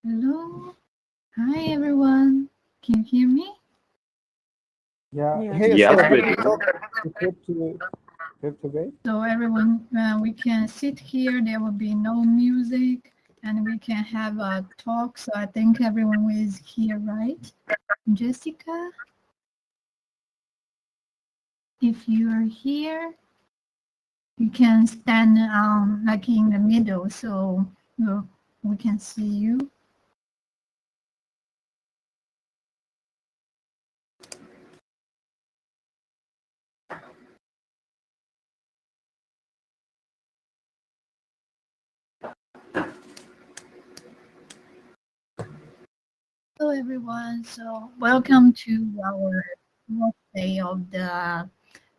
Hello. Hi, everyone. Can you hear me? Yeah. Yeah. Hey, Yes, so we can you do. talk to crypto base? So everyone, we can sit here. There will be no music, and we can have a talk. So I think everyone is here, right? Jessica, if you are here, you can stand like in the middle, so we can see you. Hello, everyone. So welcome to our fourth day of the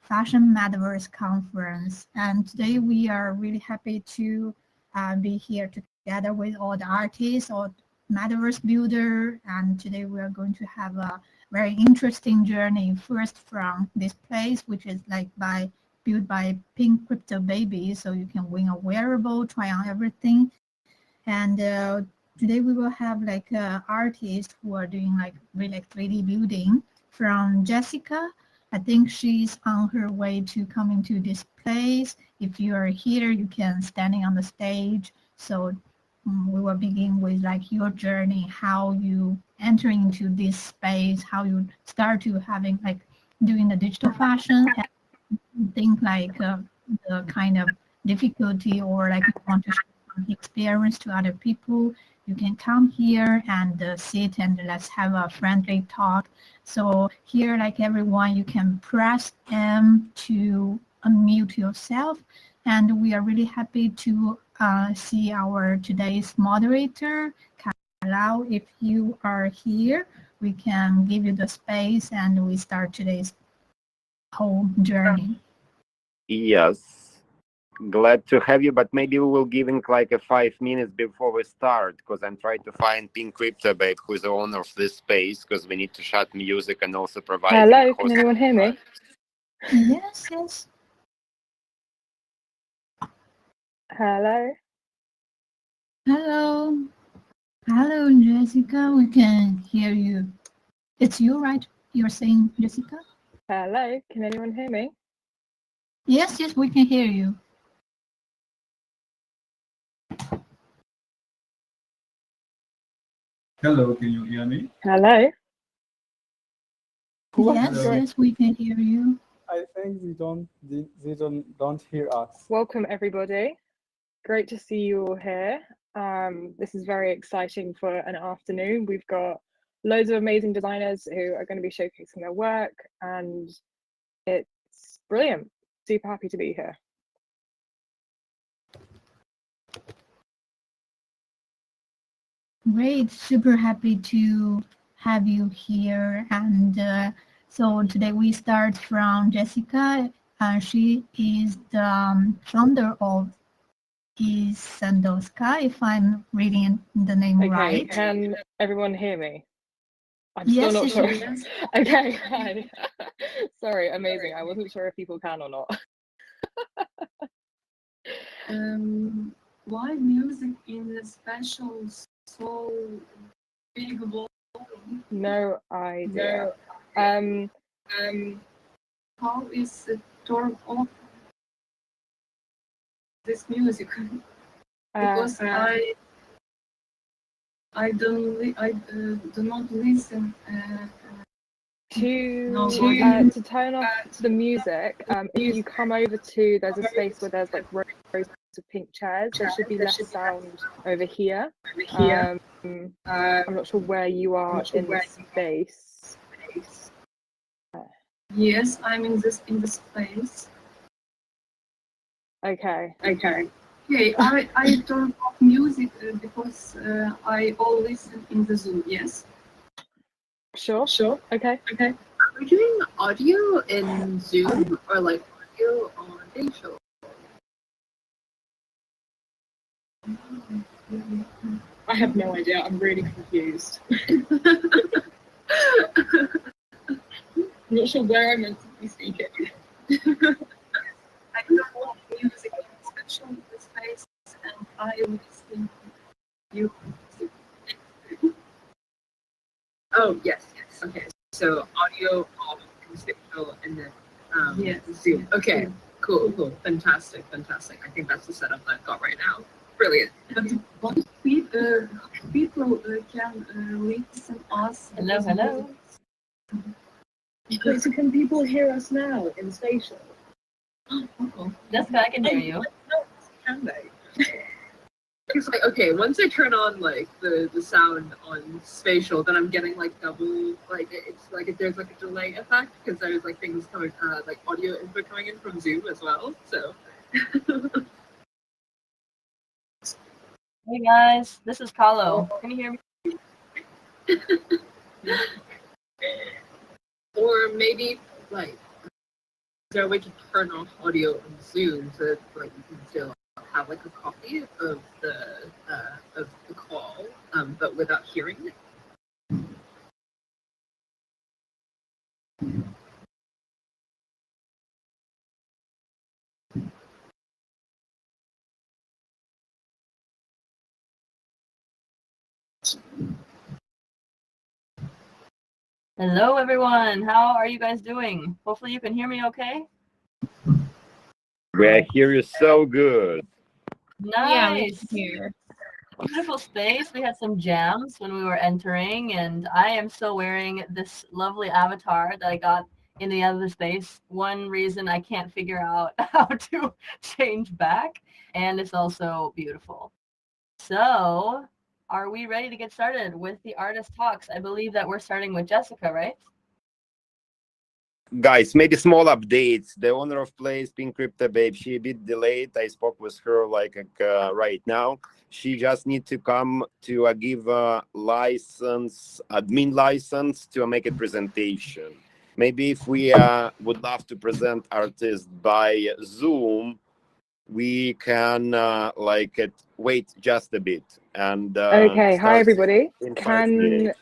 Fashion Metaverse Conference. And today we are really happy to be here together with all the artists or Metaverse builder. And today we are going to have a very interesting journey. First from this place, which is like built by Pink Crypto Baby, so you can win a wearable, try on everything. And today we will have like artists who are doing like really like 3D building. From Jessica, I think she's on her way to coming to this place. If you are here, you can standing on the stage. So we will begin with like your journey, how you enter into this space, how you start to having like doing the digital fashion, and think like the kind of difficulty or like you want to experience to other people, you can come here and sit and let's have a friendly talk. So here, like everyone, you can press M to unmute yourself. And we are really happy to see our today's moderator, Kalau. If you are here, we can give you the space and we start today's whole journey. Yes, glad to have you, but maybe we will give in like a 5 minutes before we start, because I'm trying to find Pink Crypto Babe, who is the owner of this space, because we need to shut music and also provide. Hello, can anyone hear me? Yes, yes. Hello. Hello. Hello, Jessica. We can hear you. It's you, right? You're saying, Jessica? Hello, can anyone hear me? Yes, yes, we can hear you. Hello, can you hear me? Hello. Yes, Hello. yes, we can hear you. I think they don't hear us. Welcome everybody. Great to see you all here. This is very exciting for an afternoon. We've got loads of amazing designers who are going to be showcasing their work, and it's brilliant. Super happy to be here. Great, super happy to have you here. And so today we start from Jessica. She is the founder of Isandoska, if I'm reading the name Okay, right. can everyone hear me? I'm Yes, still not sure. yes. Okay, hi. Sorry, amazing. I wasn't sure if people can or not. Why music in a special so big volume? No idea. How is it turned off this music? Because I do not listen to turn off the music. If you come over to, there's a space where there's like rows of pink chairs. There should be less sound over here. I'm not sure where you are in the space. Yes, I'm in this space. Okay. Okay, I turn off music because I all listen in the Zoom. Yes. Sure. Okay. Are we doing audio in Zoom or like audio on Day4? I have no idea. I'm really confused. I'm not sure where I'm meant to be speaking. I don't want music in special space, and I listen to you. Oh, yes. Okay. So audio off and spatial and then Yes. Zoom. Okay. Cool. Fantastic. I think that's the setup I've got right now. Brilliant. But people can listen us. Hello. Wait, so can people hear us now in spatial? Jessica, I can hear you. Can they? It's like, okay, once I turn on like the sound on spatial, then I'm getting like double, like it's like there's like a delay effect because there's like things coming, like audio input coming in from Zoom as well. So. Hey guys, this is Kahlo. Can you hear me? Or maybe like, is there a way to turn off audio on Zoom so that like you can still have like a copy of the call, but without hearing it? Hello everyone, how are you guys doing? Hopefully you can hear me okay. I hear you so good. Nice. Here. Beautiful space. We had some jams when we were entering, and I am still wearing this lovely avatar that I got in the other space. One reason I can't figure out how to change back, and it's also beautiful. So, are we ready to get started with the artist talks? I believe that we're starting with Jessica, right? Guys, maybe small updates. The owner of place, Pink Crypto Babe, she a bit delayed. I spoke with her like right now. She just need to come to give a license, admin license to make a presentation. Maybe if we would love to present artists by Zoom, we can wait just a bit and Okay, hi start everybody. in 5 Can minutes.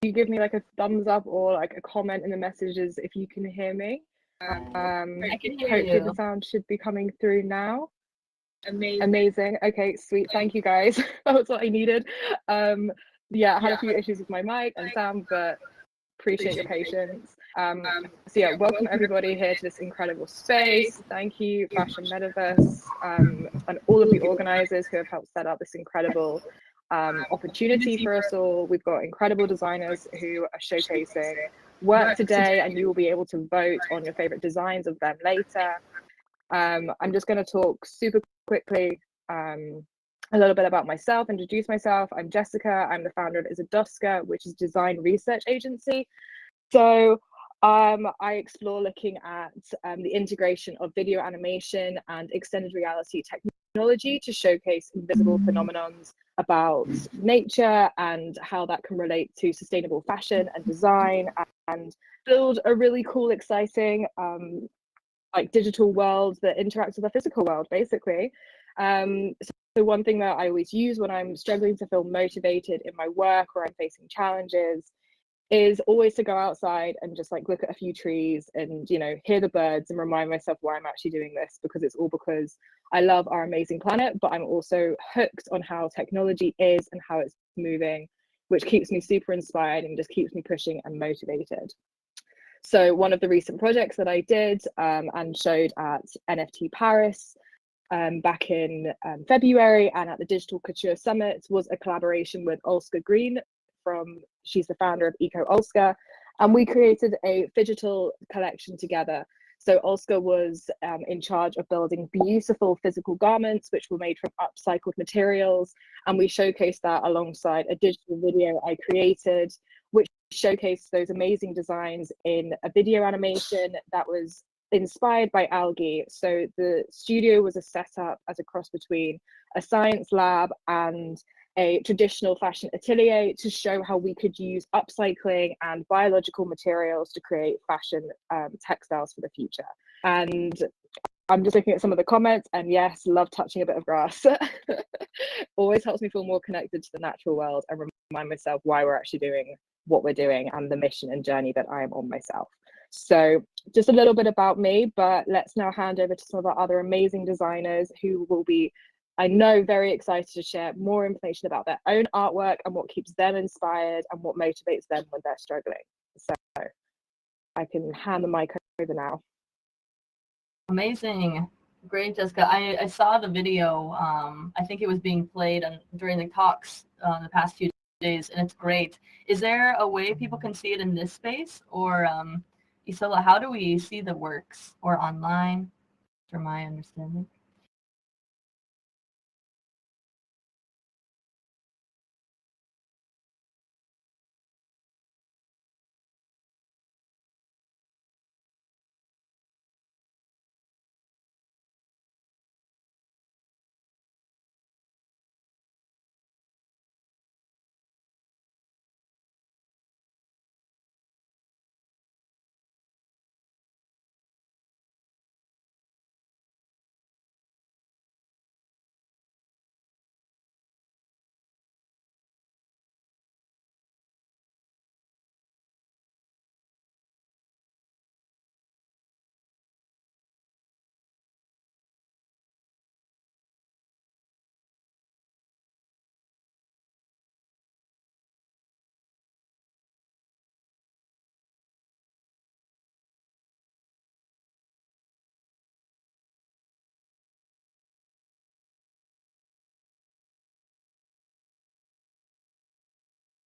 you give me like a thumbs up or like a comment in the messages if you can hear me? I can hear Hopefully you. the sound should be coming through now. Amazing. Amazing. Okay, sweet. Thank you guys. That was what I needed. Yeah, I had a few issues with my mic and sound, but appreciate your patience. So yeah, welcome everybody here to this incredible space. Thank you, Fashion Metaverse, and all of the organizers who have helped set up this incredible opportunity for us all. We've got incredible designers who are showcasing work today, and you will be able to vote on your favorite designs of them later. I'm just going to talk super quickly a little bit about myself, introduce myself. I'm Jessica. I'm the founder of Isaduska, which is a design research agency. So I explore looking at the integration of video animation and extended reality technology to showcase invisible phenomenons about nature and how that can relate to sustainable fashion and design, and build a really cool, exciting like digital world that interacts with the physical world, basically. So one thing that I always use when I'm struggling to feel motivated in my work or I'm facing challenges is always to go outside and just like look at a few trees and, you know, hear the birds and remind myself why I'm actually doing this, because it's all because I love our amazing planet, but I'm also hooked on how technology is and how it's moving, which keeps me super inspired and just keeps me pushing and motivated. So one of the recent projects that I did and showed at NFT Paris back in February and at the Digital Couture Summit was a collaboration with Olska Green she's the founder of Eco Olska, and we created a digital collection together. So Olska was in charge of building beautiful physical garments which were made from upcycled materials, and we showcased that alongside a digital video I created, which showcased those amazing designs in a video animation that was inspired by algae. So the studio was a setup as a cross between a science lab and a traditional fashion atelier to show how we could use upcycling and biological materials to create fashion textiles for the future. And I'm just looking at some of the comments, and yes, love touching a bit of grass. Always helps me feel more connected to the natural world and remind myself why we're actually doing what we're doing and the mission and journey that I am on myself. So just a little bit about me, but let's now hand over to some of our other amazing designers who will be I know very excited to share more information about their own artwork and what keeps them inspired and what motivates them when they're struggling. So I can hand the mic over now. Amazing. Great, Jessica. I saw the video. I think it was being played during the talks the past few days, and it's great. Is there a way people can see it in this space? Or, Isola, how do we see the works? Or online, from my understanding?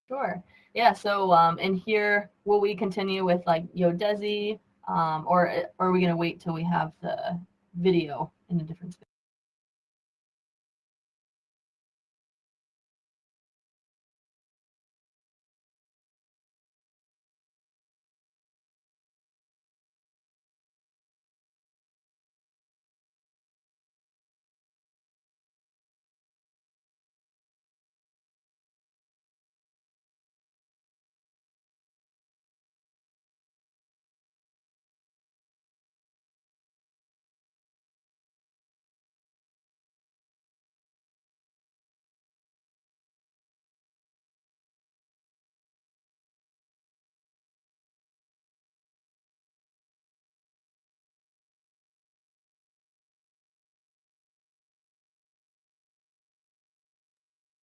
Sure. Yeah. So, and here, will we continue with like Yodezi, or are we gonna wait till we have the video in a different space?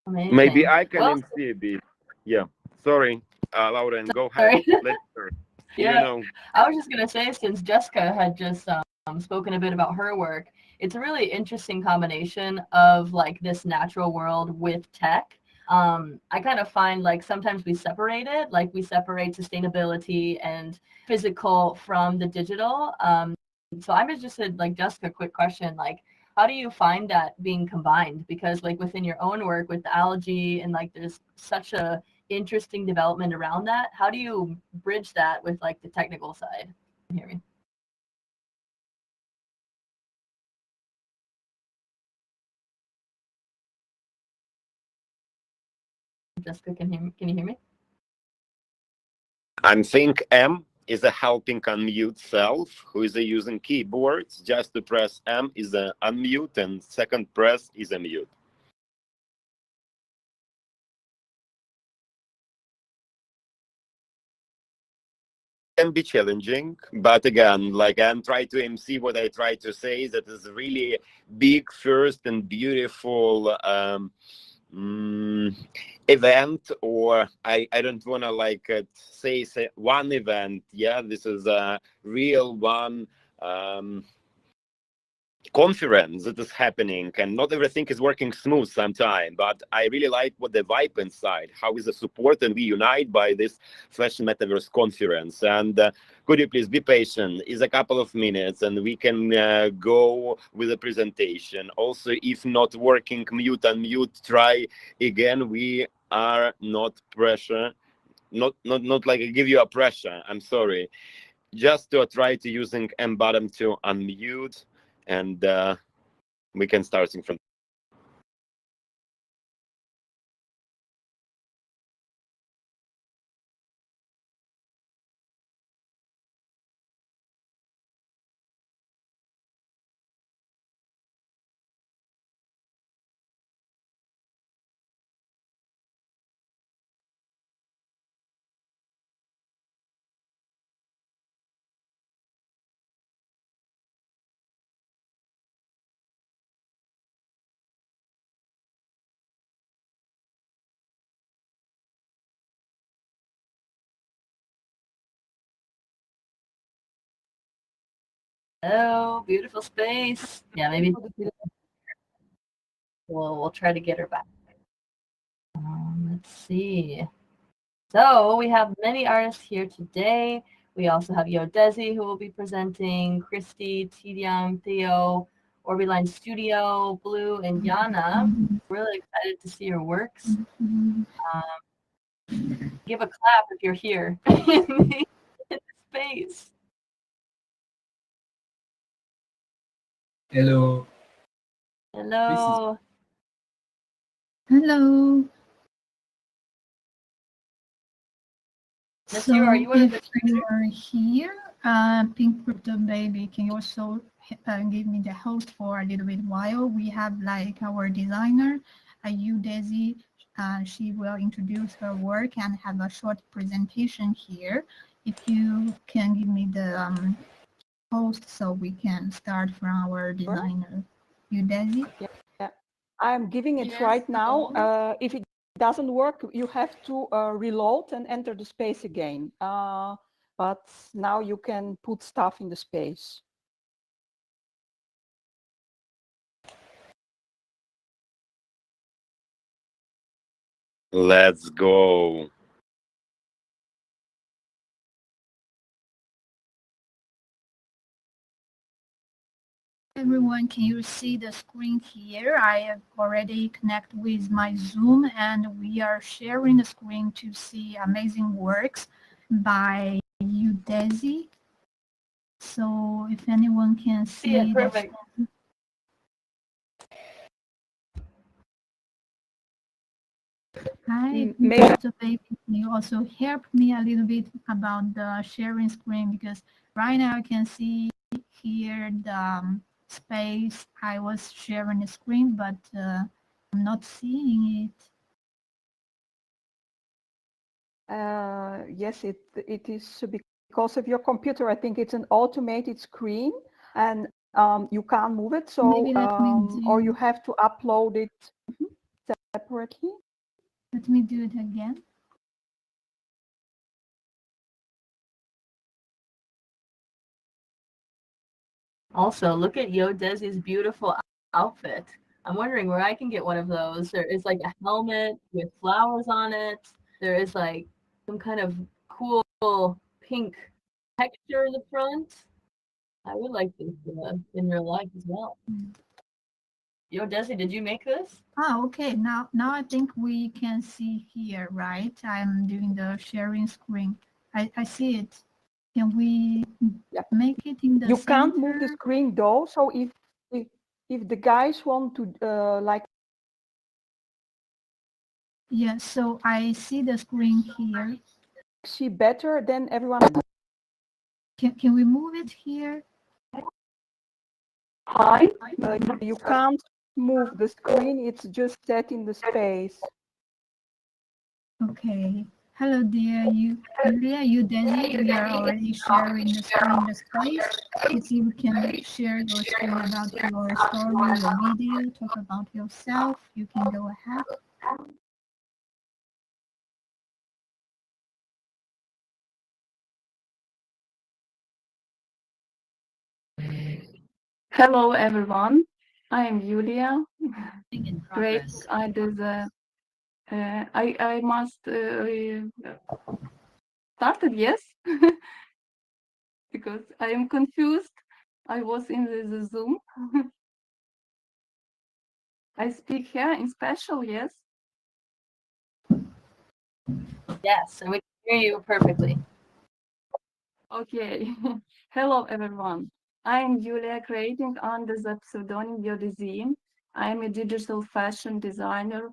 Amazing. Maybe I can Well, MC a bit. Yeah. Sorry, Lauren, go ahead. sorry. Let's start. Yeah. You know. I was just going to say, since Jessica had just spoken a bit about her work, it's a really interesting combination of like this natural world with tech. I kind of find like sometimes we separate it, like we separate sustainability and physical from the digital. So I'm interested, like Jessica, quick question, like how do you find that being combined? Because like within your own work with the algae and like there's such a interesting development around that. How do you bridge that with like the technical side? Can you hear me? Jessica, can you hear me? I think M is a helping unmute self who is using keyboards. Just to press M is a unmute, and second press is a mute. Can be challenging, but again, like I'm trying to MC what I try to say, that is really big first and beautiful event, or I don't want to like say one event. Yeah, this is a real one conference that is happening, and not everything is working smooth sometimes, but I really like what the vibe inside, how is the support and we unite by this Fashion Metaverse conference. And could you please be patient? It's a couple of minutes and we can go with the presentation. Also, if not working, mute, unmute, try again. We are not pressure, not like I give you a pressure, I'm sorry. Just to try to using M button to unmute, and we can starting from Oh, beautiful space. Yeah, maybe we'll try to get her back. Let's see. So we have many artists here today. We also have Yodezi who will be presenting, Christy, Tidiam, Theo, Orbiline Studio, Blue, and Yana. Really excited to see your works. Give a clap if you're here in the space. Hello. Hello. Hello. Miss So you, are you one of the if you are here, Pink Crypto Baby, can you also give me the host for a little bit while? We have like our designer, Daisy. She will introduce her work and have a short presentation here. If you can give me the host so we can start from our designer, Daisy. Yeah, I'm giving it Yes, right now. hello. If it doesn't work, you have to reload and enter the space again. But now you can put stuff in the space. Let's go. Everyone, can you see the screen here? I have already connected with my Zoom and we are sharing the screen to see amazing works by Udezi. So if anyone can see Yeah, perfect. Hi, Maybe. Mr. Baby, can you also help me a little bit about the sharing screen? Because right now I can see here the space I was sharing the screen, but I'm not seeing it. Yes, it is because of your computer. I think it's an automated screen, and you can't move it. So, Maybe let me or you have to upload it separately. Let me do it again. Also, look at Yodezi's beautiful outfit. I'm wondering where I can get one of those. There is like a helmet with flowers on it. There is like some kind of cool pink texture in the front. I would like this in real life as well. Yodezi, did you make this? Oh, okay. Now I think we can see here, right? I'm doing the sharing screen. I see it. Can we make it in the You center? can't move the screen though. So if the guys want to like. Yeah, so I see the screen here. See better than everyone. Can we move it here? You can't move the screen. It's just set in the space. Okay. Hello, dear. Julia, Desi. We are already sharing the screen, the space. Let's see if we can share your screen about your story, your video, talk about yourself. You can go ahead. Hello, everyone. I am Julia. Great. I do the. I must started, yes, because I am confused. I was in the Zoom. I speak here in special, yes. Yes, and we can hear you perfectly. Okay. Hello, everyone. I am Julia, creating under the pseudonym Yodezi. I am a digital fashion designer.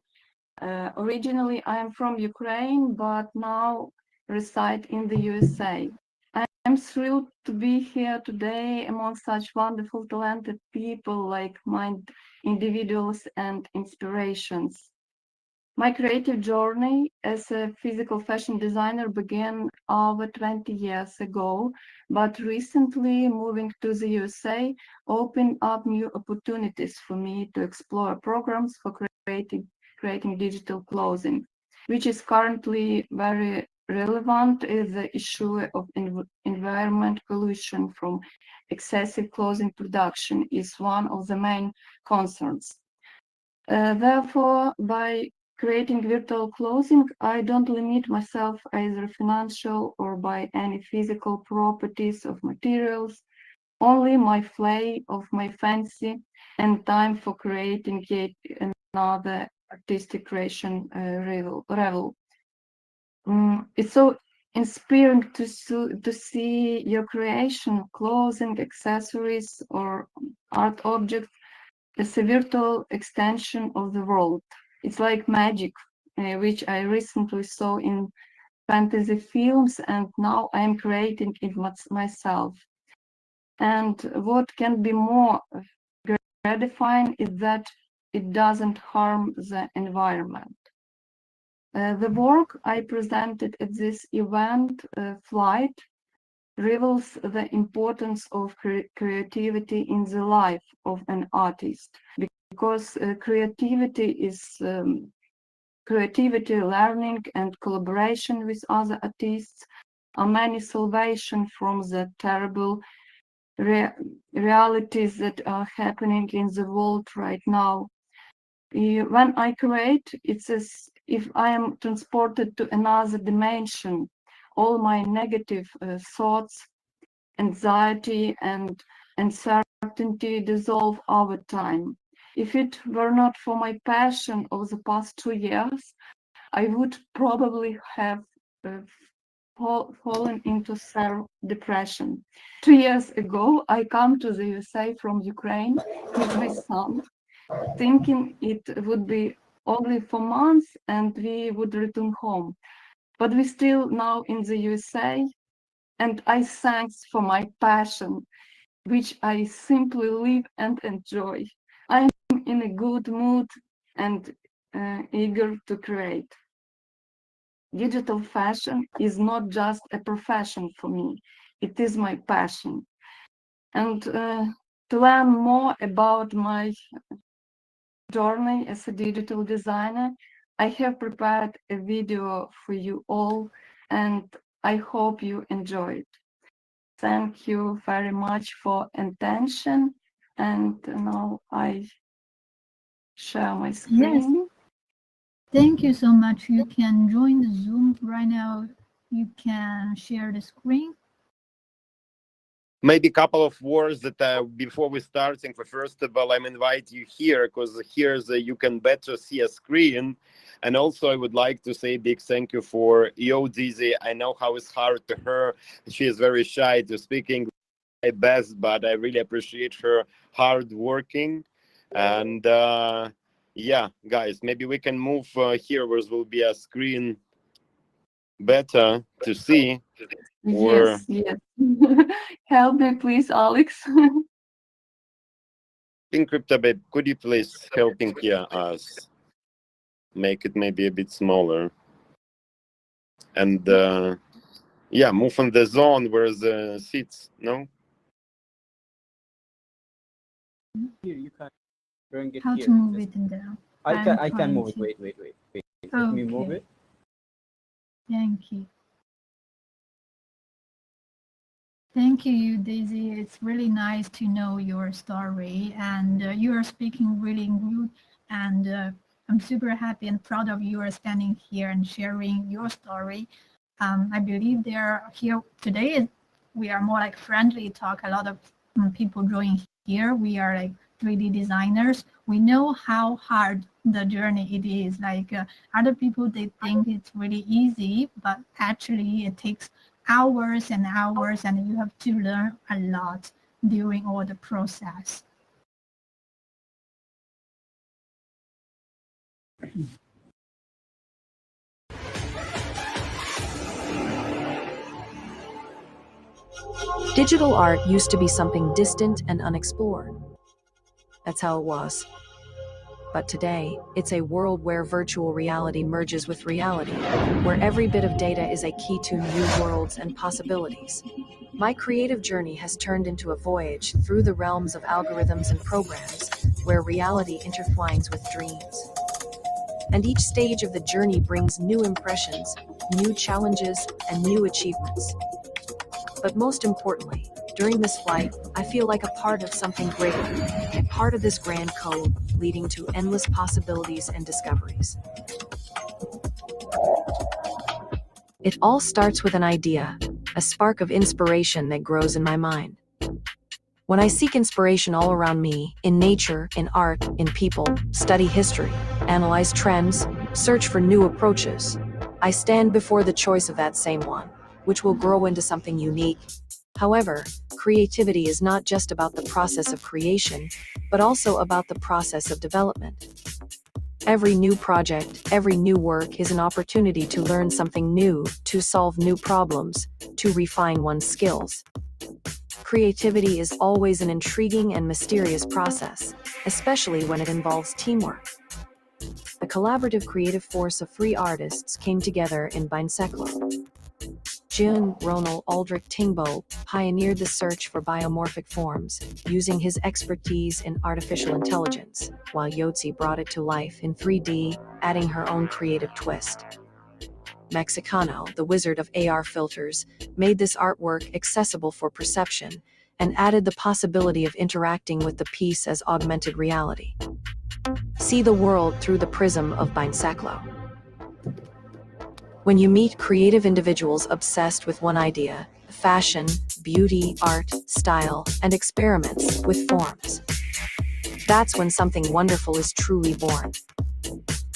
Originally, I am from Ukraine, but now reside in the USA. I'm thrilled to be here today among such wonderful, talented people, like-minded individuals and inspirations. My creative journey as a physical fashion designer began over 20 years ago, but recently moving to the USA opened up new opportunities for me to explore programs for creating digital clothing, which is currently very relevant is the issue of environment pollution from excessive clothing production is one of the main concerns. Therefore, by creating virtual clothing, I don't limit myself either financial or by any physical properties of materials, only my play of my fancy and time for creating yet another artistic creation revel. It's so inspiring to see your creation, clothing, accessories, or art objects as a virtual extension of the world. It's like magic, which I recently saw in fantasy films, and now I'm creating it myself. And what can be more gratifying is that it doesn't harm the environment. The work I presented at this event, Flight, reveals the importance of creativity in the life of an artist, because creativity is creativity, learning, and collaboration with other artists are many salvation from the terrible realities that are happening in the world right now. When I create, it's as if I am transported to another dimension. All my negative thoughts, anxiety, and uncertainty dissolve over time. If it were not for my passion of the past 2 years, I would probably have fallen into self-depression. 2 years ago, I come to the USA from Ukraine with my son, thinking it would be only for months and we would return home. But we're still now in the USA, and I thanks for my passion, which I simply live and enjoy. I am in a good mood and eager to create. Digital fashion is not just a profession for me, it is my passion. And to learn more about my journey as a digital designer, I have prepared a video for you all, and I hope you enjoy it. Thank you very much for attention, and now I share my screen. Yes. Thank you so much. You can join the Zoom right now. You can share the screen. Maybe a couple of words that before we starting. First of all, I'm invite you here because here you can better see a screen. And also I would like to say big thank you for Dizzy. I know how it's hard to her. She is very shy to speaking my best, but I really appreciate her hard working. And yeah, guys, maybe we can move here where will be a screen better to see. Yes, yes. Help me, please, Alex. Pink Crypto Babe, could you please helping here us make it maybe a bit smaller? And yeah, move on the zone where the seats, no? Here you can bring it How here. to move it down? I can move it. Wait. Let me move Okay. it. Thank you. Thank you, Daisy. It's really nice to know your story, and you are speaking really good. And I'm super happy and proud of you are standing here and sharing your story. I believe they're here today. We are more like friendly talk. A lot of people join here. We are like 3D designers. We know how hard the journey it is. Like other people, they think it's really easy, but actually it takes hours and hours, and you have to learn a lot during all the process. Digital art used to be something distant and unexplored. That's how it was. But today, it's a world where virtual reality merges with reality, where every bit of data is a key to new worlds and possibilities. My creative journey has turned into a voyage through the realms of algorithms and programs, where reality intertwines with dreams. and each stage of the journey brings new impressions, new challenges, and new achievements. But most importantly, during this flight, I feel like a part of something greater, a part of this grand code leading to endless possibilities and discoveries. It all starts with an idea, a spark of inspiration that grows in my mind. When I seek inspiration all around me, in nature, in art, in people, study history, analyze trends, search for new approaches, I stand before the choice of that same one, which will grow into something unique. However, creativity is not just about the process of creation, but also about the process of development. Every new project, every new work is an opportunity to learn something new, to solve new problems, to refine one's skills. Creativity is always an intriguing and mysterious process, especially when it involves teamwork. The collaborative creative force of three artists came together in Binseclo. Jun Ronald Aldrich Tingbo pioneered the search for biomorphic forms, using his expertise in artificial intelligence, while Yotzi brought it to life in 3D, adding her own creative twist. Mexicano, the wizard of AR filters, made this artwork accessible for perception and added the possibility of interacting with the piece as augmented reality. See the world through the prism of Binseclo. When you meet creative individuals obsessed with one idea, fashion, beauty, art, style, and experiments with forms, that's when something wonderful is truly born.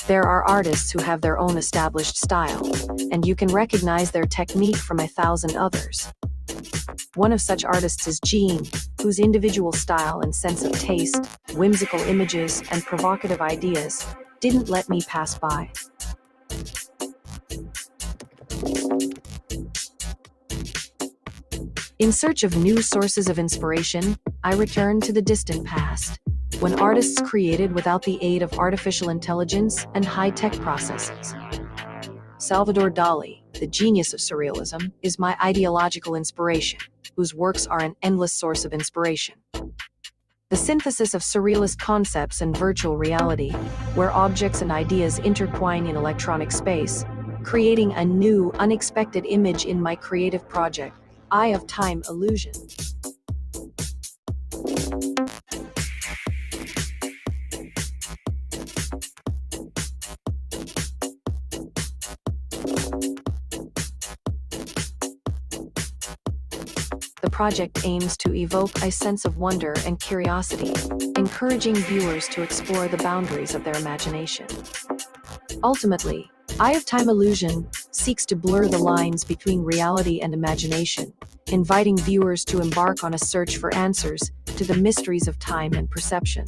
There are artists who have their own established style, and you can recognize their technique from 1,000 others. One of such artists is Jean, whose individual style and sense of taste, whimsical images, and provocative ideas didn't let me pass by. In search of new sources of inspiration, I return to the distant past, when artists created without the aid of artificial intelligence and high-tech processes. Salvador Dali, the genius of surrealism, is my ideological inspiration, whose works are an endless source of inspiration. The synthesis of surrealist concepts and virtual reality, where objects and ideas intertwine in electronic space, creating a new, unexpected image in my creative project, Eye of Time Illusion. The project aims to evoke a sense of wonder and curiosity, encouraging viewers to explore the boundaries of their imagination. Ultimately, Eye of Time Illusion seeks to blur the lines between reality and imagination, inviting viewers to embark on a search for answers to the mysteries of time and perception.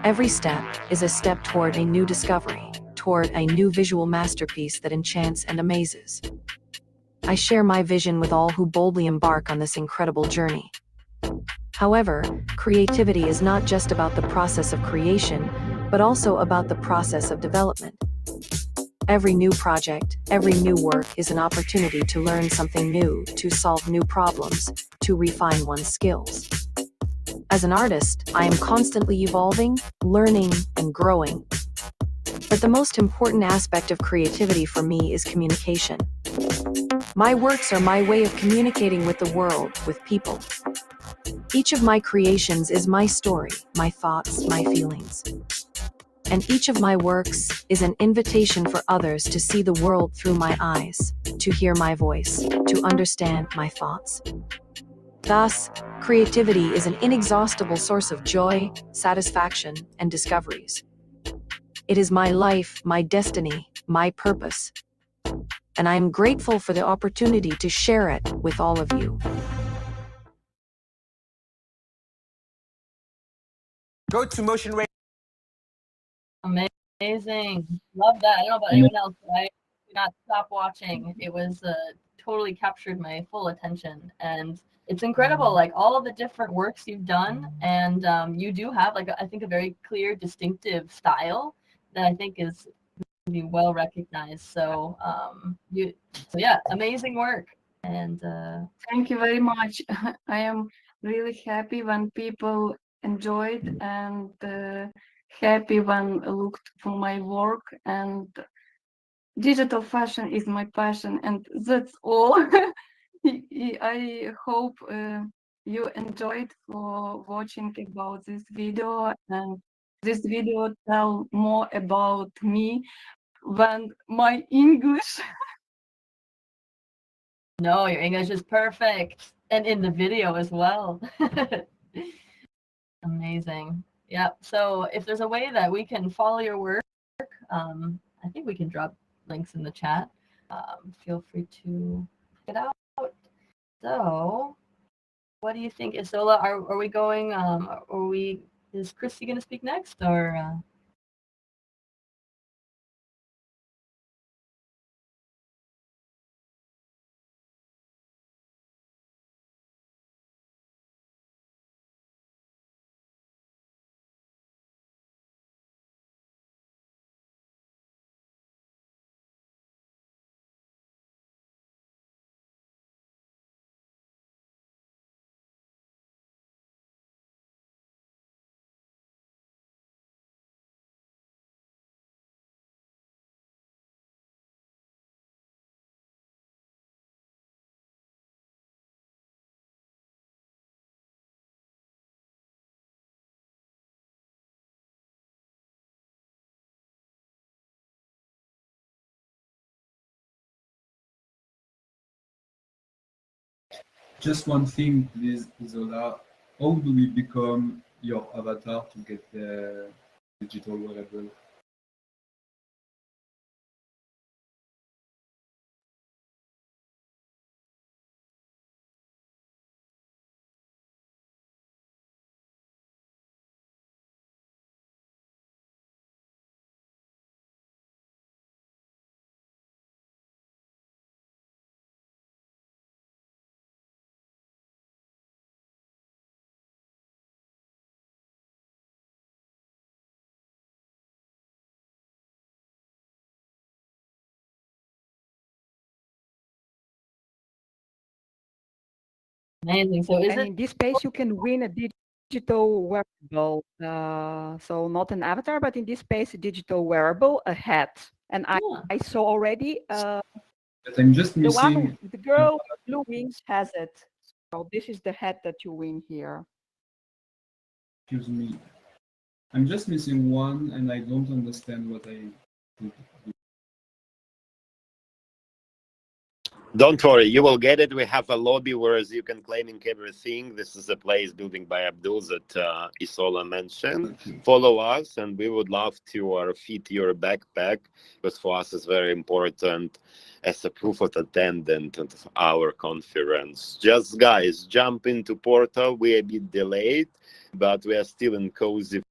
Every step is a step toward a new discovery, toward a new visual masterpiece that enchants and amazes. I share my vision with all who boldly embark on this incredible journey. However, creativity is not just about the process of creation, but also about the process of development. Every new project, every new work is an opportunity to learn something new, to solve new problems, to refine one's skills. As an artist, I am constantly evolving, learning, and growing. But the most important aspect of creativity for me is communication. My works are my way of communicating with the world, with people. Each of my creations is my story, my thoughts, my feelings. And each of my works is an invitation for others to see the world through my eyes, to hear my voice, to understand my thoughts. Thus, creativity is an inexhaustible source of joy, satisfaction, and discoveries. It is my life, my destiny, my purpose. And I am grateful for the opportunity to share it with all of you. Go to motion rate. Amazing. Love that. I don't know about anyone else, but I did not stop watching. It was totally captured my full attention. And it's incredible, like all of the different works you've done. And you do have, like, I think a very clear, distinctive style that I think is be well recognized. So yeah, amazing work. And Thank you very much. I am really happy when people enjoyed and happy when I looked for my work. And digital fashion is my passion, and that's all. I hope you enjoyed for watching about this video, and this video tell more about me than my English. No, your English is perfect. And in the video as well. Amazing. Yeah. So if there's a way that we can follow your work, I think we can drop links in the chat. Feel free to check it out. So what do you think, Isola? Are we going, is Christy going to speak next, or? Just one thing, please, Isola. How do we become your avatar to get the digital wearable? Amazing. So is And it? in this space, you can win a digital wearable. So not an avatar, but in this space, a digital wearable, a hat. And Yeah. I saw already But I'm just missing. the girl with blue wings has it. So this is the hat that you win here. Excuse me. I'm just missing one, and I don't understand what I did. Don't worry, you will get it. We have a lobby where you can claiming everything. This is a place building by Abdul that Isola mentioned. Follow us, and we would love to fit your backpack, because for us it's very important as a proof of attendance of our conference. Just guys, jump into portal. We are a bit delayed, but we are still in cozy.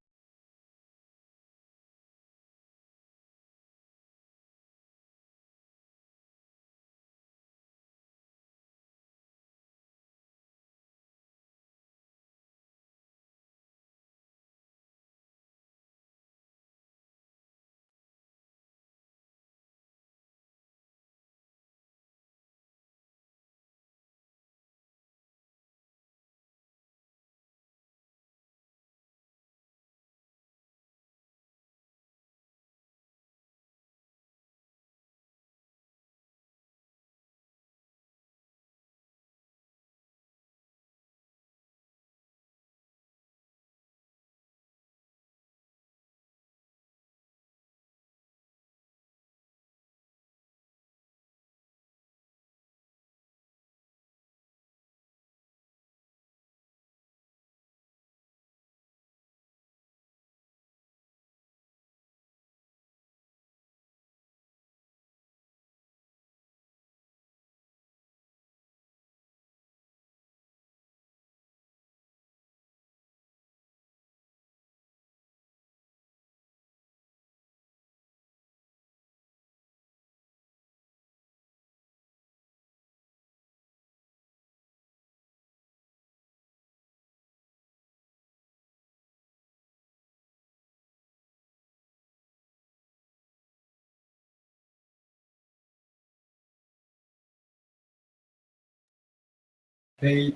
Hey,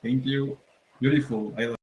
Thank you. Beautiful. I love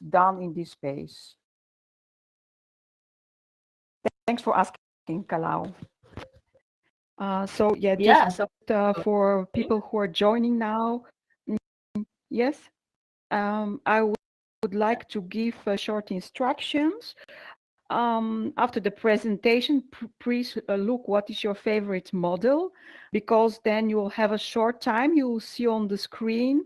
done in this space. Thanks for asking, Kalau. So yeah, just for people who are joining now, yes, I would like to give short instructions. After the presentation, please look what is your favorite model, because then you will have a short time. You will see on the screen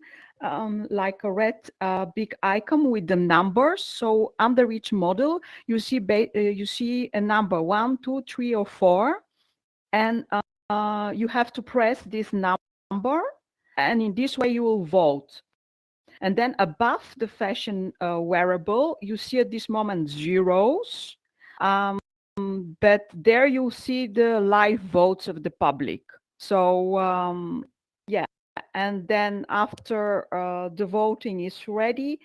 like a red big icon with the numbers. So under each model, you see a number 1, 2, 3, or 4, and you have to press this number, and in this way you will vote. And then above the fashion wearable, you see at this moment zeros, but there you see the live votes of the public. So yeah, and then after the voting is ready,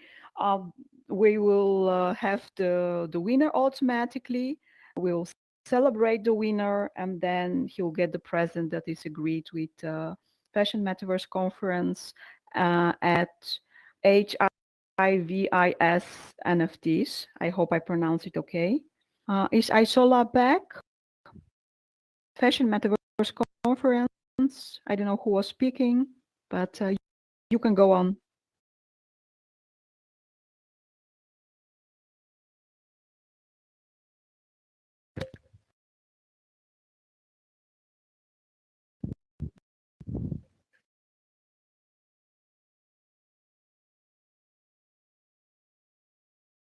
we will have the winner automatically. We'll celebrate the winner, and then he'll get the present that is agreed with Fashion Metaverse Conference at HIVIS NFTs. I hope I pronounce it okay. Is Isola back? Fashion Metaverse Conference. I don't know who was speaking, but you can go on.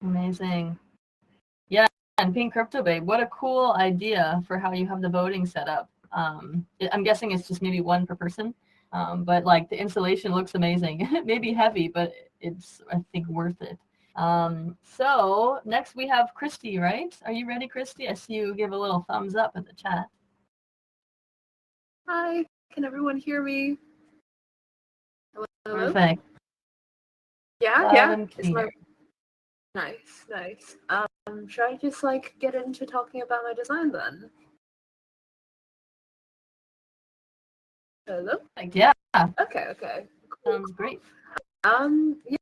Amazing. Yeah, and Pink Crypto Babe, what a cool idea for how you have the voting set up. I'm guessing it's just maybe one per person, but like the installation looks amazing. It may be heavy, but it's, I think, worth it. So next we have Christy, right? Are you ready, Christy? I see you give a little thumbs up in the chat. Hi, can everyone hear me? Hello? Perfect. Yeah, Loud yeah. and clear. Nice, nice. Should I just like get into talking about my design then? Hello? Yeah. Okay, okay. Cool. Sounds great. Yeah.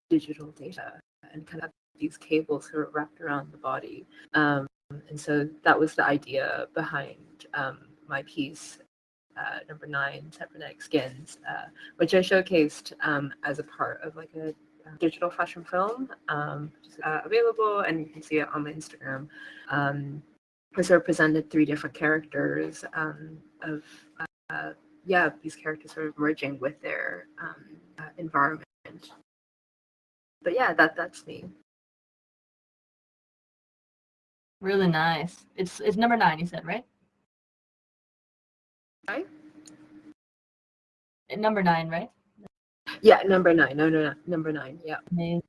digital data and kind of these cables sort of wrapped around the body. And so that was the idea behind my piece, number 9, cybernetic skins, which I showcased as a part of like a digital fashion film, which is available, and you can see it on my Instagram. Which represented 3 different characters of these characters sort of merging with their environment. But yeah, that's me. Really nice. It's number 9, you said, right? Right? Number 9, right? Yeah, number 9. No, number 9. Yeah. Amazing.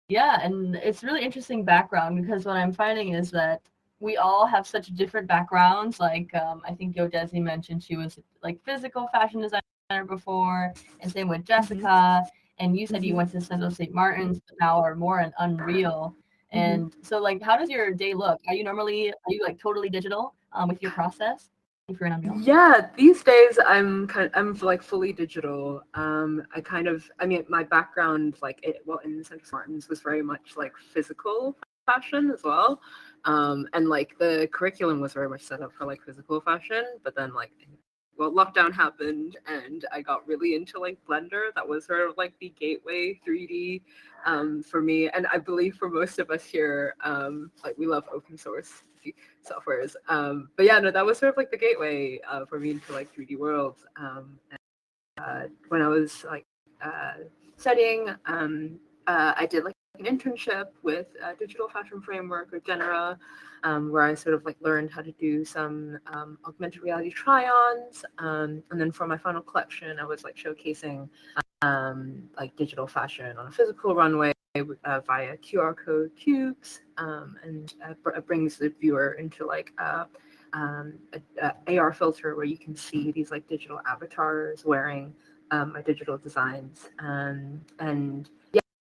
Yeah, and it's really interesting background because what I'm finding is that we all have such different backgrounds. Like I think Yodesi mentioned she was like physical fashion designer before, and same with Jessica. And you said you went to Central St. Martin's, but now are more in Unreal. And so, like, how does your day look? Are you like totally digital with your process if you're in Unreal? Yeah, these days I'm like fully digital. I mean, my background in Central Martins was very much like physical fashion as well. And like the curriculum was very much set up for like physical fashion, but then lockdown happened and I got really into like Blender. That was sort of like the gateway 3D for me, and I believe for most of us here, like we love open source softwares. But yeah, no, that was sort of like the gateway for me into like 3D worlds. When I was like studying, I did like an internship with Digital Fashion Framework or Genera, where I sort of like learned how to do some augmented reality try-ons. And then for my final collection, I was like showcasing like digital fashion on a physical runway via QR code cubes, and it brings the viewer into like a AR filter where you can see these like digital avatars wearing my digital designs. And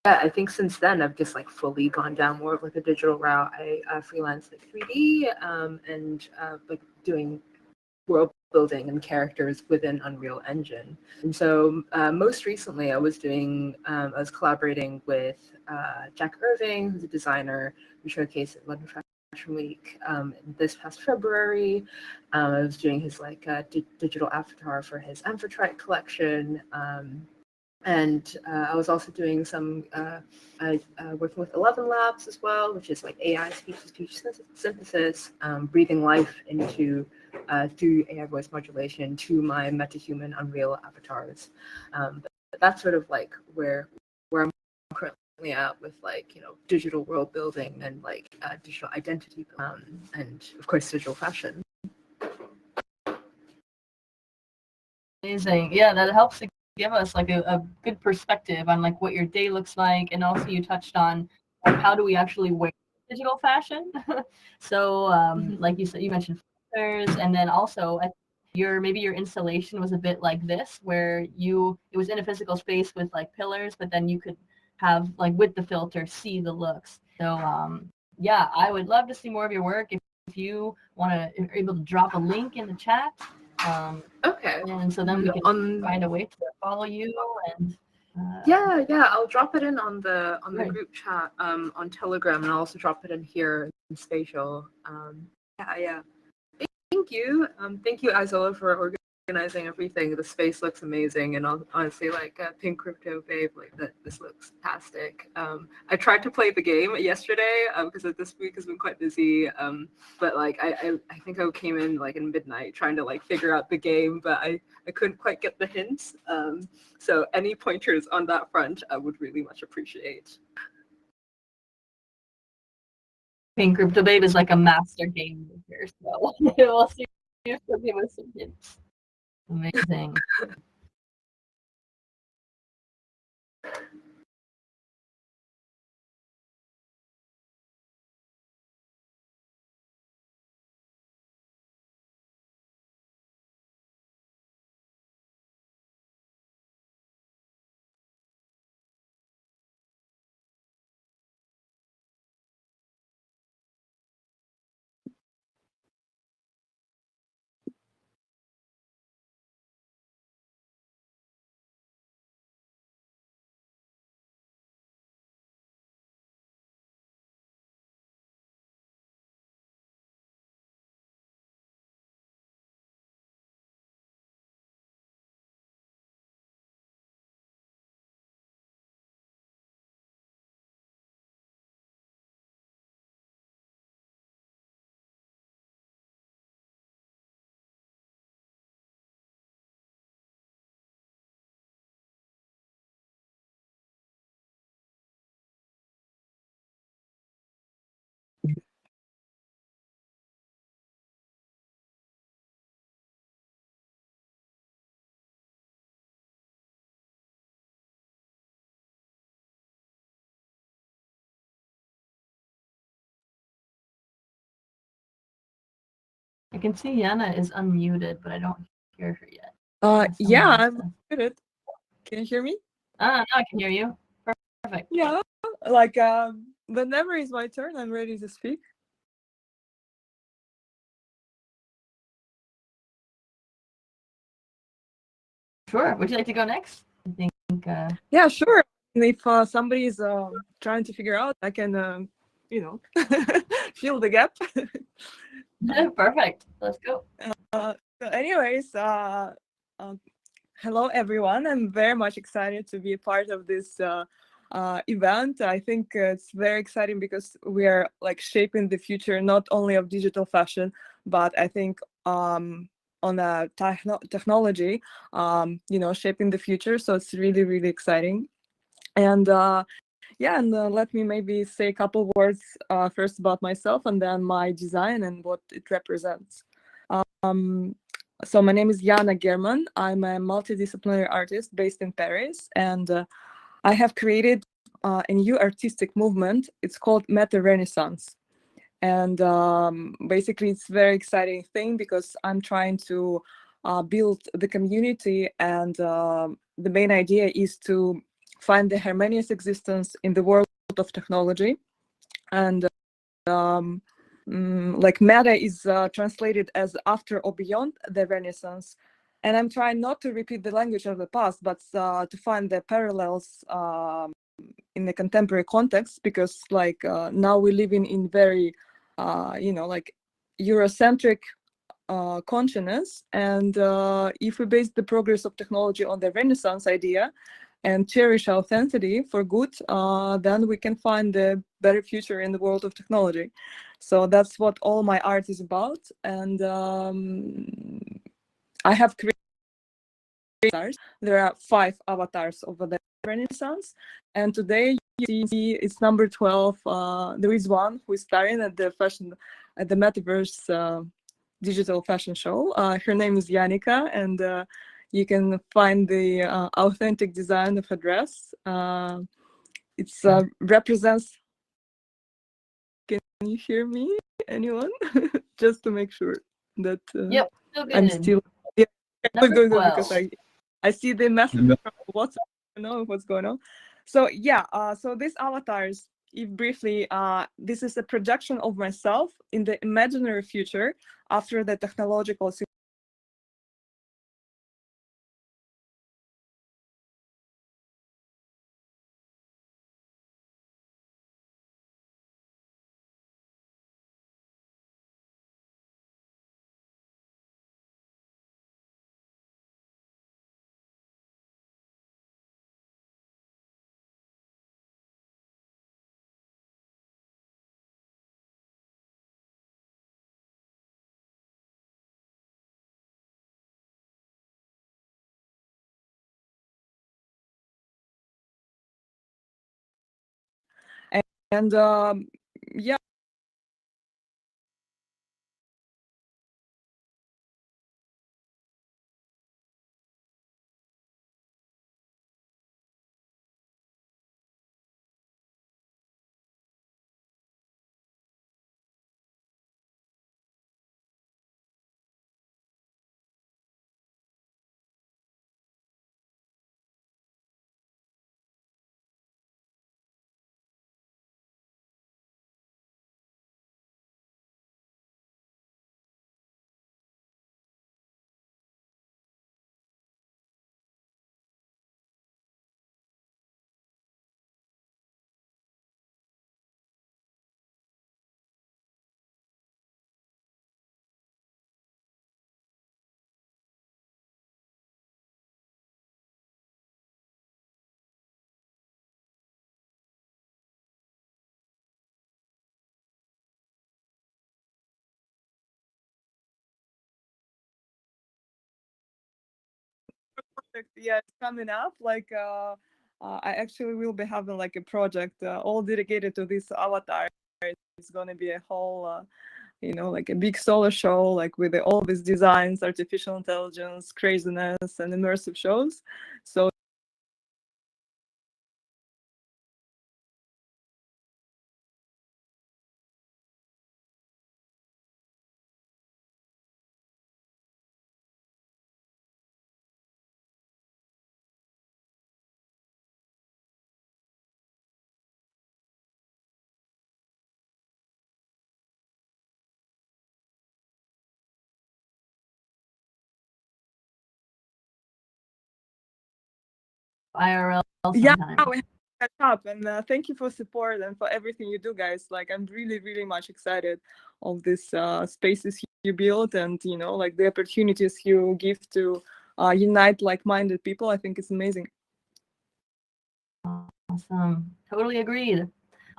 yeah, I think since then I've just like fully gone down more of like a digital route. I freelance like 3D and like doing world building and characters within Unreal Engine. And so most recently I was collaborating with Jack Irving, who's a designer who showcased at London Fashion Week this past February. I was doing his like digital avatar for his Amphitrite collection. And I was also doing some working with 11 Labs as well, which is like AI speech-to-speech synthesis, breathing life into through AI voice modulation to my MetaHuman Unreal avatars. But that's sort of like where I'm currently at with like digital world building and like digital identity, and of course digital fashion. Amazing. Yeah, that helps to give us like a good perspective on like what your day looks like, and also you touched on like, how do we actually wear digital fashion. So like you said, you mentioned filters, and then also maybe your installation was a bit like this, where it was in a physical space with like pillars, but then you could have like with the filter see the looks. So yeah, I would love to see more of your work. If you are able to drop a link in the chat. Okay. And so then we can find a way to follow you and. Yeah, I'll drop it in on the group chat on Telegram, and I'll also drop it in here in Spatial. Yeah. Thank you. Thank you, Isola, for organizing everything. The space looks amazing, and honestly, like Pink Crypto Babe, like this looks fantastic. I tried to play the game yesterday because this week has been quite busy. But like I think I came in like in midnight trying to like figure out the game, but I couldn't quite get the hints. So any pointers on that front, I would really much appreciate. Pink Crypto Babe is like a master game maker, so we'll see if she'll give us some hints. Amazing. I can see Yana is unmuted, but I don't hear her yet. Yeah, I'm muted. Can you hear me? Now I can hear you. Perfect. Yeah, like whenever it's my turn, I'm ready to speak. Sure. Would you like to go next? I think. Yeah, sure. And if somebody's trying to figure out, I can, fill the gap. Perfect. Let's go. So anyways, hello everyone. I'm very much excited to be a part of this event. I think it's very exciting because we are like shaping the future not only of digital fashion, but I think on a technology, shaping the future. So it's really, really exciting. And let me maybe say a couple words first about myself and then my design and what it represents. So my name is Jana German. I'm a multidisciplinary artist based in Paris, and I have created a new artistic movement. It's called Meta Renaissance. And basically, it's a very exciting thing because I'm trying to build the community, and the main idea is to find the harmonious existence in the world of technology. And like meta is translated as after or beyond the Renaissance. And I'm trying not to repeat the language of the past, but to find the parallels in the contemporary context, because like now we live in very, like Eurocentric consciousness. And if we base the progress of technology on the Renaissance idea and cherish authenticity for good, then we can find a better future in the world of technology. So that's what all my art is about. And I have created avatars. There are 5 avatars over the Renaissance. And today you see it's number 12. There is one who is starring at the Metaverse digital fashion show. Her name is Yanika, and you can find the authentic design of her dress. It represents. Can you hear me, anyone? Just to make sure that Yep, still good. I'm still. Yeah, Number good, 12. because I see the message from WhatsApp. I don't know what's going on. So yeah, so these avatars, if briefly, this is a projection of myself in the imaginary future after the technological and yeah. Yeah, it's coming up. Like I actually will be having like a project all dedicated to this avatar. It's gonna be a whole like a big solo show, like with all these designs, artificial intelligence, craziness, and immersive shows. So IRL Yeah, sometime. we have to catch up. And thank you for support and for everything you do, guys. Like, I'm really, really much excited of this spaces you build, and like the opportunities you give to unite like-minded people. I think it's amazing. Awesome. Totally agreed.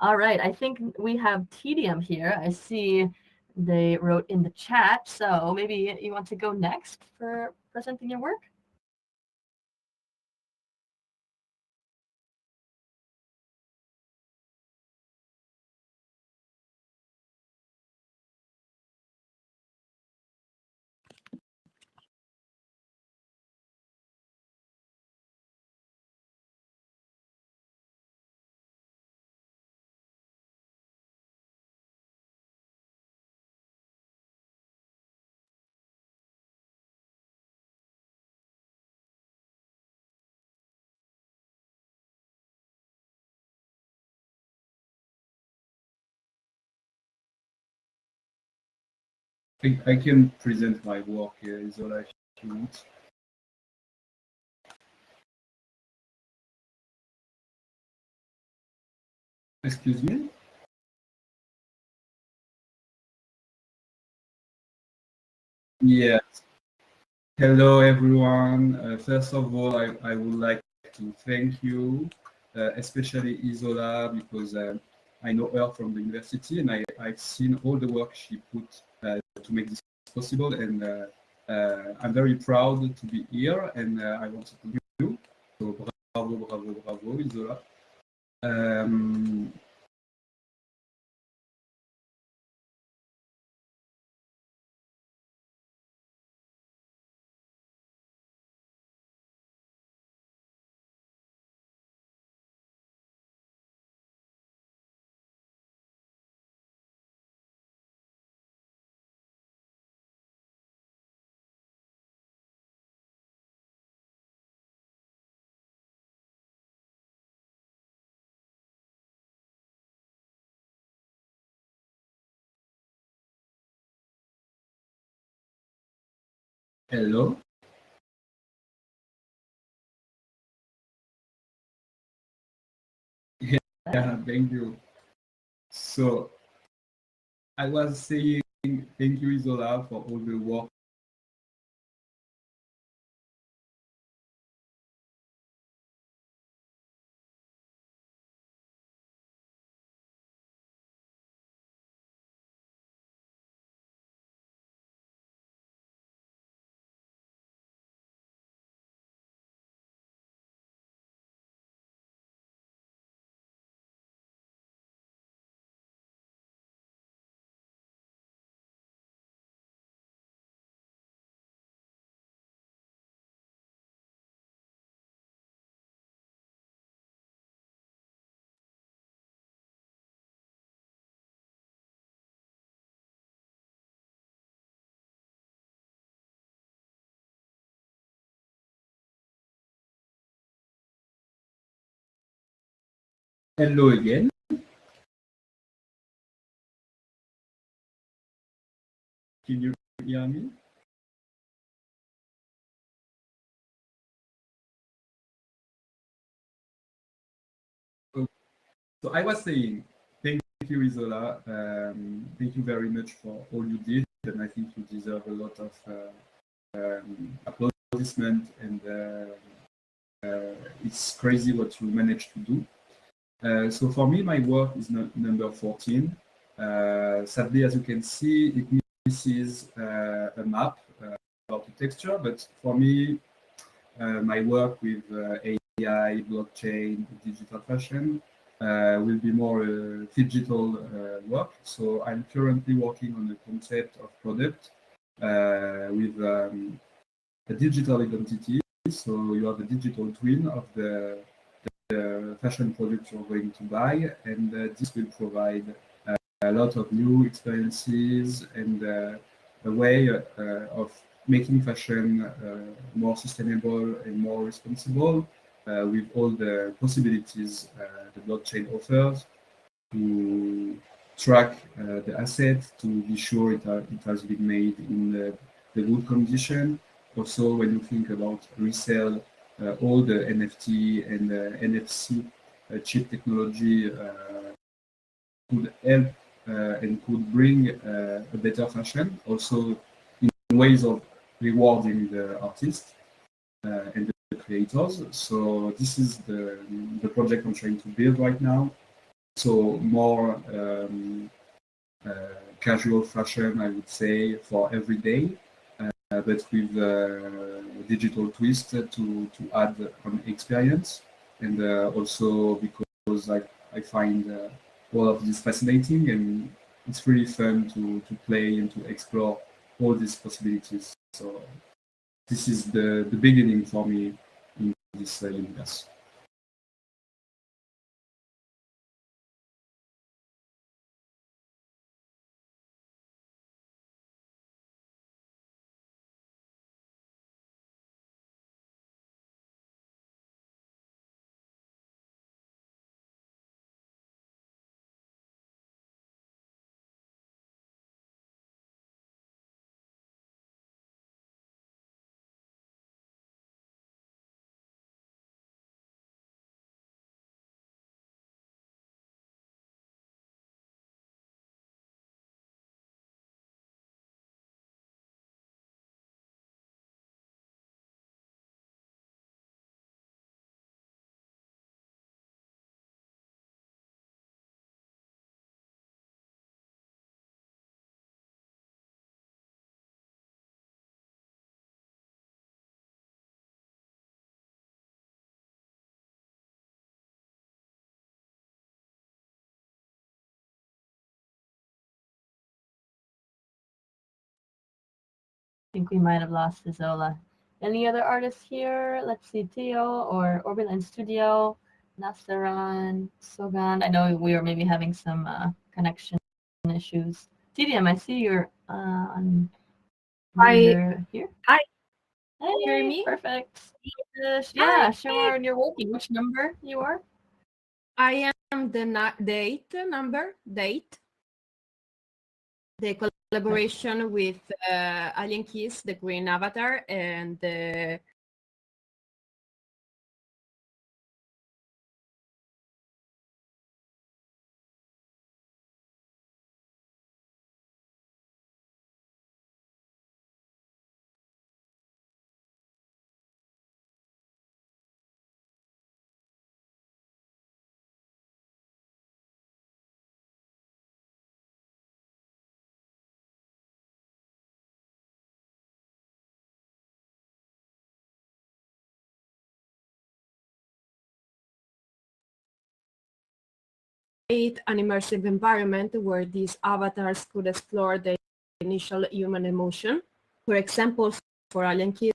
All right. I think we have Tedium here. I see they wrote in the chat. So maybe you want to go next for presenting your work? I can present my work here, Isola, if you want. Excuse me? Yes. Hello, everyone. First of all, I would like to thank you, especially Isola, because I know her from the university, and I've seen all the work she put to make this possible, and I'm very proud to be here, and I want to thank you. So bravo, bravo, bravo, Isola. Hello. Yeah, thank you. So I was saying thank you, Isola, for all the work. Hello again. Can you hear me? So I was saying, thank you, Isola. Thank you very much for all you did, and I think you deserve a lot of applaudissement. And it's crazy what you managed to do. So for me, my work is number 14. Sadly, as you can see, it misses a map about the texture, but for me, my work with AI, blockchain, digital fashion will be more digital work. So I'm currently working on the concept of product with a digital identity. So you have a digital twin of the fashion product you're going to buy, and this will provide a lot of new experiences and a way of making fashion more sustainable and more responsible with all the possibilities the blockchain offers to track the asset, to be sure it has been made in the good condition. Also, when you think about resale all the NFT and NFC chip technology could help and could bring a better fashion, also in ways of rewarding the artists and the creators. So this is the project I'm trying to build right now. So more casual fashion, I would say, for every day, but with a digital twist to add on experience, and also because I find all of this fascinating, and it's really fun to play and to explore all these possibilities. So this is the beginning for me in this universe. I think we might have lost Isola. Any other artists here? Let's see, Theo or Orbital Studio, Nastaran, Sogan. I know we are maybe having some connection issues. TDM, I see you're on. You're here. Hi. Hey, you hear me? Perfect. Yeah, sure. You're working. Which number you are? I am the 8th number, date. The collaboration with Alien Kiss, the green avatar, and the an immersive environment where these avatars could explore the initial human emotion. For example, for Alien Kiss,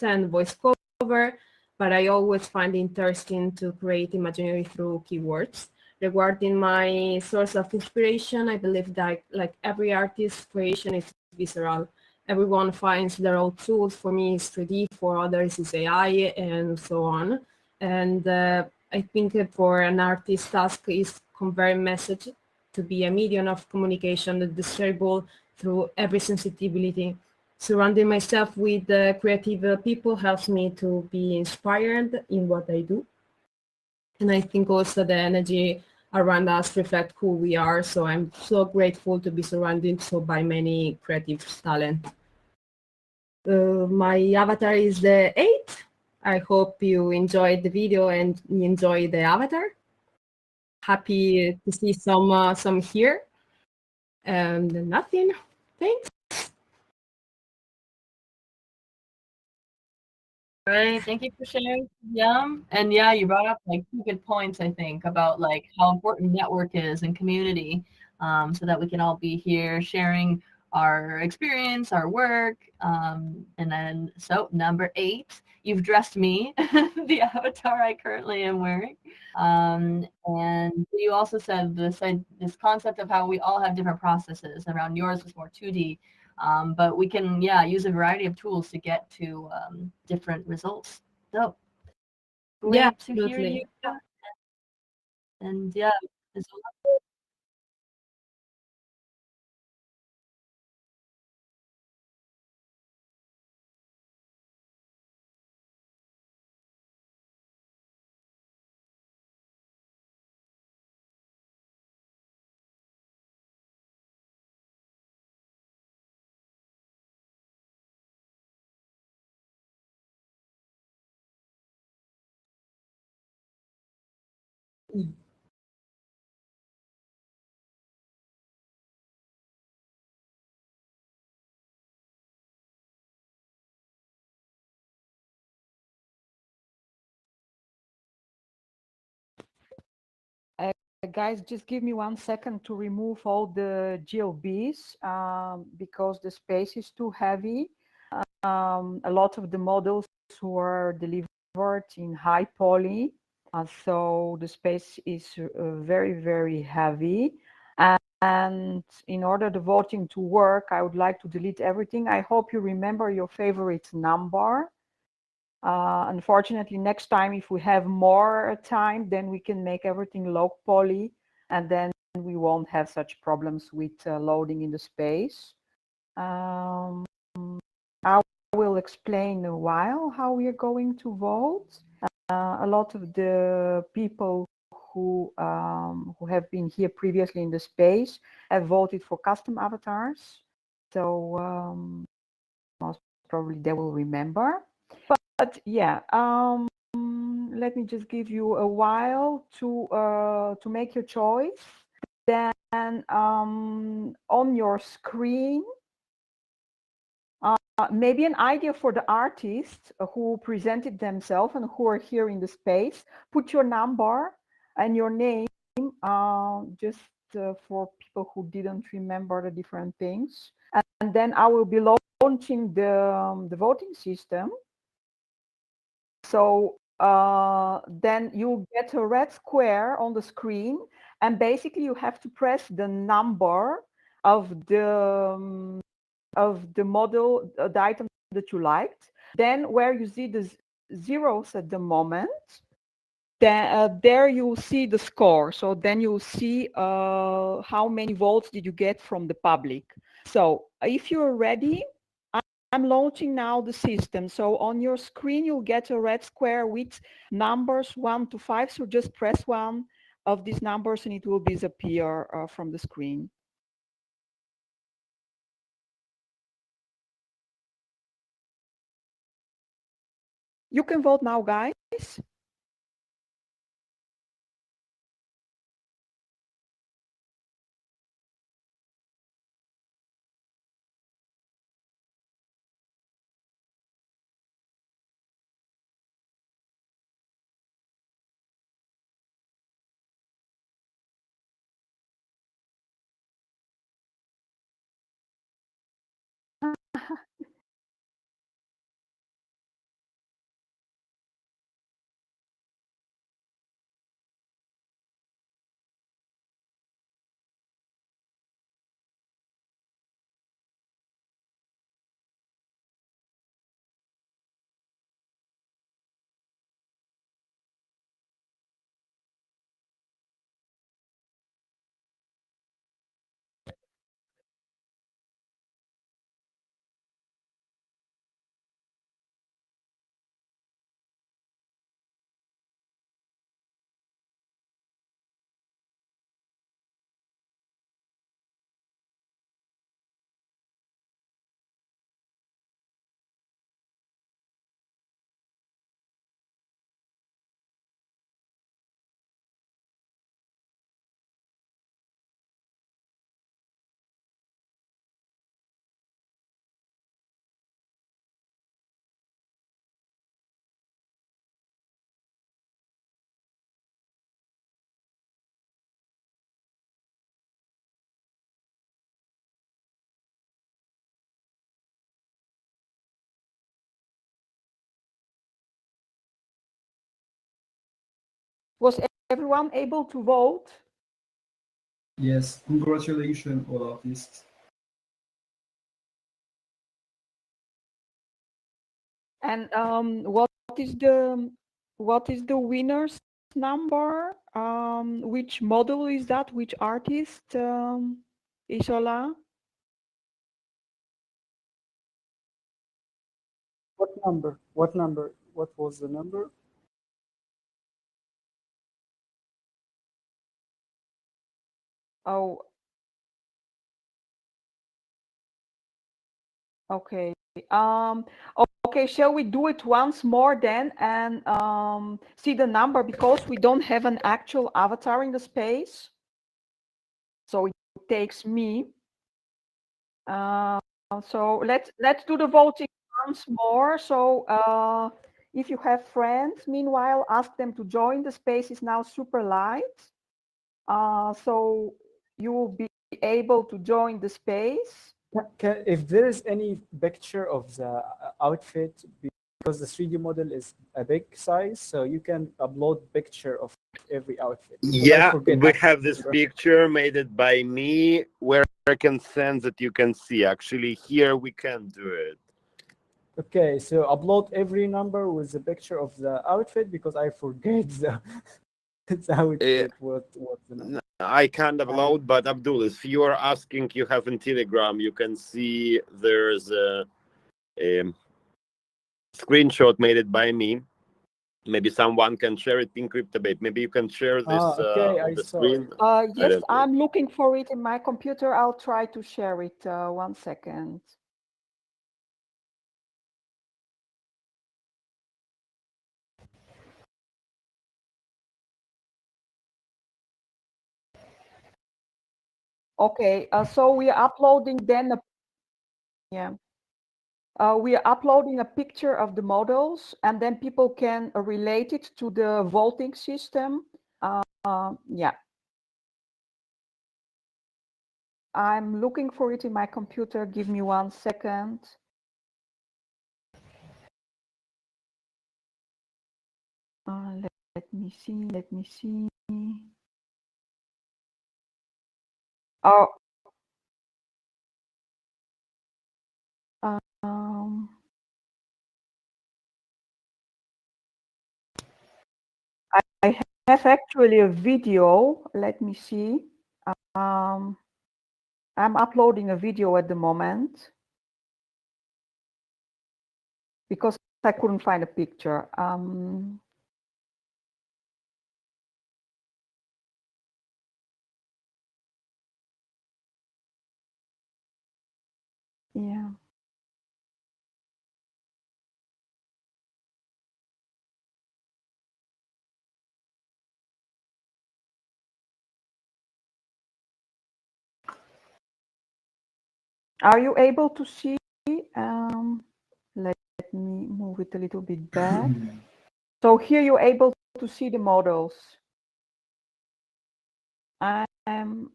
and voiceover, but I always find it interesting to create imaginary through keywords. Regarding my source of inspiration, I believe that like every artist's creation is visceral. Everyone finds their own tools. For me, it's 3D, for others, it's AI, and so on. And I think for an artist's task is convey message to be a medium of communication that discernible through every sensitivity. Surrounding myself with creative people helps me to be inspired in what I do. And I think also the energy around us reflect who we are. So I'm so grateful to be surrounded so by many creative talent. My avatar is the 8. I hope you enjoyed the video and enjoy the avatar. Happy to see some here. And nothing. Thanks. Right. Thank you for sharing. Yeah. And yeah, you brought up like 2 good points, I think, about like how important network is and community, so that we can all be here sharing our experience, our work. And then, so number 8, you've dressed me, the avatar I currently am wearing. And you also said this concept of how we all have different processes. Around yours was more 2D, but we can, use a variety of tools to get to different results. So great to hear you. And yeah, it's Guys, just give me 1 second to remove all the GLBs because the space is too heavy. A lot of the models were delivered in high poly, so the space is very, very heavy. And in order the voting to work, I would like to delete everything. I hope you remember your favorite number. Unfortunately, next time, if we have more time, then we can make everything low poly, and then we won't have such problems with loading in the space. I will explain in a while how we are going to vote. A lot of the people who have been here previously in the space have voted for custom avatars, so most probably they will remember. But yeah, let me just give you a while to make your choice. Then on your screen, maybe an idea for the artists who presented themselves and who are here in the space. Put your number and your name, just for people who didn't remember the different things. And then I will be launching the voting system. So then you get a red square on the screen, and basically you have to press the number of the model, the item that you liked. Then where you see the zeros at the moment, then there you see the score. So then you'll see how many votes did you get from the public. So if you're ready, I'm launching now the system. So on your screen, you'll get a red square with numbers 1 to 5. So just press one of these numbers and it will disappear from the screen. You can vote now, guys. Was everyone able to vote? Yes, congratulations, all artists. And what is the winner's number? Which model is that? Which artist? Isola? What number? What number? What was the number? Oh, okay. Okay, shall we do it once more then and see the number, because we don't have an actual avatar in the space. So it takes me. So let's do the voting once more. So if you have friends, meanwhile, ask them to join. The space is now super light. So you will be able to join the space. If there is any picture of the outfit, because the 3D model is a big size, so you can upload picture of every outfit. Yeah, we have this picture made it by me where I can send that you can see. Actually, here we can do it. Okay, so upload every number with the picture of the outfit, because I forget the outfit. What the number? I can't upload, but Abdul, if you are asking, you have in Telegram, you can see there's a screenshot made it by me. Maybe someone can share it in CryptoBait. Maybe you can share this on the screen. Yes, I'm looking for it in my computer. I'll try to share it. 1 second. Okay, so we are uploading then we are uploading a picture of the models, and then people can relate it to the voting system. Yeah. I'm looking for it in my computer. Give me 1 second. Let me see. Oh. I have actually a video. Let me see. I'm uploading a video at the moment because I couldn't find a picture. Yeah. Are you able to see? Let me move it a little bit back. So here you're able to see the models. I'm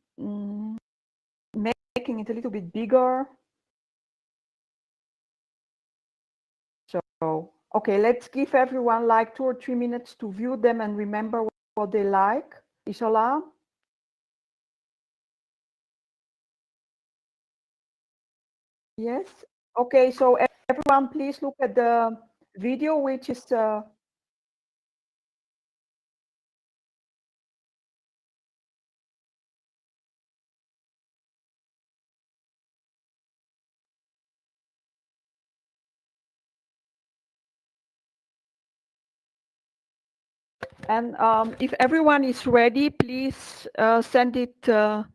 making it a little bit bigger. So, okay, let's give everyone like 2 or 3 minutes to view them and remember what they like. Isola? Yes. Okay, so everyone, please look at the video, which is and if everyone is ready, please send it. Oh,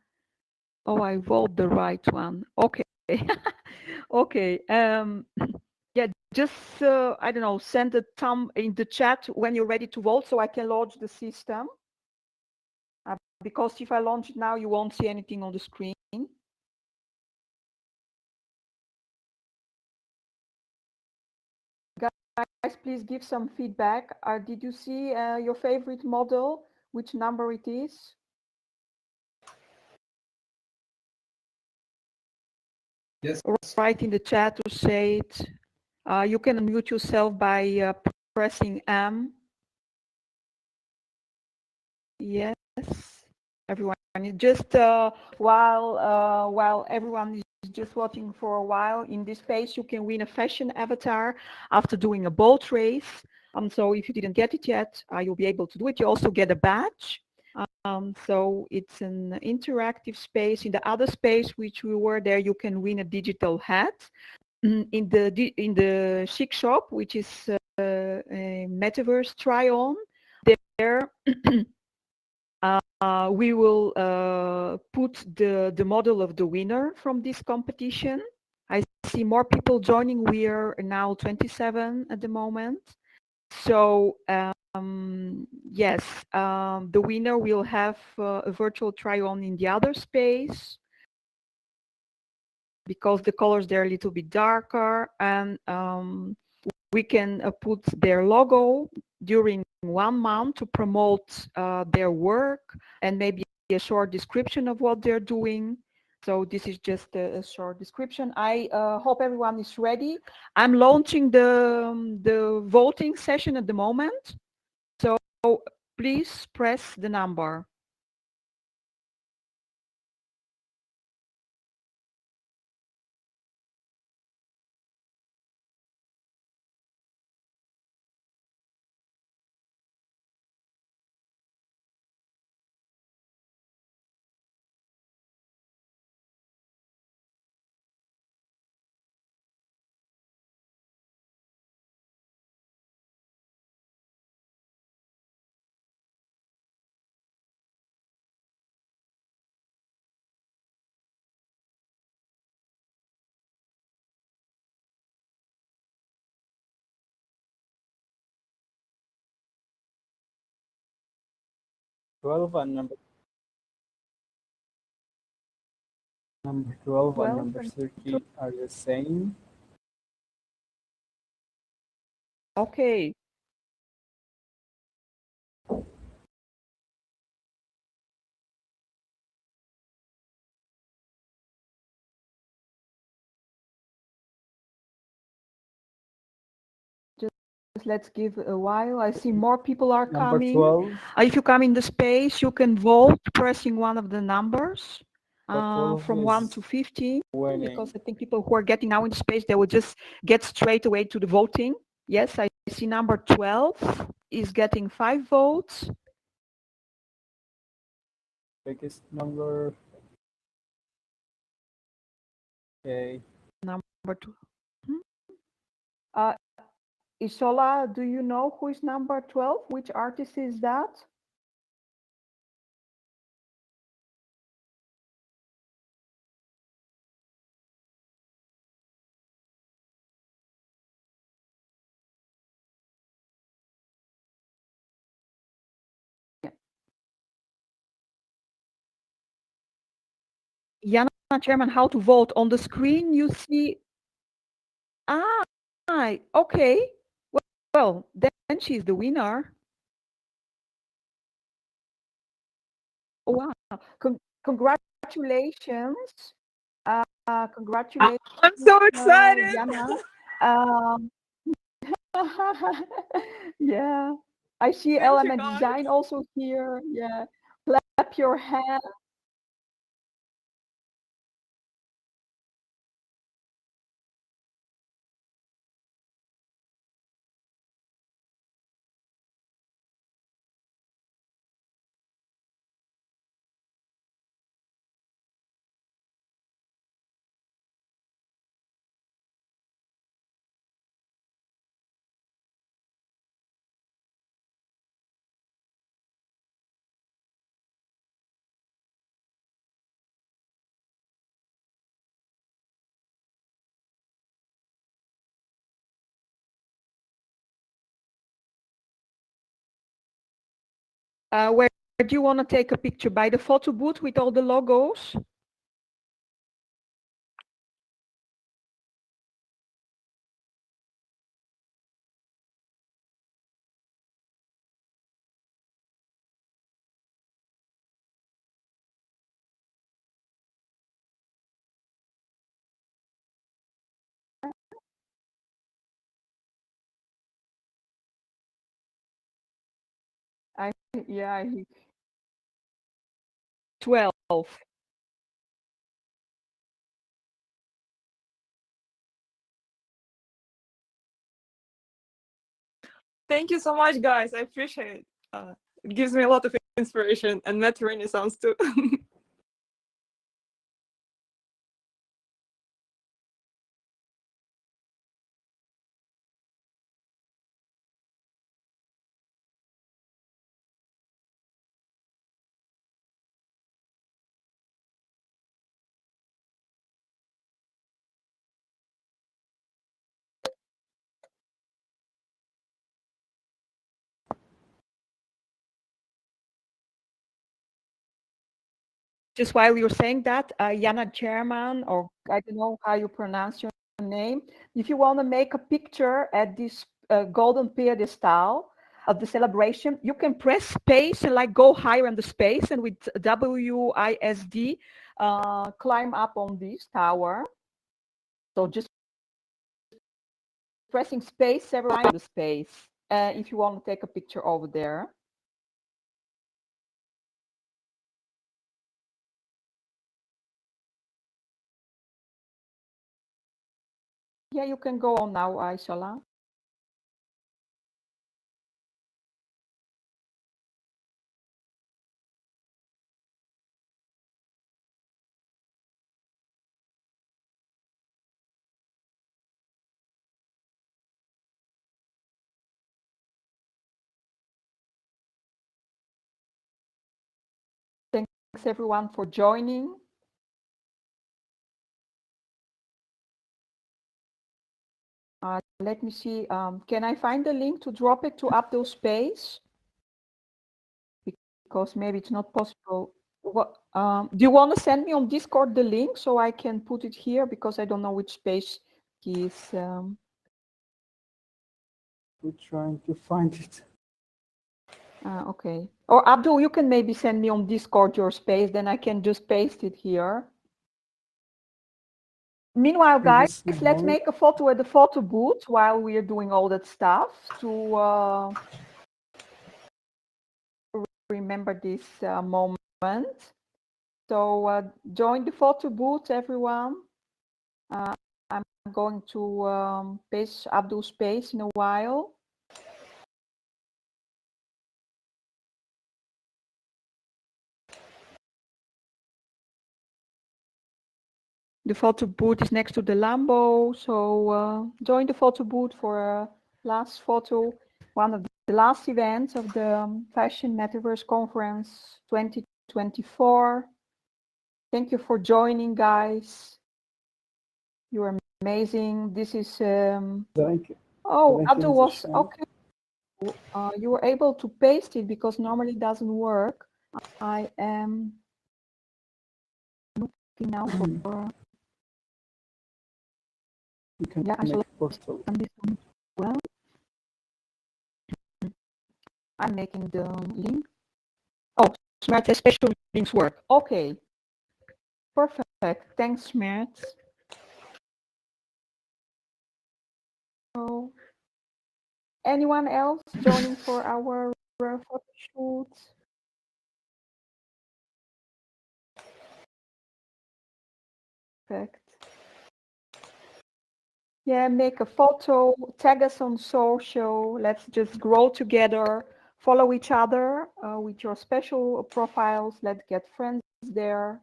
I wrote the right one. Okay. Okay. Yeah, just I don't know, send a thumb in the chat when you're ready to vote so I can launch the system. Because if I launch it now, you won't see anything on the screen. Guys, please give some feedback. Did you see your favorite model? Which number it is? Yes. Write in the chat to say it. You can unmute yourself by pressing M. Yes, everyone. Just while everyone is just watching for a while, in this space you can win a fashion avatar after doing a boat race. So if you didn't get it yet, you'll be able to do it. You also get a badge. So it's an interactive space. In the other space which we were there, you can win a digital hat. In the chic shop, which is a metaverse try-on, there we will put the model of the winner from this competition. I see more people joining. We are now 27 at the moment. So yes, the winner will have a virtual try-on in the other space because the colors there are a little bit darker, and we can put their logo during 1 month to promote their work and maybe a short description of what they're doing. So this is just a short description. I hope everyone is ready. I'm launching the voting session at the moment. So please press the number. Number 12 and number 30 are the same. Okay. Let's give a while. I see more people are Number coming. 12. If you come in the space, you can vote pressing one of the numbers from 1 to 15. Winning. Because I think people who are getting now in the space, they will just get straight away to the voting. Yes, I see number 12 is getting 5 votes. Biggest number. Okay. Number 2. Isola, do you know who is number 12? Which artist is that? Jana, Chairman, how to vote. On the screen, you see. Okay. Well, then she's the winner. Oh, wow. Congratulations. Congratulations. I'm so excited. Jana. Yeah. I see Element Design also here. Yeah. Clap your hands. Where do you want to take a picture? By the photo booth with all the logos? Yeah, 12. Thank you so much, guys. I appreciate it. It gives me a lot of inspiration and meta renaissance too. Just while you're saying that, Jana Chairman, or I don't know how you pronounce your name, if you want to make a picture at this golden pedestal of the celebration, you can press space and like go higher in the space, and with WISD climb up on this tower. So just pressing space several times in the space if you want to take a picture over there. Yeah, you can go on now, Aishala. Thanks everyone for joining. Let me see, can I find the link to drop it to Abdul's space? Because maybe it's not possible. What, do you want to send me on Discord the link so I can put it here? Because I don't know which space he is. We're trying to find it. Okay. Or Abdul, you can maybe send me on Discord your space, then I can just paste it here. Meanwhile, guys, let's make a photo at the photo booth while we are doing all that stuff to remember this moment. So join the photo booth, everyone. I'm going to paste Abdul's space in a while. The photo booth is next to the Lambo, so join the photo booth for last photo, one of the last events of the Fashion Metaverse Conference 2024. Thank you for joining, guys. You are amazing. This is oh, Abdul was okay. You were able to paste it because normally it doesn't work. I am looking now for. You can Yeah, I shall portal. this one well. I'm making the link. Oh, Smart special links work. Okay. Perfect. Thanks, Smart. So, anyone else joining for our photo shoot? Perfect. Yeah, make a photo, tag us on social. Let's just grow together, follow each other with your special profiles. Let's get friends there.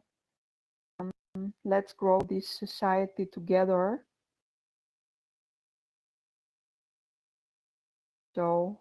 Let's grow this society together. So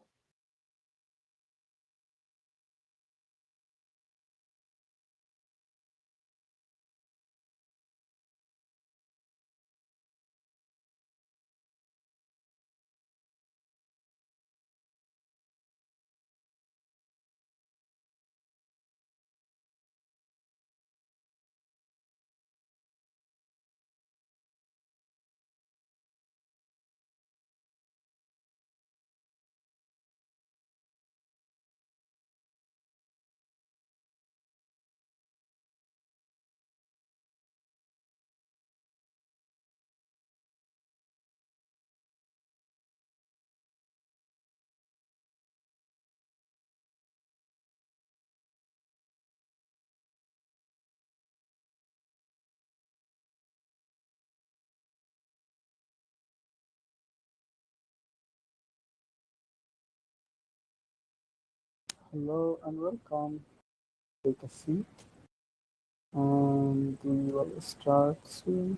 Hello and welcome. Take a seat. And we will start soon.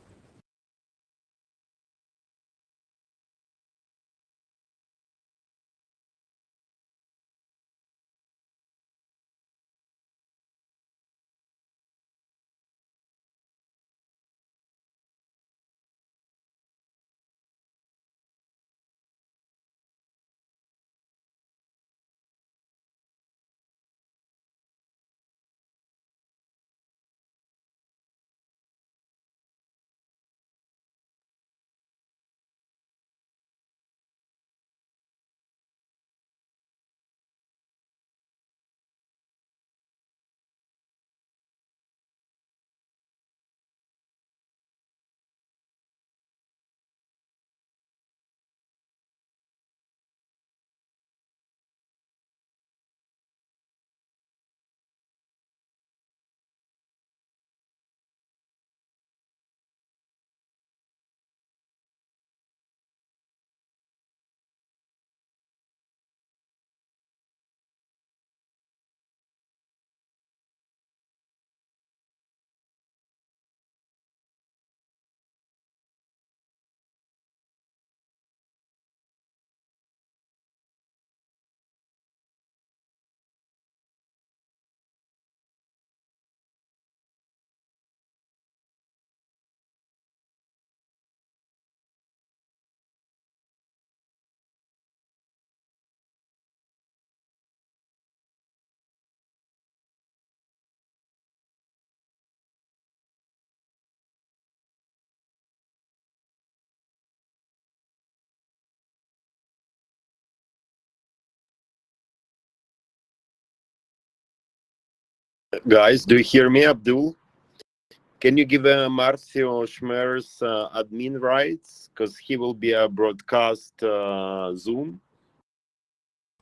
Guys, do you hear me, Abdul? Can you give Marcio Schmer's admin rights? Because he will be a broadcast Zoom.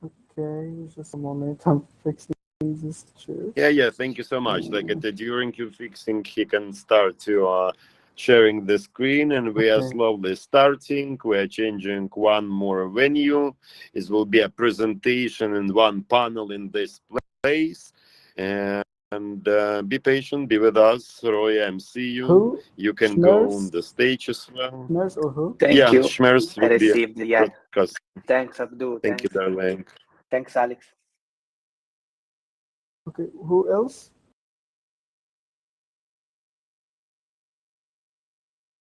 Okay, just a moment. I'm fixing this chair. Yeah. Thank you so much. Like during you fixing, he can start to sharing the screen, and we are slowly starting. We are changing one more venue. It will be a presentation and one panel in this place. And be patient, be with us. Roy, see you. Who? You can Schmerz? go on the stage as well. Schmerz or who? Thank you. Schmerz I will be received, yeah. broadcast. Thanks, Abdul. Thank you, darling. Thanks, Alex. Okay, who else?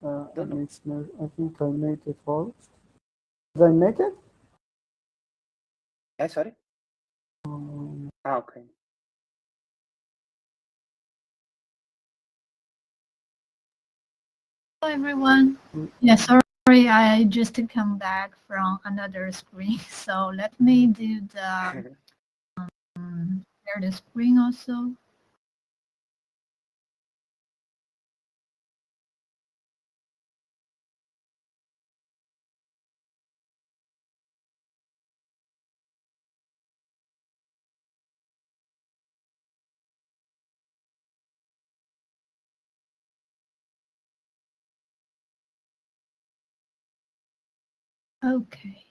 I think I made it false. Did I make it? Yeah, sorry. Okay. Hello, everyone. Yeah, sorry, I just come back from another screen. So let me do the share the screen also. Okay.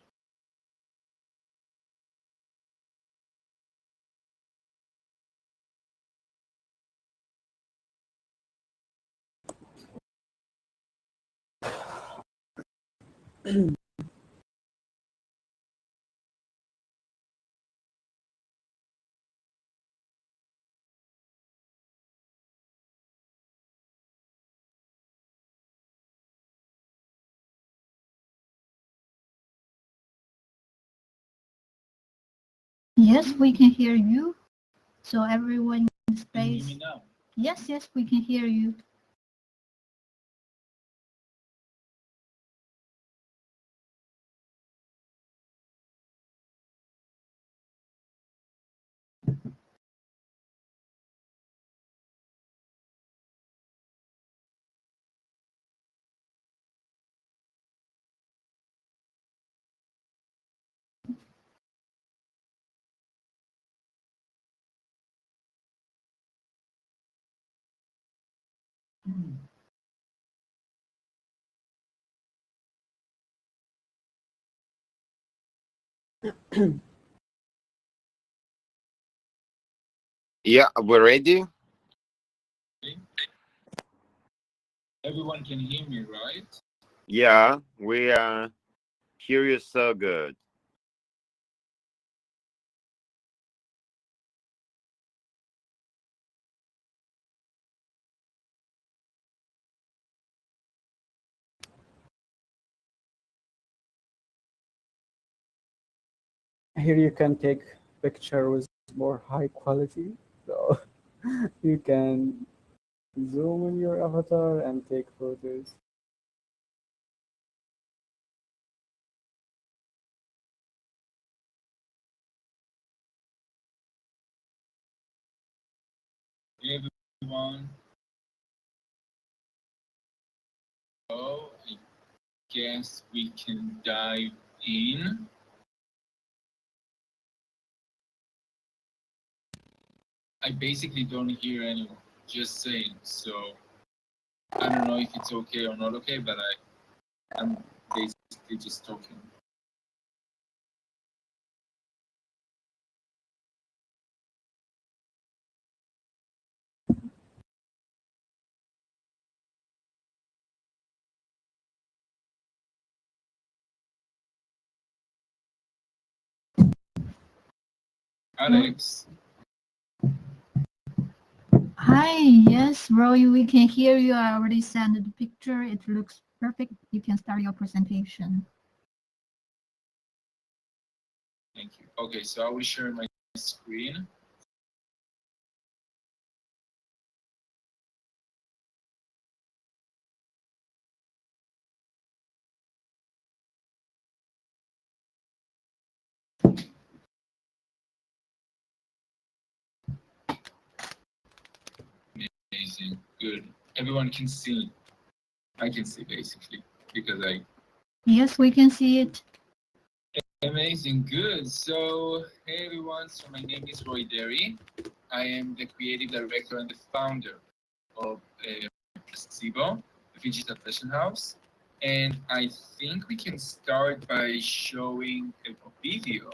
Yes, we can hear you. So everyone in space. Can you hear me now? Yes, we can hear you. Yeah, we're ready. Everyone can hear me, right? Yeah, we hear you so good. Here you can take picture with more high quality. So you can zoom in your avatar and take photos. Everyone. So I guess we can dive in. I basically don't hear anyone, just saying. So I don't know if it's okay or not okay, but I'm basically just talking. Alex. Hi, yes, Roy, we can hear you. I already sent the picture. It looks perfect. You can start your presentation. Thank you. Okay, so I will share my screen. Amazing, good. Everyone can see. I can see basically because I. Yes, we can see it. Amazing, good. So, hey everyone, so my name is Roy Derry. I am the creative director and the founder of Placebo, a digital fashion house. And I think we can start by showing a video.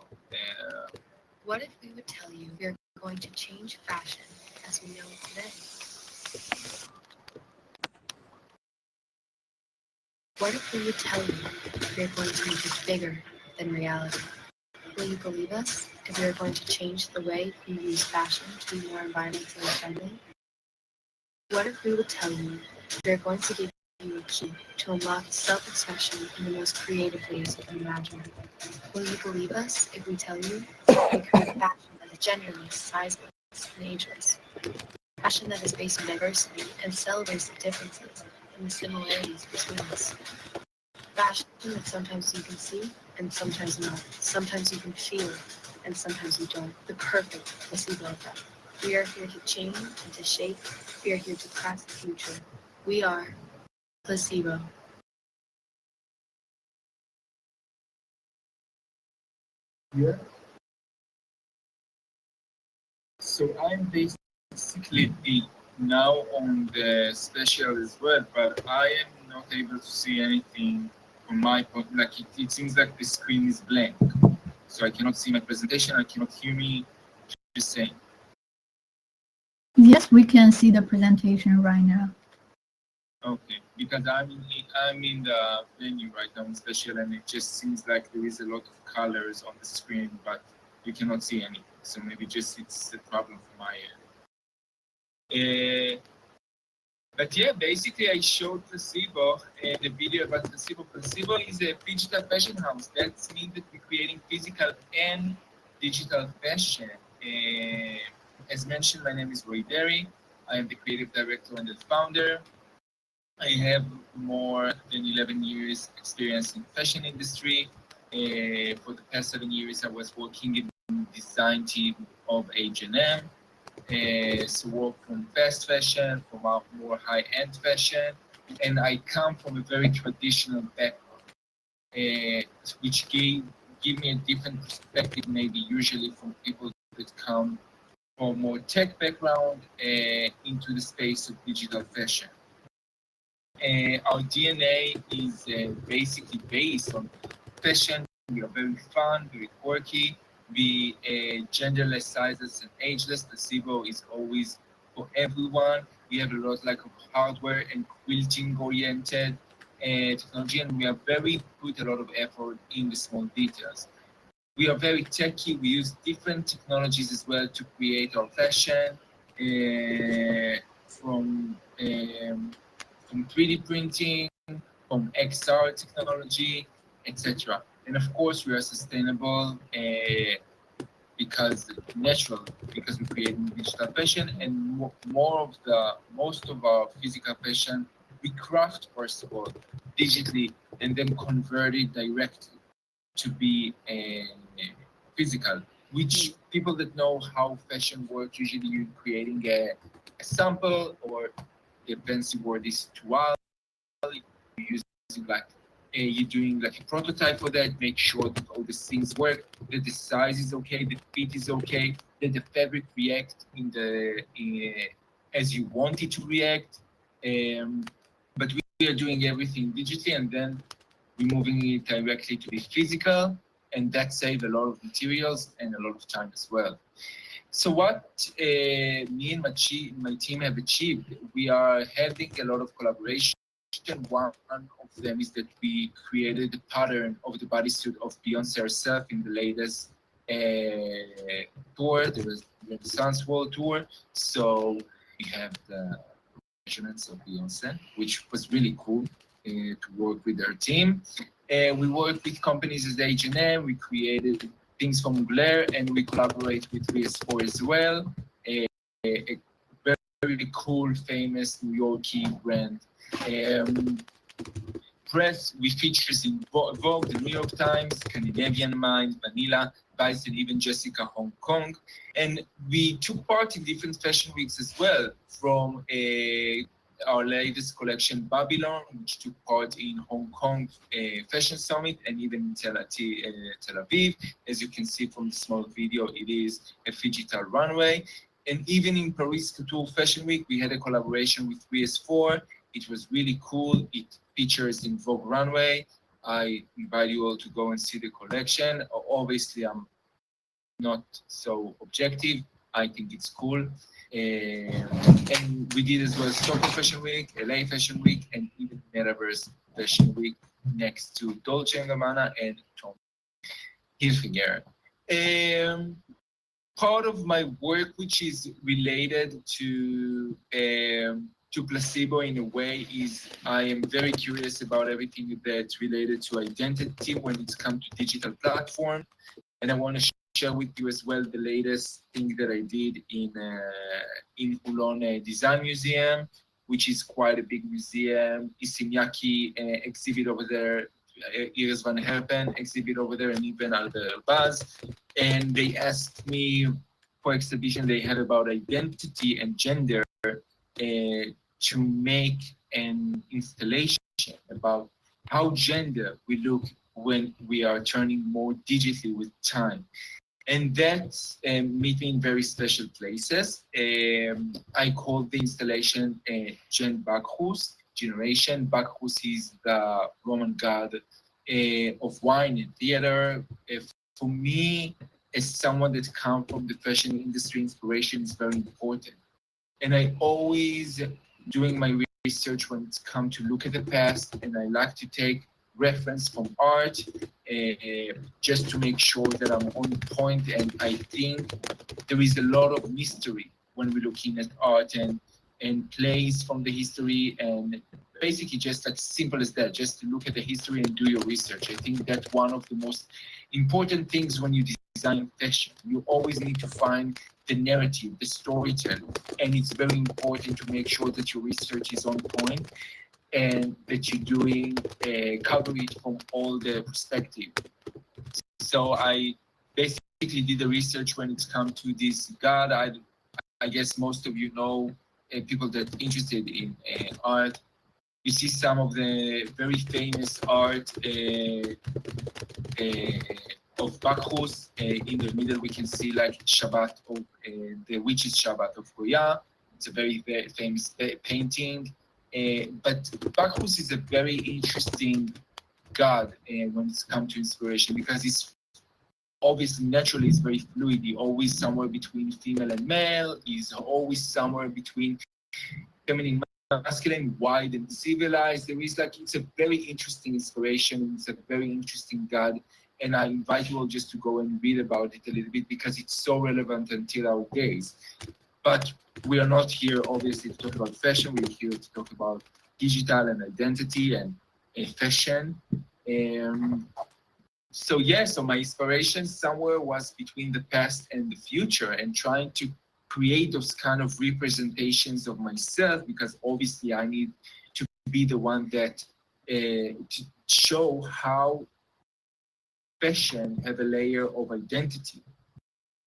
What if we would tell you we're going to change fashion as we know it today? What if we would tell you we're going to make it bigger than reality? Will you believe us if we are going to change the way you use fashion to be more environmentally friendly? What if we would tell you we are going to give you a key to unlock self-expression in the most creative ways you can imagine? Will you believe us if we tell you we create fashion that is genderless, sizeless, and ageless? Fashion that is based on diversity and celebrates the differences and the similarities between us. Fashion that sometimes you can see and sometimes not. Sometimes you can feel and sometimes you don't. The perfect placebo effect. We are here to change and to shape. We are here to craft the future. We are placebo. Yeah. So I'm basically now on the special as well, but I am not able to see anything from my point. Like it seems like the screen is blank, so I cannot see my presentation. I cannot hear me. Just saying. Yes, we can see the presentation right now. Okay, because I'm in the venue right now in special, and it just seems like there is a lot of colors on the screen, but you cannot see anything. So maybe just it's a problem from my end. But yeah, basically I showed Placebo the video about Placebo. Placebo is a digital fashion house. That means that we're creating physical and digital fashion. As mentioned, my name is Roy Derry. I am the creative director and the founder. I have more than 11 years experience in fashion industry. For the past 7 years, I was working in the design team of H&M. So work from fast fashion, from more high-end fashion, and I come from a very traditional background, which give me a different perspective, maybe usually from people that come from more tech background into the space of digital fashion. Our DNA is basically based on fashion. We are very fun, very quirky. be genderless sizes and ageless. Placebo is always for everyone. We have a lot like of hardware and quilting oriented technology, and we are very put a lot of effort in the small details. We are very techy. We use different technologies as well to create our fashion, from 3D printing, from XR technology, etc. And of course, we are sustainable because natural, because we create digital fashion, and most of our physical fashion we craft first of all digitally and then convert it directly to be physical. Which people that know how fashion works, usually you're creating a sample, or the fancy word is toile. You're using like you're doing like a prototype for that, make sure that all the things work, that the size is okay, the fit is okay, that the fabric reacts as you want it to react. But we are doing everything digitally, and then we're moving it directly to be physical, and that saves a lot of materials and a lot of time as well. So what me and my team have achieved, we are having a lot of collaboration. One of them is that we created the pattern of the bodysuit of Beyonce herself in the latest tour, the Renaissance World Tour. So we have the measurements of Beyonce, which was really cool to work with our team. We work with companies as H&M. We created things from Mugler, and we collaborate with VS4 as well. A very cool, famous New Yorkie brand. Press, we features in Vogue, the New York Times, Scandinavian Mind, Vanilla, Vice, and even Jessica Hong Kong. And we took part in different fashion weeks as well, from our latest collection, Babylon, which took part in Hong Kong Fashion Summit, and even in Tel Aviv. As you can see from the small video, it is a digital runway. And even in Paris Couture Fashion Week, we had a collaboration with VS4. It was really cool. It features in Vogue Runway. I invite you all to go and see the collection. Obviously, I'm not so objective. I think it's cool. And we did as well Stockholm Fashion Week, LA Fashion Week, and even Metaverse Fashion Week next to Dolce & Gabbana and Tom Hilfiger. Part of my work, which is related to placebo in a way, is I am very curious about everything that's related to identity when it's come to digital platform, and I want to share with you as well the latest thing that I did in Hulon Design Museum, which is quite a big museum. Isinyaki exhibit over there, Iris Van Herpen exhibit over there, and even Albert Baz, and they asked me for exhibition they had about identity and gender to make an installation about how gender will look when we are turning more digitally with time. And that's meeting in very special places. I call the installation Gen Bacchus, Generation. Bacchus is the Roman god of wine and theater. For me, as someone that comes from the fashion industry, inspiration is very important. And I always doing my research when it's come to look at the past, and I like to take reference from art just to make sure that I'm on point. And I think there is a lot of mystery when we're looking at art and plays from the history, and basically just like simple as that, just to look at the history and do your research. I think that's one of the most important things when you design fashion. You always need to find the narrative, the storytelling, and it's very important to make sure that your research is on point and that you're doing coverage from all the perspective. So I basically did the research when it's come to this god. I guess most of you know people that are interested in art. You see some of the very famous art of Bacchus. In the middle, we can see like Shabbat of the Witch's Shabbat of Goya. It's a very, very famous painting. But Bacchus is a very interesting god when it's come to inspiration, because obviously naturally is very fluid. He's always somewhere between female and male. He's always somewhere between feminine, masculine, wide and civilized. There is like, it's a very interesting inspiration. It's a very interesting God. And I invite you all just to go and read about it a little bit because it's so relevant until our days. But we are not here obviously to talk about fashion. We're here to talk about digital and identity and fashion. So yeah, so my inspiration somewhere was between the past and the future and trying to create those kind of representations of myself, because obviously I need to be the one that to show how fashion have a layer of identity.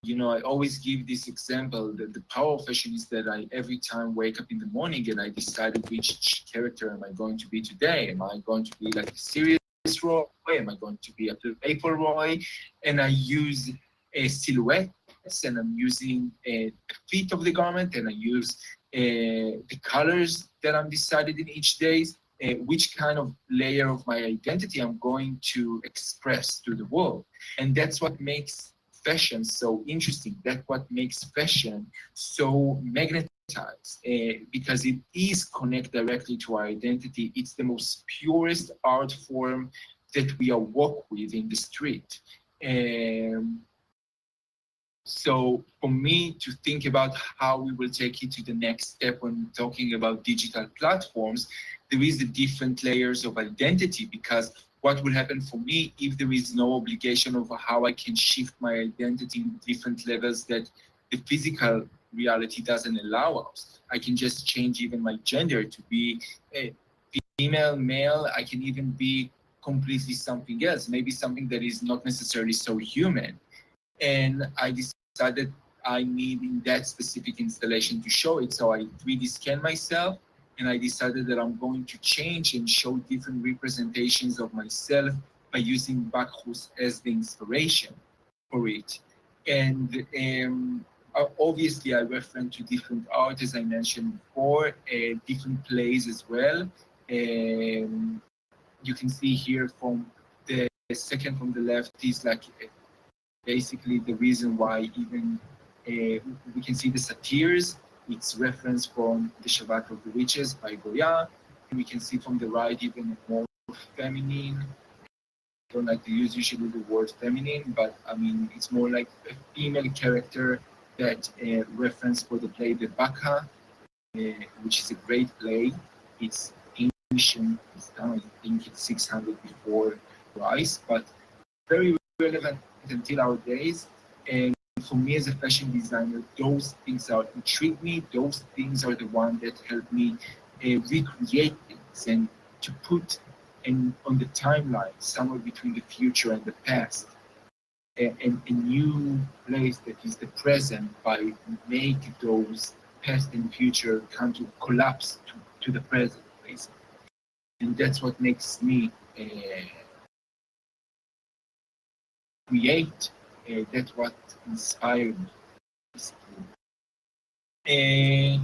You know, I always give this example that the power of fashion is that I every time wake up in the morning and I decided which character am I going to be today. Am I going to be like a serious Roy? Am I going to be a playful Roy? And I use a silhouette, and I'm using the fit of the garment, and I use the colors that I'm decided in each day, which kind of layer of my identity I'm going to express to the world. And that's what makes fashion so interesting. That's what makes fashion so magnetized, because it is connected directly to our identity. It's the most purest art form that we are walk with in the street. So for me to think about how we will take it to the next step when talking about digital platforms, there is the different layers of identity, because what will happen for me if there is no obligation of how I can shift my identity in different levels that the physical reality doesn't allow us. I can just change even my gender to be a female, male. I can even be completely something else, maybe something that is not necessarily so human. And I decided I need in that specific installation to show it. So I 3D scanned myself, and I decided that I'm going to change and show different representations of myself by using Bacchus as the inspiration for it. And obviously I reference to different art, as I mentioned before, different plays as well. You can see here from the second from the left is like basically the reason why even we can see the satyrs. It's reference from the Shabbat of the Witches by Goya. We can see from the right even more feminine. I don't like to use usually the word feminine, but I mean it's more like a female character that reference for the play The Baccha, which is a great play. It's ancient, it's done, I think it's 600 before Christ, but very relevant until our days. And for me as a fashion designer, those things are intrigue me. Those things are the ones that help me recreate things and to put on the timeline somewhere between the future and the past, and a new place that is the present by make those past and future come to collapse to the present, basically. And that's what makes me create. That's what inspired me.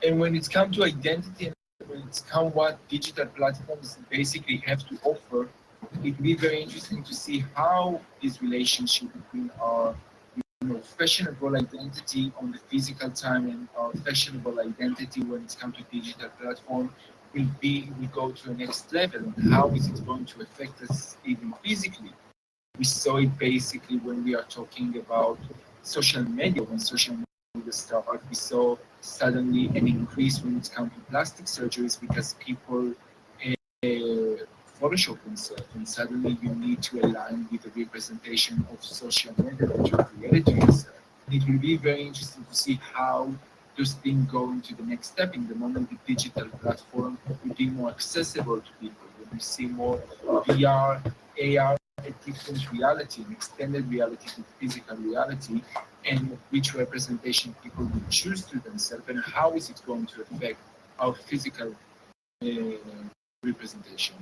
And when it's come to identity, and when it's come what digital platforms basically have to offer, it will be very interesting to see how this relationship between our fashionable identity on the physical time and our fashionable identity when it's come to digital platform will go to the next level, and how is it going to affect us even physically. We saw it basically when we are talking about social media. When social media started, we saw suddenly an increase when it comes to plastic surgeries because people Photoshop themselves, and suddenly you need to align with the representation of social media that you created to yourself. It will be very interesting to see how those things go into the next step in the moment the digital platform will be more accessible to people. When we see more VR, AR, a different reality, an extended reality to physical reality, and which representation people will choose to themselves, and how is it going to affect our physical representation,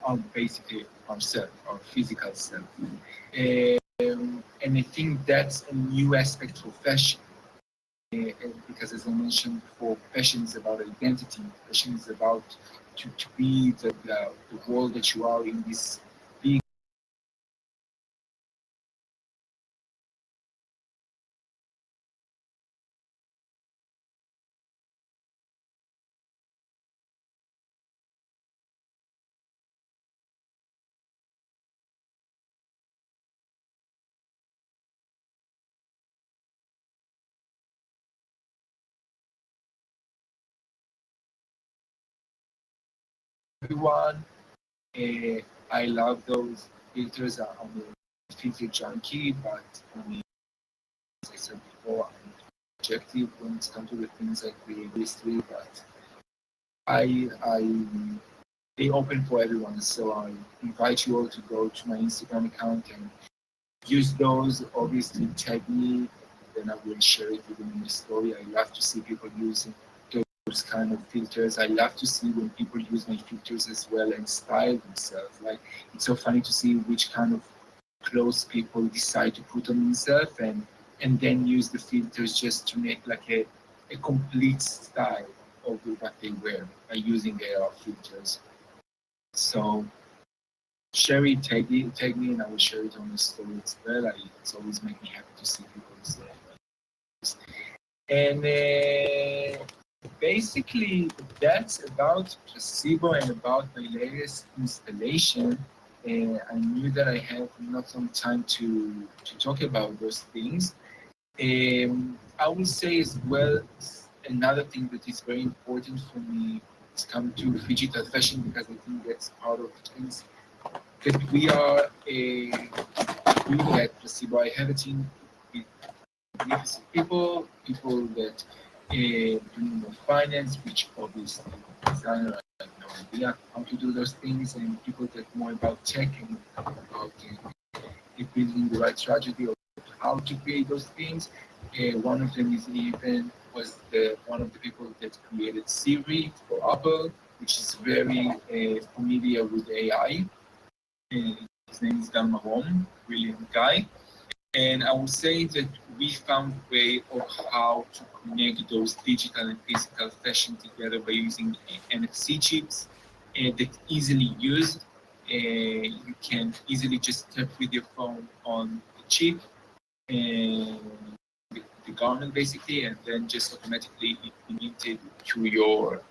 on basically ourselves, our physical self. And I think that's a new aspect for fashion. Because as I mentioned before, fashion is about identity. Fashion is about to be the world that you are in this everyone. I love those filters. I'm a filter junkie, but I mean, as I said before, I'm objective when it comes to the things I create history, but I they open for everyone. So I invite you all to go to my Instagram account and use those. Obviously, tag me, then I will share it within my story. I love to see people using those kind of filters. I love to see when people use my filters as well and style themselves. Like, it's so funny to see which kind of clothes people decide to put on themselves and then use the filters just to make like a complete style of what they wear by using their filters. So share it, tag me, and I will share it on the story as well. It's always make me happy to see people's and basically that's about Placebo and about my latest installation. I knew that I have not some time to talk about those things. I will say as well, another thing that is very important for me is come to digital fashion, because I think that's part of things that we are doing at Placebo. I have a team with people that doing finance, which obviously designer, I have no idea how to do those things, and people that more about tech and about building the right strategy of how to create those things. One of them is even was one of the people that created Siri for Apple, which is very familiar with AI. His name is Dan Mahon, brilliant guy. And I would say that we found a way of how to connect those digital and physical fashion together by using NFC chips that easily used. You can easily just tap with your phone on the chip and the garment basically, and then just automatically implement it to your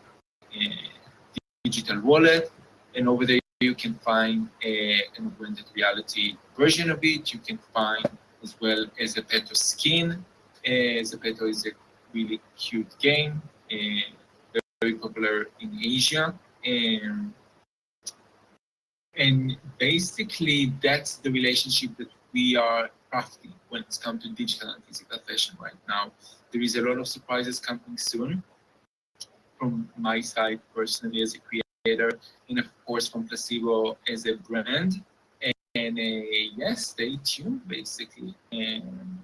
digital wallet. And over there you can find an augmented reality version of it. You can find as well as a Zepeto skin. Zepeto is a really cute game, very popular in Asia. And basically, that's the relationship that we are crafting when it comes to digital and physical fashion right now. There is a lot of surprises coming soon from my side personally as a creator, and of course from Placebo as a brand. And yes, stay tuned basically. And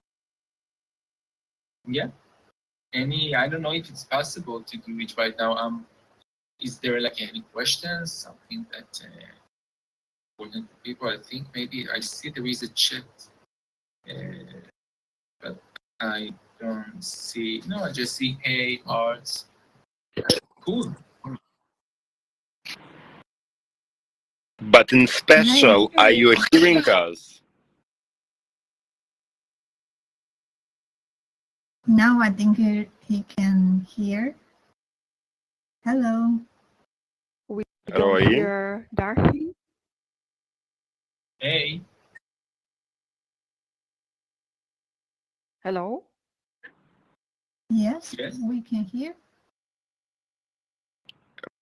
yeah, I don't know if it's possible to do it right now. Is there like any questions? Something that important for people? I think maybe I see there is a chat, but I don't see. No, I just see hey hearts. Cool. But in special, are you hearing us? Now I think he can hear. Hello. We don't hear Darcy. Hey. Hello? Yes, we can hear.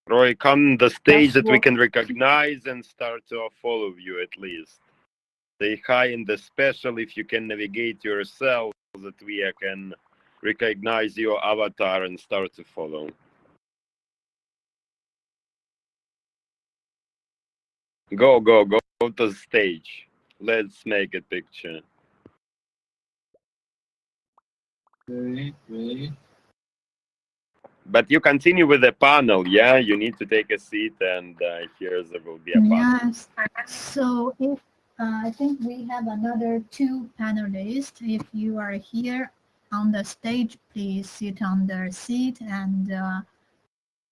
Roy, come on the stage that we can recognize and start to follow you at least. Say hi in the special if you can navigate yourself so that we can recognize your avatar and start to follow. Go to the stage. Let's make a picture. But you continue with the panel, yeah? You need to take a seat, and here there will be a panel. Yes. So if I think we have another 2 panelists. If you are here on the stage, please sit on the seat. And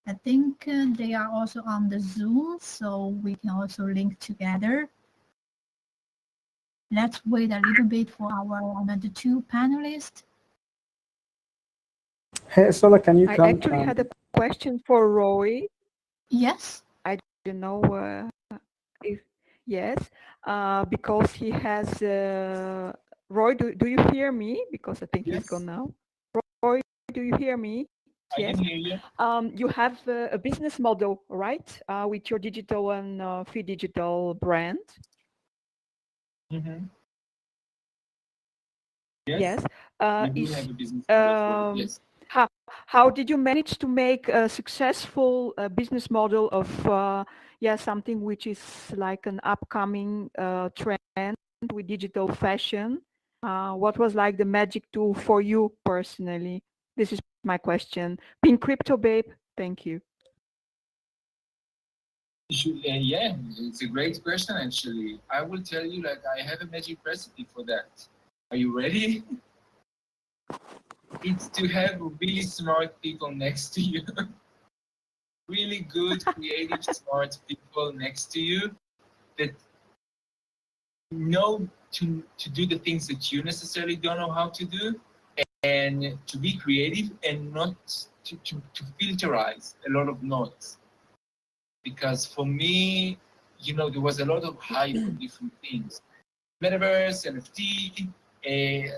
I think they are also on the Zoom, so we can also link together. Let's wait a little bit for our another 2 panelists. Hey, Sola, can you come? I actually had a question for Roy. Yes. I don't know if yes, because he has. Roy, do you hear me? Because I think he's gone now. Roy, do you hear me? yes. can hear you. You have a business model, right? With your digital and free digital brand. Mm-hmm. Yes. We do have a business model for, yes. How did you manage to make a successful business model of something which is like an upcoming trend with digital fashion? What was like the magic tool for you personally? This is my question. Pink Crypto Babe, thank you. Yeah, it's a great question actually. I will tell you that I have a magic recipe for that. Are you ready? It's to have really smart people next to you. Really good, creative, smart people next to you that know to do the things that you necessarily don't know how to do, and to be creative and not to filterize a lot of noise. Because for me, there was a lot of hype on different things. Metaverse, NFT,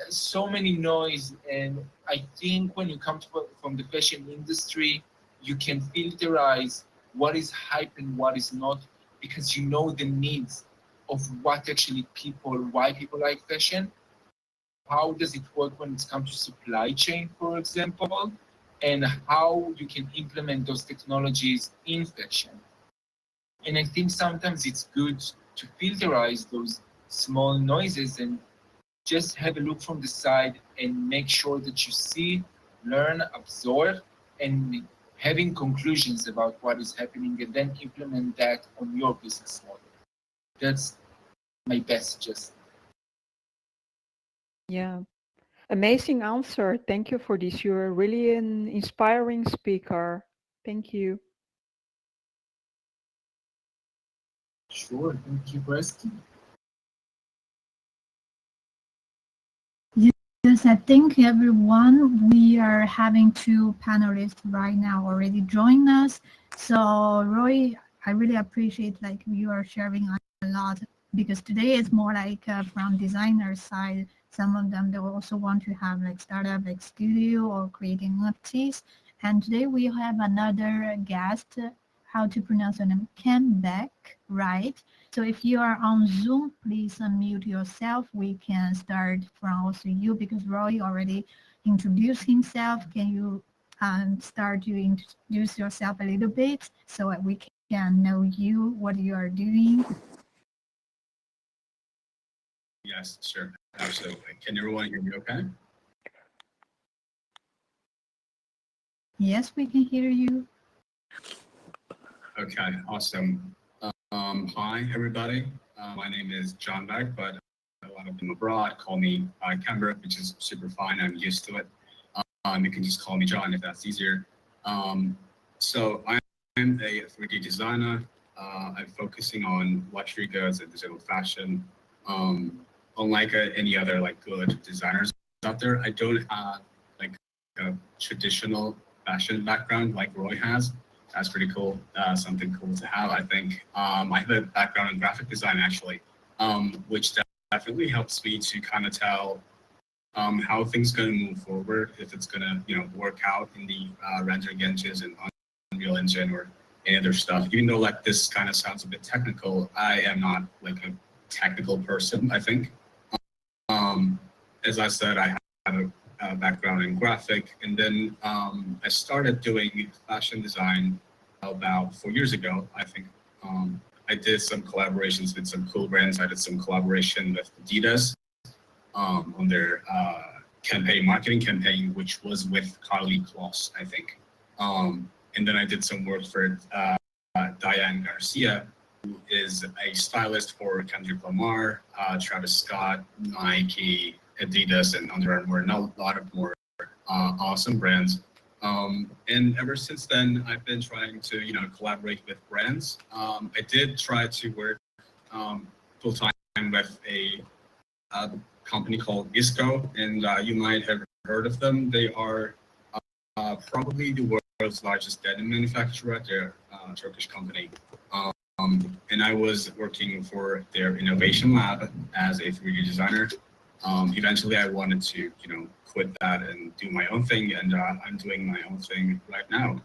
so many noise. And I think when you come from the fashion industry, you can filterize what is hype and what is not, because you know the needs of what actually why people like fashion. How does it work when it comes to supply chain, for example, and how you can implement those technologies in fashion. And I think sometimes it's good to filterize those small noises and just have a look from the side and make sure that you see, learn, absorb, and having conclusions about what is happening, and then implement that on your business model. That's my best suggestion. Yeah, amazing answer. Thank you for this. You're really an inspiring speaker. Thank you. Sure, thank you for asking. Yes, I think everyone, we are having two panelists right now already join us. So Roy, I really appreciate like you are sharing a lot, because today is more like from designer side. Some of them, they also want to have like startup like studio or creating NFTs. And today we have another guest, how to pronounce her name, Ken Beck, right? So if you are on Zoom, please unmute yourself. We can start from also you, because Roy already introduced himself. Can you start to introduce yourself a little bit so that we can know you, what you are doing? Yes, sure, absolutely. Can everyone hear me okay? Yes, we can hear you. Okay, awesome. Hi, everybody. My name is John Beck, but a lot of them abroad call me Kember, which is super fine. I'm used to it. You can just call me John if that's easier. So I'm a 3D designer. I'm focusing on luxury goods and digital fashion. Unlike any other like good designers out there, I don't have like a traditional fashion background like Roy has. That's pretty cool. Something cool to have, I think. I have a background in graphic design actually, which definitely helps me to kind of tell how things going to move forward, if it's going to work out in the rendering engines and Unreal Engine or any other stuff. Even though like this kind of sounds a bit technical, I am not like a technical person, I think. As I said, I have a background in graphic, and then I started doing fashion design about 4 years ago, I think. I did some collaborations with some cool brands. I did some collaboration with Adidas on their marketing campaign, which was with Carly Kloss, I think. And then I did some work for Diane Garcia, who is a stylist for Kendrick Lamar, Travis Scott, Nike, Adidas, and Under Armour, and a lot of more awesome brands. And ever since then, I've been trying to, collaborate with brands. I did try to work full time with a company called Isco, and you might have heard of them. They are probably the world's largest denim manufacturer. They're a Turkish company. And I was working for their innovation lab as a 3D designer. Eventually, I wanted to, quit that and do my own thing, and I'm doing my own thing right now.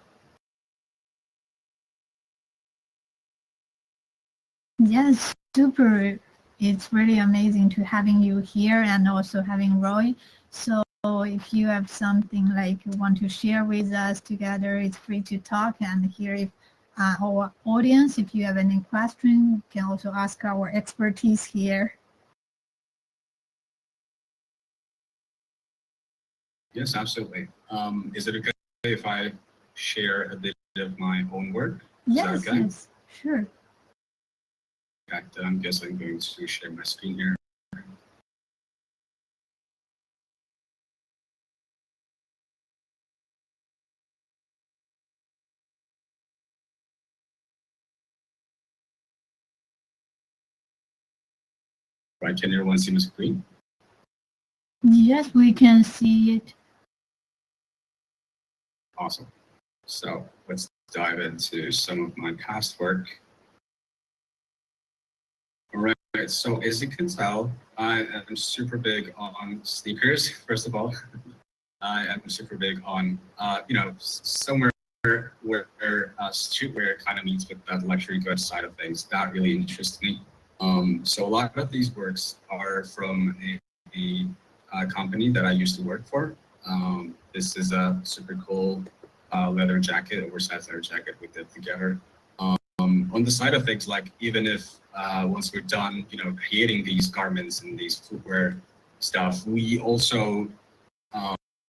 Yes, super. It's really amazing to having you here and also having Roy. So if you have something like you want to share with us together, it's free to talk. And here, if our audience, if you have any question, you can also ask our expertise here. Yes, absolutely. Is it okay if I share a bit of my own work? Yes, okay? yes, sure. Okay, then I guess I'm going to share my screen here. Right, can everyone see my screen? Yes, we can see it. Awesome. So let's dive into some of my past work. All right, so as you can tell, I am super big on sneakers, first of all. I am super big on, somewhere where streetwear kind of meets with that luxury goods side of things. That really interests me. So a lot of these works are from a company that I used to work for. This is a super cool leather jacket, oversized leather jacket we did together. On the side of things, like even if once we're done, creating these garments and these footwear stuff, we also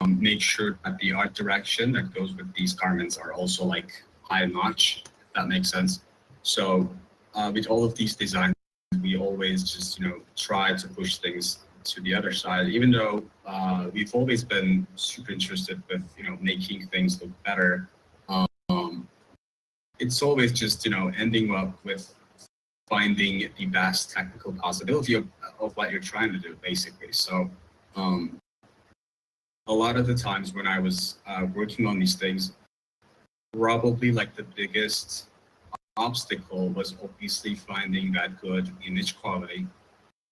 make sure that the art direction that goes with these garments are also like high notch, if that makes sense. So with all of these designs, we always just, try to push things to the other side, even though we've always been super interested with, making things look better. It's always just, ending up with finding the best technical possibility of what you're trying to do, basically. So a lot of the times when I was working on these things, probably like the biggest obstacle was obviously finding that good image quality.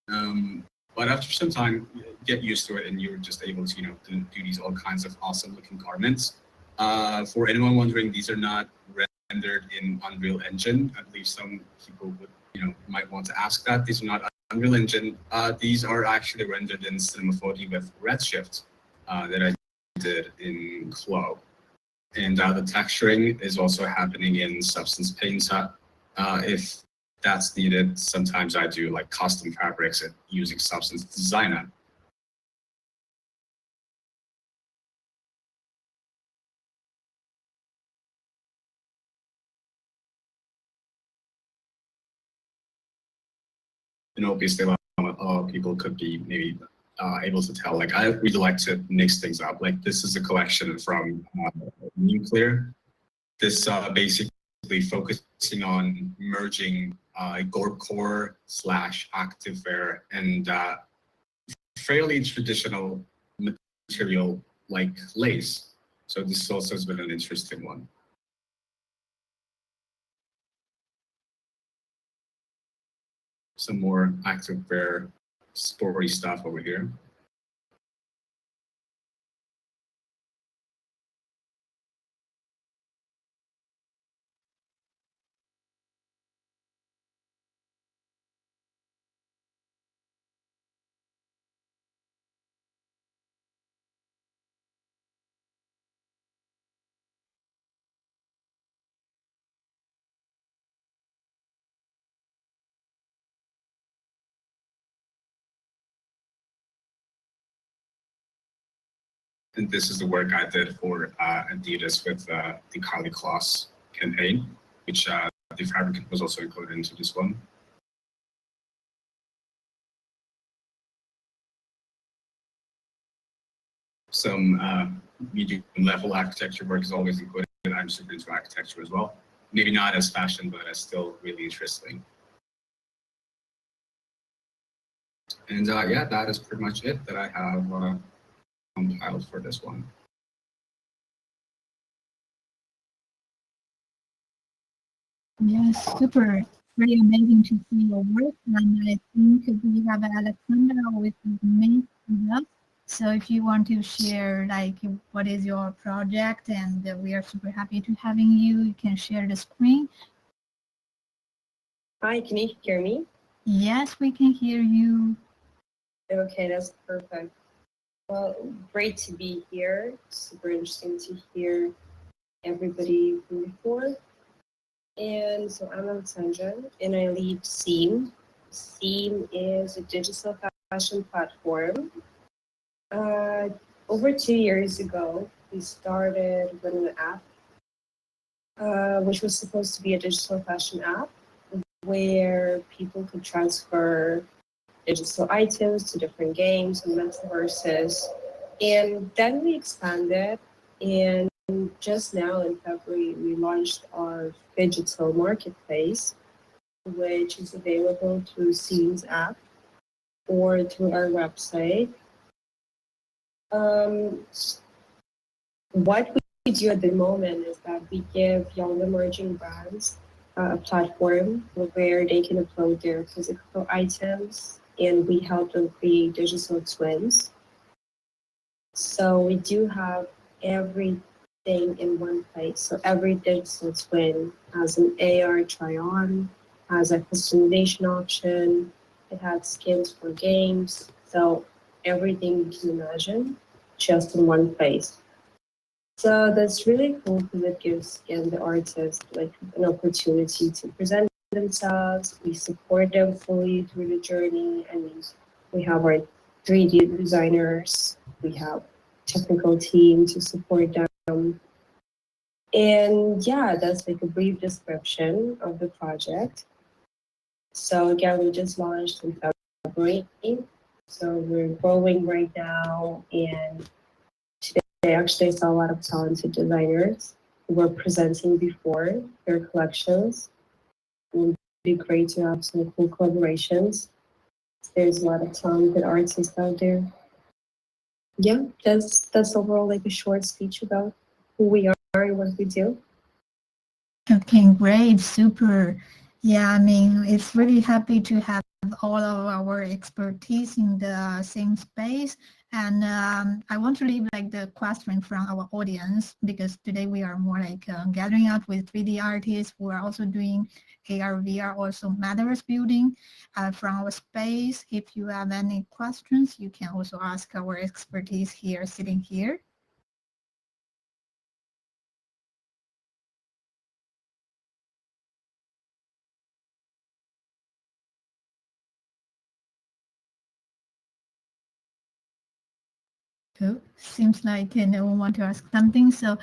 But after some time, you get used to it, and you're just able to, do these all kinds of awesome looking garments. For anyone wondering, these are not rendered in Unreal Engine. I believe some people would, might want to ask that. These are not Unreal Engine. These are actually rendered in Cinema 4D with Redshift that I did in Flow. And the texturing is also happening in Substance Paint. If that's needed, sometimes I do like custom fabrics using Substance Designer. And obviously, a lot of people could be maybe able to tell, like, I really like to mix things up. Like, this is a collection from Nuclear. This basically focusing on merging gorecore / activewear and fairly traditional material like lace. So this also has been an interesting one. Some more activewear sporty stuff over here. And this is the work I did for Adidas with the Carly Kloss campaign, which the fabric was also included into this one. Some medium level architecture work is always included. I'm super into architecture as well. Maybe not as fashion, but as still really interesting. And yeah, that is pretty much it that I have compiled for this one. Yes, super. really amazing to see your work. And I think we have Alexandra with me with us. So if you want to share like what is your project, and we are super happy to having you. You can share the screen. Hi, can you hear me? Yes, we can hear you. Okay, that's perfect. Well, great to be here. Super interesting to hear everybody from before. And so I'm Alexandra, and I lead SEAM. SEAM is a digital fashion platform. Over 2 years ago, we started with an app, which was supposed to be a digital fashion app where people could transfer digital items to different games and metaverses. And then we expanded, and just now in February, we launched our digital marketplace, which is available through Scenes app or through our website. What we do at the moment is that we give young emerging brands a platform where they can upload their physical items, and we help them create digital twins. So we do have everything in one place. So every digital twin has an AR try-on, has a customization option, it has skins for games. So everything you can imagine just in one place. So that's really cool because it gives again the artist like an opportunity to present themselves. We support them fully through the journey. I mean, we have our 3D designers, we have technical team to support them. And yeah, that's like a brief description of the project. So again, we just launched in February. So we're growing right now, and today actually I saw a lot of talented designers who were presenting before their collections. It would be great to have some cool collaborations. There's a lot of talented artists out there. Yeah, that's overall like a short speech about who we are and what we do. Okay, great, super. Yeah, I mean, it's really happy to have all of our expertise in the same space. And I want to leave like the question from our audience, because today we are more like gathering up with 3D artists who are also doing AR, VR, also metaverse building from our space. If you have any questions, you can also ask our expertise here, sitting here. Cool. Seems like no one want to ask something. So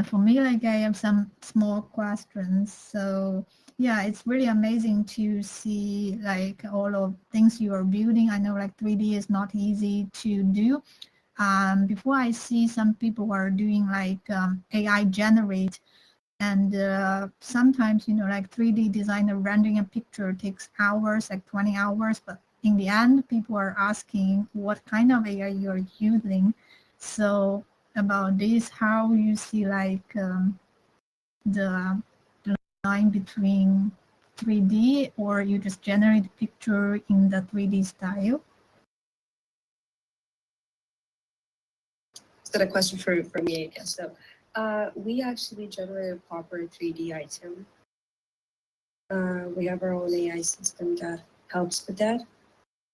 for me, like I have some small questions. So yeah, it's really amazing to see like all of things you are building. I know like 3D is not easy to do. Before I see some people who are doing like AI generate, and sometimes, you know, like 3D designer rendering a picture takes hours, like 20 hours, but in the end, people are asking what kind of AI you're using. So about this, how you see like the line between 3D, or you just generate a picture in the 3D style? Is that a question for me, I guess? So we actually generate a proper 3D item. We have our own AI system that helps with that.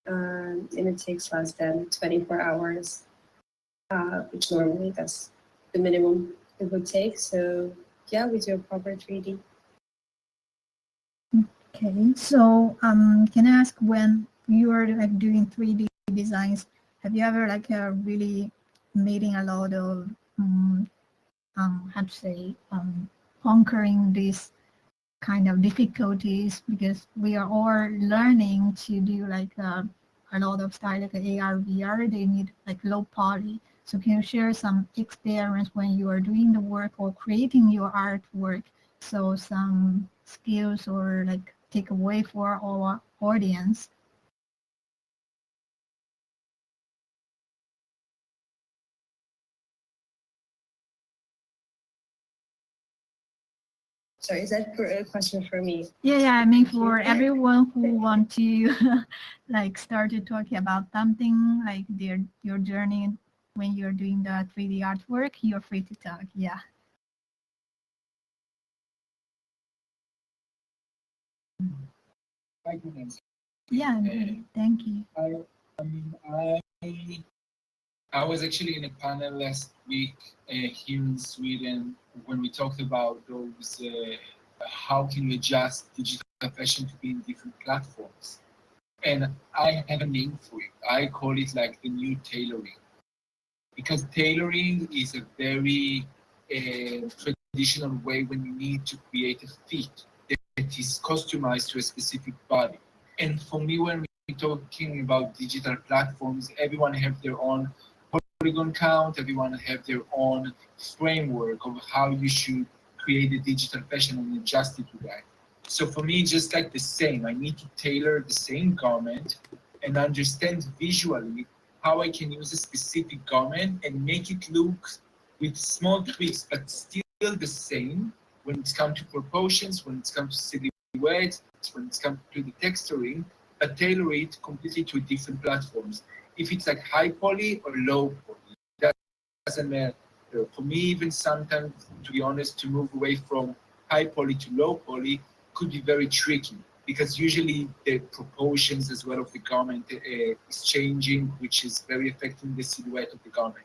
And it takes less than 24 hours, which normally that's the minimum it would take. So yeah, we do a proper 3D. Okay, so can I ask, when you are like doing 3D designs, have you ever like really meeting a lot of how to say conquering these kind of difficulties, because we are all learning to do like a lot of style like AR, VR. They need like low poly. So can you share some experience when you are doing the work or creating your artwork? So some skills or like takeaway for our audience. Sorry, is that a question for me? Yeah, I mean for everyone who want to like start to talking about something like your journey when you're doing the 3D artwork, you're free to talk. Yeah. I can answer. Yeah, great. Thank you. I was actually in a panel last week here in Sweden when we talked about those how can you adjust digital fashion to be in different platforms. And I have a name for it. I call it like the new tailoring. Because tailoring is a very traditional way when you need to create a fit that is customized to a specific body. And for me, when we're talking about digital platforms, everyone have their own polygon count, everyone have their own framework of how you should create a digital fashion and adjust it to that. So for me, just like the same, I need to tailor the same garment and understand visually how I can use a specific garment and make it look with small tweaks, but still the same when it comes to proportions, when it comes to silhouette, when it comes to the texturing, but tailor it completely to different platforms. If it's like high poly or low poly, that doesn't matter. For me, even sometimes, to be honest, to move away from high poly to low poly could be very tricky because usually the proportions as well of the garment is changing, which is very affecting the silhouette of the garment.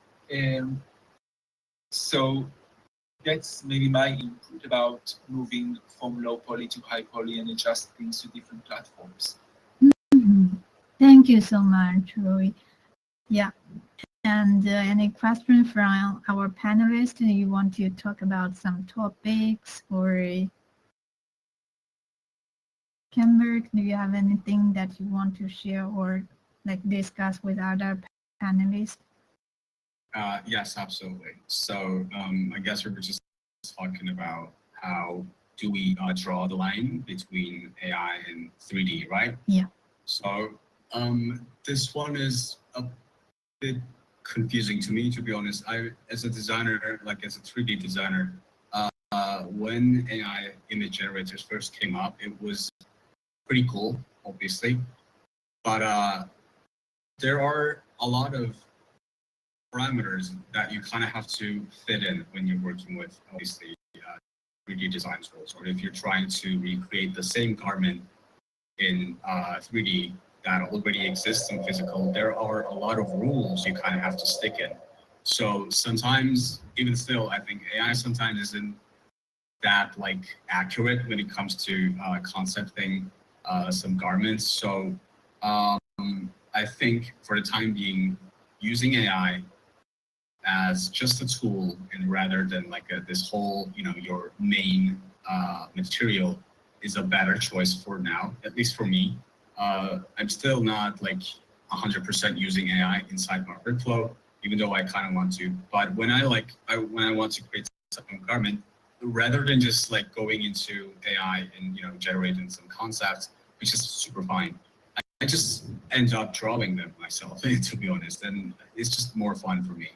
So that's maybe my input about moving from low poly to high poly and adjust things to different platforms. Thank you so much, Roy. Yeah. And any question from our panelists? Do you want to talk about some topics or Kenberg, do you have anything that you want to share or like discuss with other panelists? Yes, absolutely. So I guess we were just talking about how do we draw the line between AI and 3D, right? Yeah. So this one is a bit confusing to me, to be honest. As a designer, like as a 3D designer, when AI image generators first came up, it was pretty cool, obviously. But there are a lot of parameters that you kind of have to fit in when you're working with, obviously, 3D design tools, or if you're trying to recreate the same garment in 3D that already exists in physical, there are a lot of rules you kind of have to stick in. So sometimes, even still, I think AI sometimes isn't that like accurate when it comes to concepting some garments. So I think for the time being, using AI as just a tool and rather than like this whole, your main material is a better choice for now, at least for me. I'm still not like 100% using AI inside my workflow, even though I kind of want to. But when I want to create some garment, rather than just like going into AI and generating some concepts, which is super fine, I just end up drawing them myself, to be honest, and it's just more fun for me.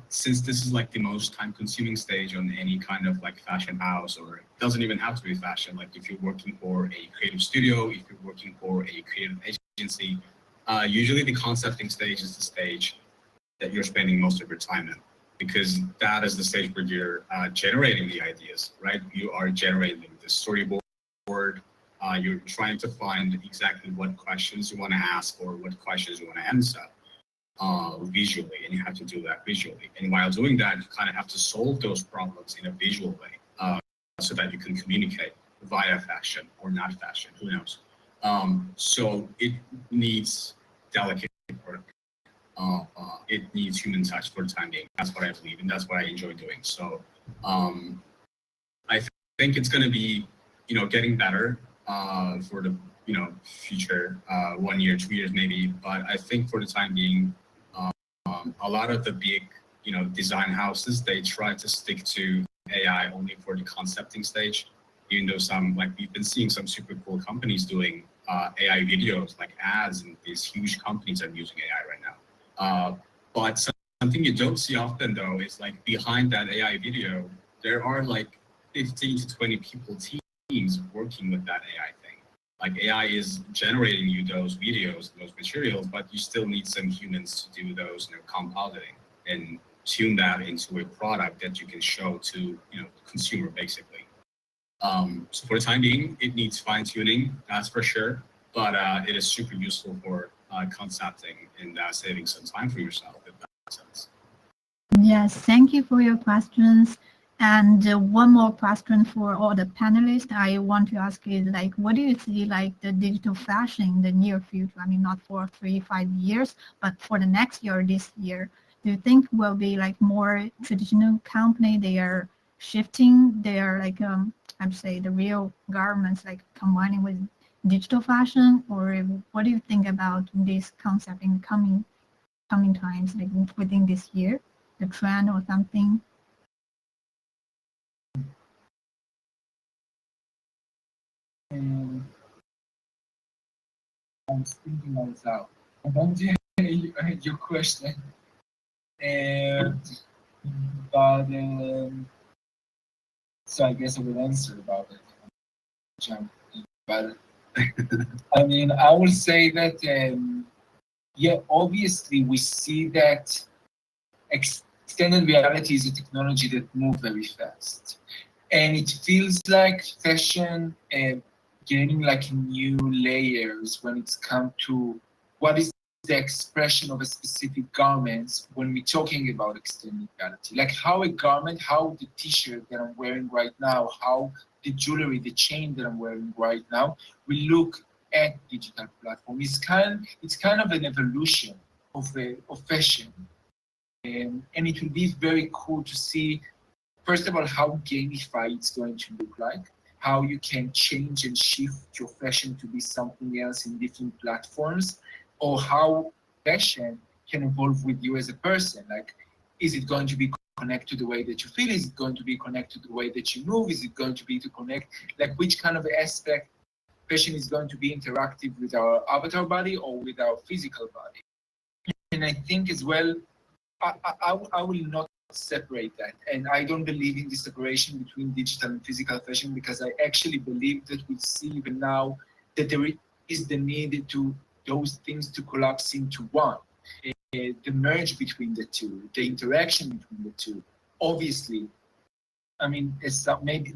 Since this is like the most time-consuming stage on any kind of like fashion house, or it doesn't even have to be fashion. Like if you're working for a creative studio, if you're working for a creative agency, usually the concepting stage is the stage that you're spending most of your time in, because that is the stage where you're generating the ideas, right? You are generating the storyboard. You're trying to find exactly what questions you want to ask or what questions you want to answer visually, and you have to do that visually. And while doing that, you kind of have to solve those problems in a visual way so that you can communicate via fashion or not fashion, who knows. So it needs delicate work. It needs human touch for the time being. That's what I believe, and that's what I enjoy doing. So I think it's going to be, getting better for the future 1 year, 2 years maybe. But I think for the time being, a lot of the big design houses, they try to stick to AI only for the concepting stage, even though we've been seeing some super cool companies doing AI videos like ads, and these huge companies are using AI right now. But something you don't see often though is like behind that AI video, there are like 15 to 20 people teams working with that AI thing. Like AI is generating you those videos, those materials, but you still need some humans to do those, compositing and tune that into a product that you can show to, the consumer basically. So for the time being, it needs fine tuning, that's for sure, but it is super useful for concepting and saving some time for yourself, if that makes sense. Yes, thank you for your questions. And one more question for all the panelists I want to ask is like, what do you see like the digital fashion in the near future? I mean, not for 3-5 years, but for the next year, this year. Do you think will be like more traditional company, they are shifting their like, I'd say the real garments, like combining with digital fashion, or what do you think about this concept in coming times, like within this year, the trend or something? I'm thinking out loud. I don't hear your question, but so I guess I will answer about it. Jump in. But I mean, I will say that yeah, obviously we see that extended reality is a technology that moves very fast, and it feels like fashion gaining like new layers when it's come to what is the expression of a specific garment when we're talking about extended reality. Like how a garment, how the t-shirt that I'm wearing right now, how the jewelry, the chain that I'm wearing right now, we look at digital platform. It's kind of an evolution of fashion. And it will be very cool to see, first of all, how gamified it's going to look like, how you can change and shift your fashion to be something else in different platforms, or how fashion can evolve with you as a person. Like, is it going to be connected to the way that you feel? Is it going to be connected to the way that you move? Is it going to be to connect, like which kind of aspect fashion is going to be interactive with our avatar body or with our physical body? And I think as well, I will not separate that. And I don't believe in the separation between digital and physical fashion, because I actually believe that we see even now that there is the need to those things to collapse into one. The merge between the two, the interaction between the two. Obviously, I mean, it's maybe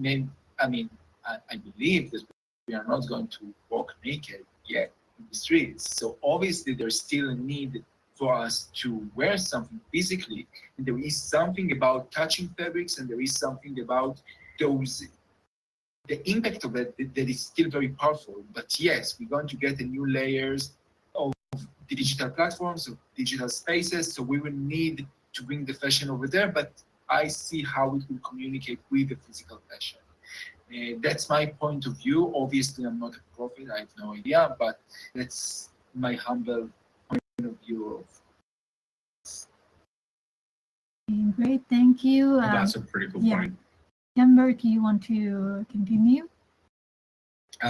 I mean, I believe that we are not going to walk naked yet in the streets. So obviously there's still a need for us to wear something physically. And there is something about touching fabrics, and there is something about the impact of it that is still very powerful. But yes, we're going to get the new layers of the digital platforms, of digital spaces. So we will need to bring the fashion over there, but I see how it will communicate with the physical fashion. That's my point of view. Obviously, I'm not a prophet, I have no idea, but that's my humble point of view of. Great, thank you. That's a pretty cool point. Amber, do you want to continue?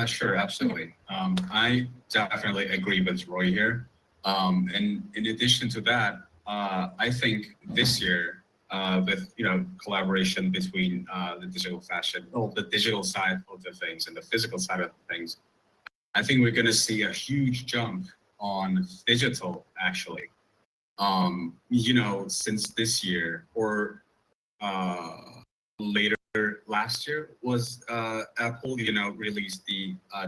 Sure, absolutely. I definitely agree with Roy here. And in addition to that, I think this year, with collaboration between the digital fashion, the digital side of the things and the physical side of things, I think we're going to see a huge jump on digital actually. Since this year or later last year was Apple, released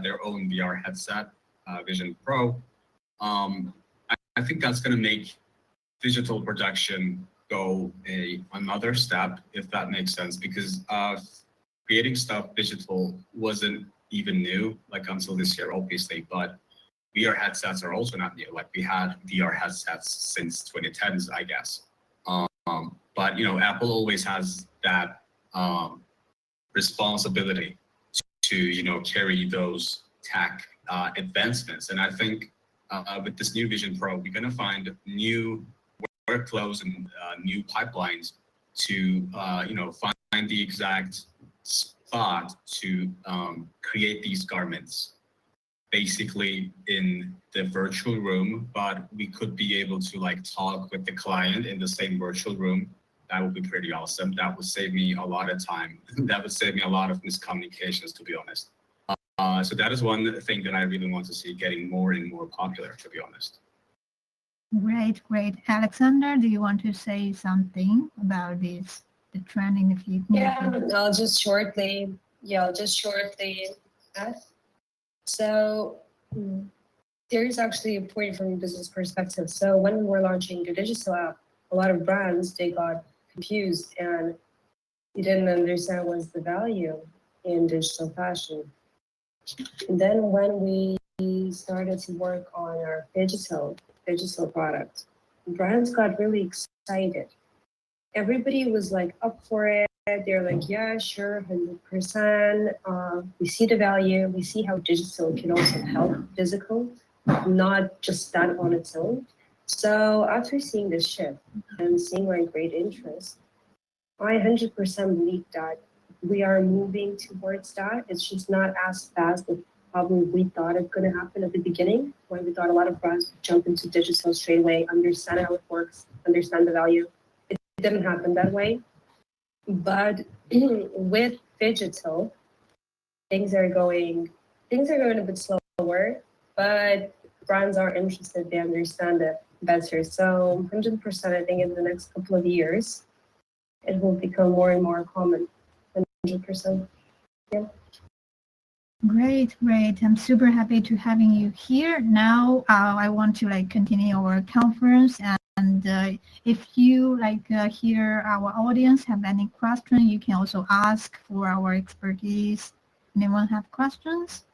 their own VR headset, Vision Pro. I think that's going to make digital production go another step, if that makes sense, because creating stuff digital wasn't even new like until this year, obviously, but VR headsets are also not new. Like we had VR headsets since 2010s, I guess. But Apple always has that responsibility to carry those tech advancements. And I think with this new Vision Pro, we're going to find new workflows and new pipelines to find the exact spot to create these garments, basically in the virtual room, but we could be able to talk with the client in the same virtual room that would be pretty awesome. That would save me a lot of time. That would save me a lot of miscommunications, to be honest. So that is one thing that I really want to see getting more and more popular, to be honest. Great, great. Alexander, do you want to say something about this, the trend in the future? Yeah, I'll just shortly. Add. So there is actually a point from a business perspective. So when we were launching the digital app, a lot of brands, they got confused and they didn't understand what's the value in digital fashion. And then when we started to work on our digital product, brands got really excited. Everybody was like up for it. They're like, yeah, sure, 100%. We see the value. We see how digital can also help physical, not just that on its own. So after seeing this shift and seeing my great interest, I 100% believe that we are moving towards that. It's just not as fast as probably we thought it could happen at the beginning, when we thought a lot of brands would jump into digital straight away, understand how it works, understand the value. It didn't happen that way. But with digital, things are going a bit slower, but brands are interested, they understand it better. So 100%, I think in the next couple of years, it will become more and more common. 100%. Yeah. Great, great. I'm super happy to having you here. Now I want to continue our conference, and if you hear our audience have any question, you can also ask for our expertise. Anyone have questions?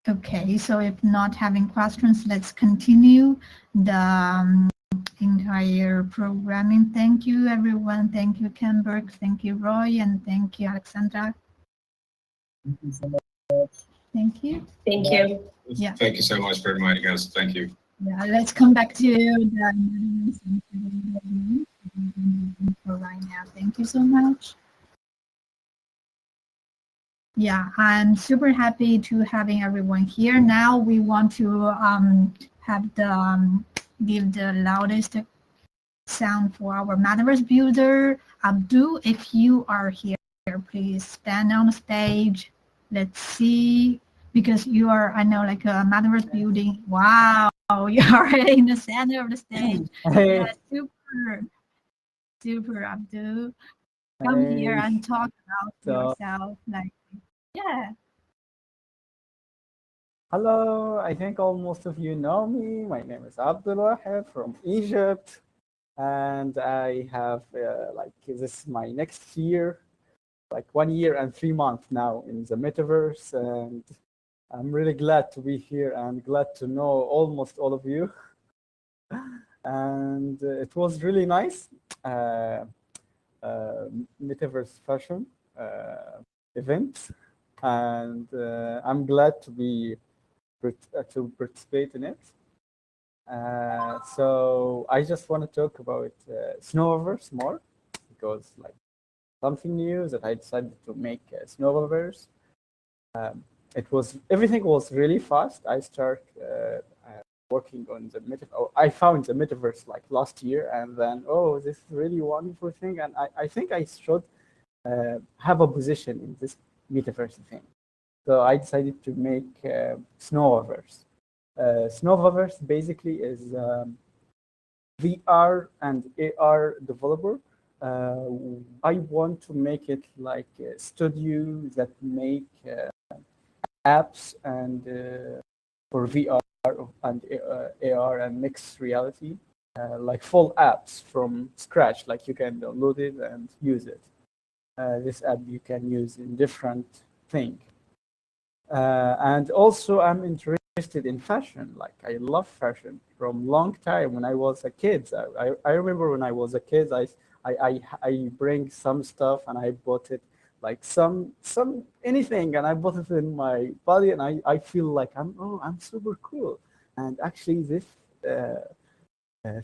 Okay, so if not having questions, let's continue the entire programming. Thank you, everyone. Thank you, Kenberg. Thank you, Roy. And thank you, Alexandra. Thank you so much. Thank you. Thank you. Yeah. Thank you so much for inviting us. Thank you. Yeah, let's come back to the for right now. Thank you so much. Yeah, I'm super happy to having everyone here. Now we want to have the give the loudest sound for our metaverse builder. Abdul, if you are here, please stand on the stage. Let's see, because you are, I know, like a metaverse building. Wow, you are in the center of the stage. Hey. Yeah, super, Abdul. Come here and talk about yourself. Yeah. Hello, I think most of you know me. My name is Abdullah from Egypt, and I have this is my next year, 1 year and 3 months now in the metaverse, and I'm really glad to be here and glad to know almost all of you. And it was really nice metaverse fashion event, and I'm glad to participate in it. So I just want to talk about Snowverse more, because something new that I decided to make Snowverse. Everything was really fast. I started working on the metaverse. I found the metaverse last year, and then this is really wonderful thing, and I think I should have a position in this metaverse thing. So I decided to make Snowverse. Snowverse basically is VR and AR developer. I want to make it like a studio that make apps and for VR and AR and mixed reality, like full apps from scratch. Like you can download it and use it. This app you can use in different things. And also I'm interested in fashion. I love fashion from long time when I was a kid. I remember when I was a kid, I bring some stuff and I bought it some anything, and I bought it in my body, and I feel like I'm super cool. And actually this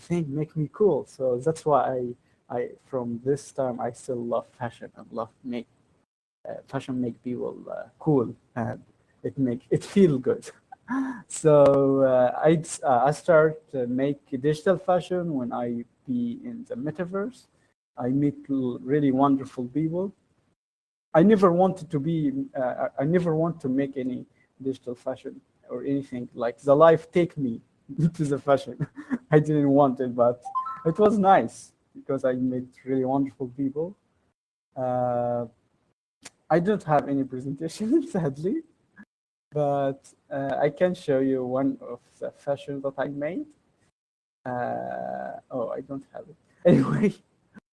thing make me cool. So that's why I from this time I still love fashion and love fashion make people cool, and it feel good. So I start make digital fashion when I be in the metaverse. I meet really wonderful people. I never wanted to be. I never want to make any digital fashion or anything. Like the life take me to the fashion. I didn't want it, but it was nice because I met really wonderful people. Uh, I don't have any presentation, sadly, but I can show you one of the fashion that I made. Oh, I don't have it. Anyway,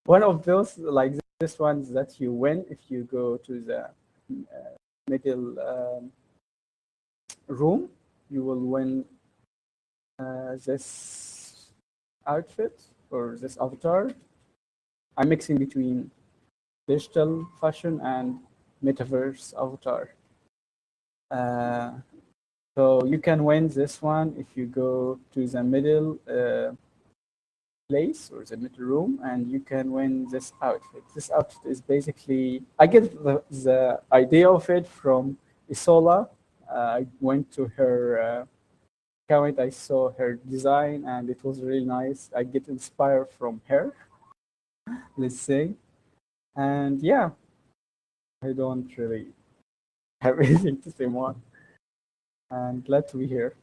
one of those like this ones that you win if you go to the middle room, you will win this outfit or this avatar. I'm mixing between digital fashion and metaverse avatar. So you can win this one if you go to the middle place or the middle room, and you can win this outfit. This outfit is basically, I get the idea of it from Isola. I went to her account, I saw her design, and it was really nice. I get inspired from her, let's say. And yeah, I don't really have anything to say more. And glad to be here.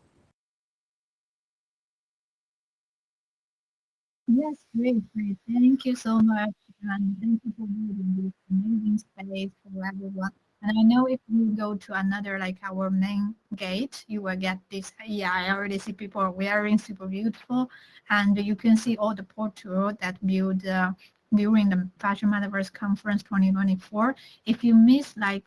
Yes, great, great. Thank you so much. And thank you for building this amazing space for everyone. And I know if you go to another, like our main gate, you will get this. Yeah, I already see people are wearing super beautiful. And you can see all the portal that built during the Fashion Metaverse Conference 2024. If you miss, like,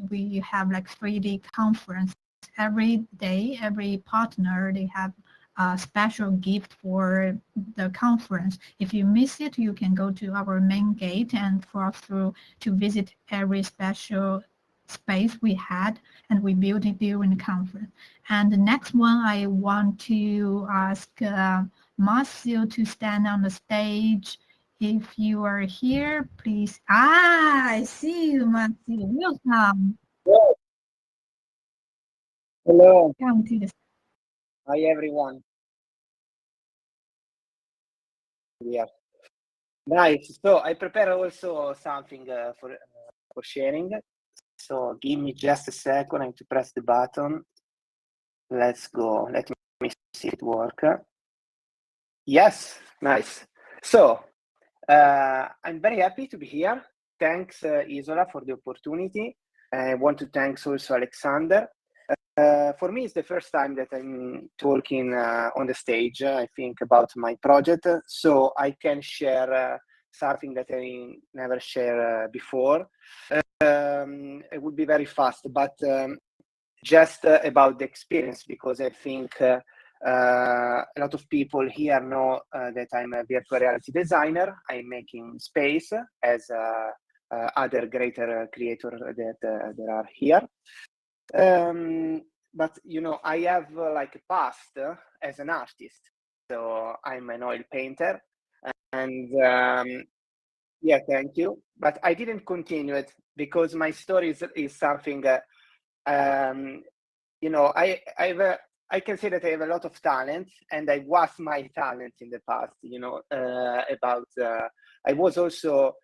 we have like 3D conference every day, every partner, they have a special gift for the conference. If you miss it, you can go to our main gate and cross through to visit every special space we had and we built it during the conference. And the next one, I want to ask Marcio to stand on the stage. If you are here, please. I see you, Marcio. Welcome. Hello. Come to the. Hi, everyone. Yeah. Nice. So I prepare also something for sharing. So give me just a second. I have to press the button. Let's go. Let me see it work. Yes. Nice. So I'm very happy to be here. Thanks, Isola, for the opportunity. I want to thank also Alexander. For me, it's the first time that I'm talking on the stage, I think, about my project. So I can share something that I never shared before. It would be very fast, but just about the experience, because I think a lot of people here know that I'm a virtual reality designer. I'm making space as other greater creators that there are here. But I have like a past as an artist. So I'm an oil painter, and yeah, thank you. But I didn't continue it because my story is something. I can say that I have a lot of talent, and I was my talent in the past. I was also.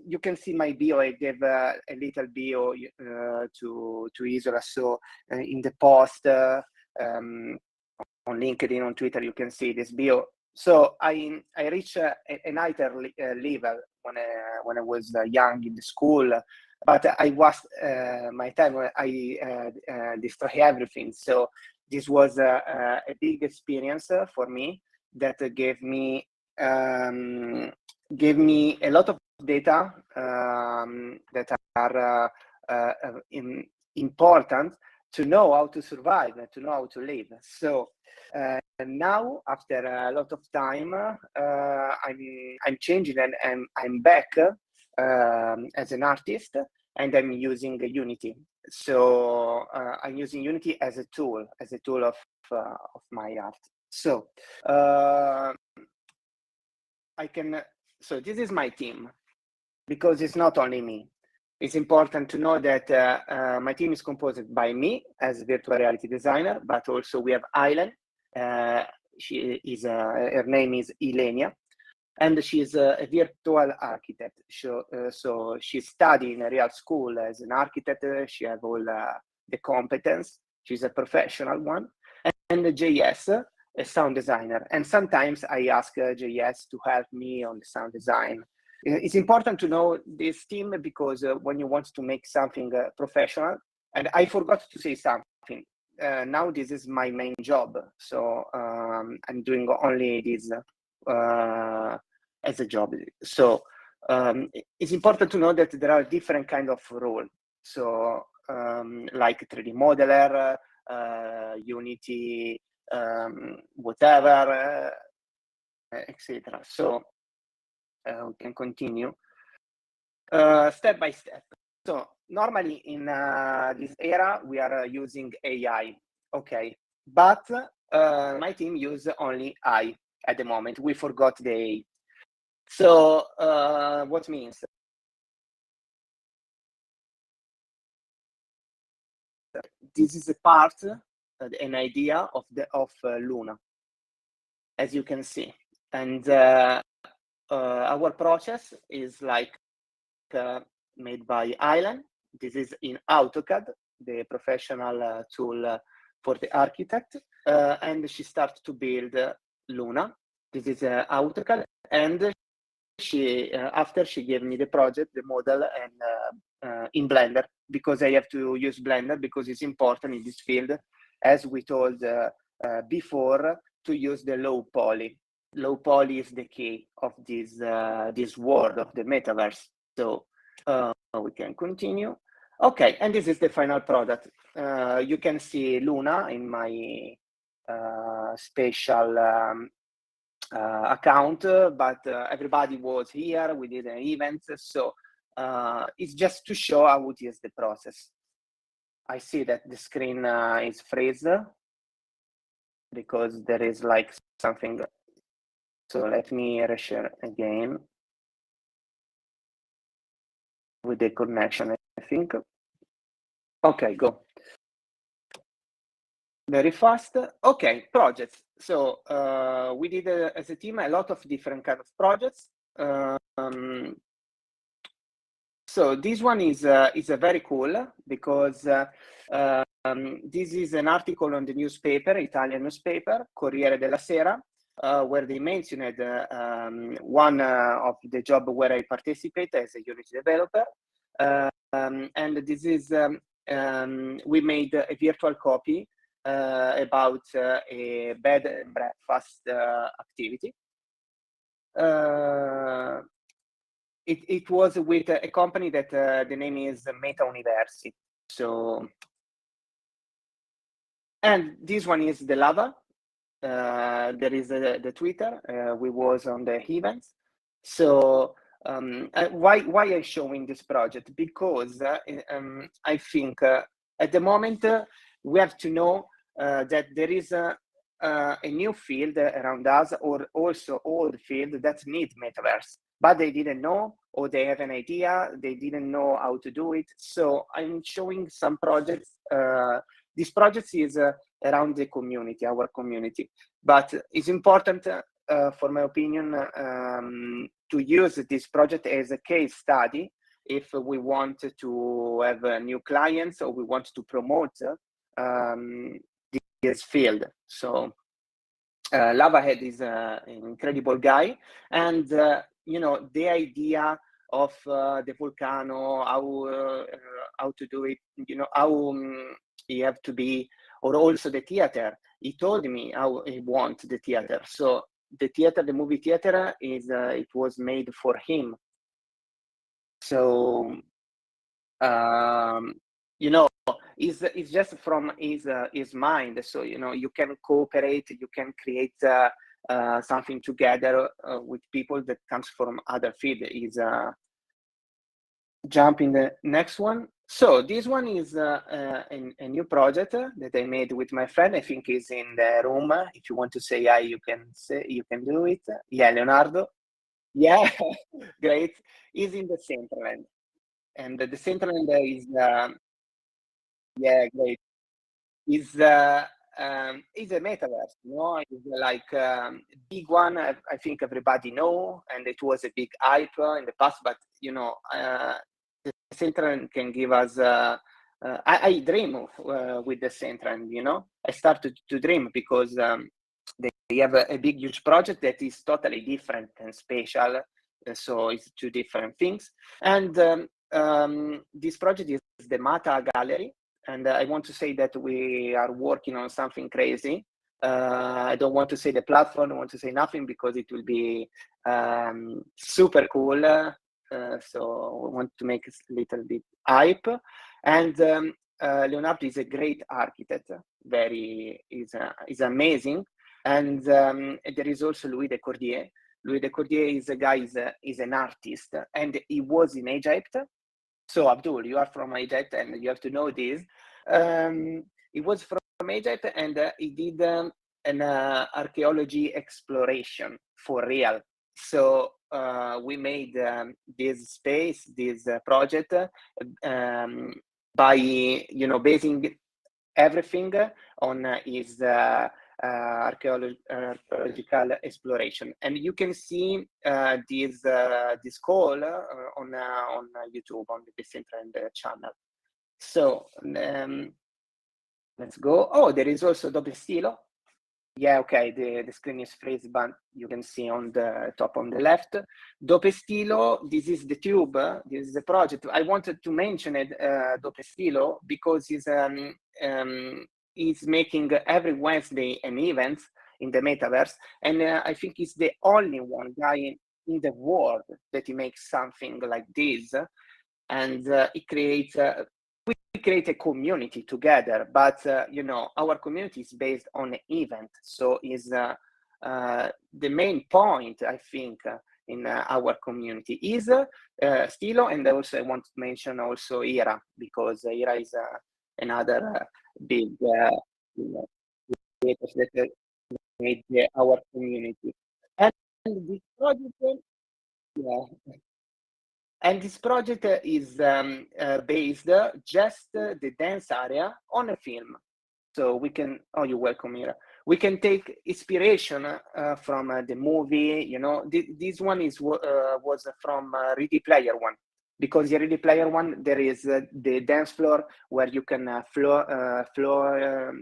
You can see my bio. I gave a little bio to Isola. So in the post on LinkedIn, on Twitter, you can see this bio. So I reached an higher level when I was young in the school, but I was my time when I destroy everything. So this was a big experience for me that gave me a lot of data that are important to know how to survive and to know how to live. So now, after a lot of time, I'm changing and I'm back as an artist, and I'm using Unity. So I'm using Unity as a tool of my art. So I can. So this is my team, because it's not only me. it's important to know that my team is composed by me as a virtual reality designer, but also we have Ailen. She is her name is Ilenia, and she's a virtual architect. So she studied in a real school as an architect. She has all the competence. She's a professional one. And JS, a sound designer. And sometimes I ask JS to help me on the sound design. It's important to know this team because when you want to make something professional, and I forgot to say something. Now this is my main job, so I'm doing only this as a job. So it's important to know that there are different kind of roles. So like 3D modeler, Unity, whatever, etc. So we can continue step by step. So normally in this era, we are using AI, okay? But my team use only I at the moment. We forgot the A. So what means? This is a part, an idea of Luna, as you can see. And our process is like made by Island. This is in AutoCAD, the professional tool for the architect. And she starts to build Luna. This is AutoCAD. And she after she gave me the project, the model, and in Blender, because I have to use Blender because it's important in this field, as we told before, to use the low poly. Low poly is the key of this world of the metaverse. So we can continue. Okay, and this is the final product. You can see Luna in my spatial account, but everybody was here. We did an event, so it's just to show how it is the process. I see that the screen is freeze because there is like something. So let me reshare again with the connection, I think. Okay, go. Very fast. Okay, projects. So we did as a team a lot of different kind of projects. So this one is a very cool because this is an article on the newspaper, Italian newspaper, Corriere della Sera, where they mentioned one of the job where I participate as a Unity developer. And this is, we made a virtual copy about a bed and breakfast activity. It was with a company that the name is Meta Universi. So, and this one is the lava. There is the Twitter. We was on the events. So why I'm showing this project? Because I think at the moment we have to know that there is a new field around us, or also old field that need metaverse, but they didn't know, or they have an idea, they didn't know how to do it. So I'm showing some projects. This project is around the community, our community, but it's important, for my opinion, to use this project as a case study if we want to have new clients or we want to promote this field. So Lavahead is an incredible guy, and you know, the idea of the volcano, how to do it, you know, how you have to be, or also the theater. He told me how he wants the theater. So the theater, the movie theater, is it was made for him. So you know, it's just from his mind. So you know, you can cooperate, you can create something together with people that comes from other field. Is jump in the next one. So this one is a new project that I made with my friend. I think he's in the room. If you want to say hi, you can do it. Yeah, Leonardo. Yeah, great. He's in the center end. and the Decentraland is yeah, great. Is a metaverse, you know, it's like big one. I think everybody know, and it was a big hype in the past. But you know, the Decentraland can give us. I dream with the Decentraland. You know, I started to dream because they have a big, huge project that is totally different and special. So it's two different things. And this project is the Mata Gallery. And I want to say that we are working on something crazy. I don't want to say the platform, I want to say nothing because it will be super cool. So we want to make a little bit hype. And Leonardo is a great architect, is amazing. And there is also Louis de Cordier. Louis de Cordier is a guy, is an artist, and he was in Egypt. So Abdul, you are from Egypt, and you have to know this. He was from Egypt, and he did an archaeology exploration for real. So we made this space, this project, by basing everything on his archaeological exploration, and you can see this call on YouTube on the Decentraland channel. So let's go. Oh, there is also Doppio Stilo. Yeah, okay, the screen is freezed, but you can see on the top on the left. Doppio Stilo, this is the tube, this is the project. I wanted to mention it, Doppio Stilo, because he's making every Wednesday an event in the metaverse, and I think he's the only one guy in the world that he makes something like this, and he creates. We create a community together, but our community is based on an event, so is the main point, I think, in our community is Stilo, and also I want to mention also Ira, because Ira is another big creators that made our community, and this project, yeah. And this project is based just the dance area on a film. So we can, oh, you're welcome, Mira. We can take inspiration from the movie, this one was from Ready Player One, because in Ready Player One, there is the dance floor where you can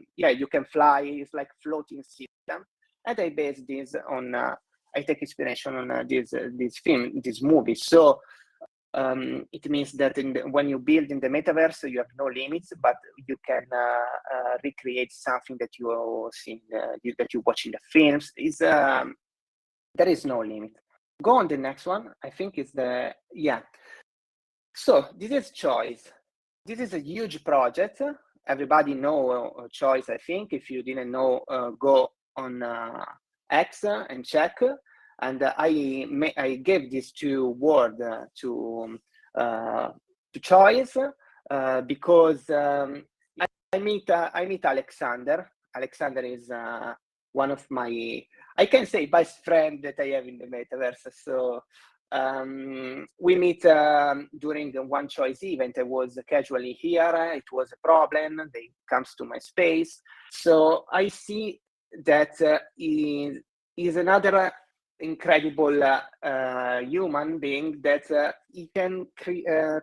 you can fly, it's like floating system. And I base this on, I take inspiration on this film, this movie. So it means that when you build in the metaverse, you have no limits, but you can recreate something that you see, that you watch in the films. There is no limit. Go on the next one. I think it's So this is Choice. This is a huge project. Everybody know Choice, I think. If you didn't know, go on X and check. And I gave these two words to Choice because I meet Alexander. Alexander is one of my, I can say, best friend that I have in the metaverse. So we meet during the One Choice event. I was casually here. It was a problem. They comes to my space. So I see that he is another incredible human being that he can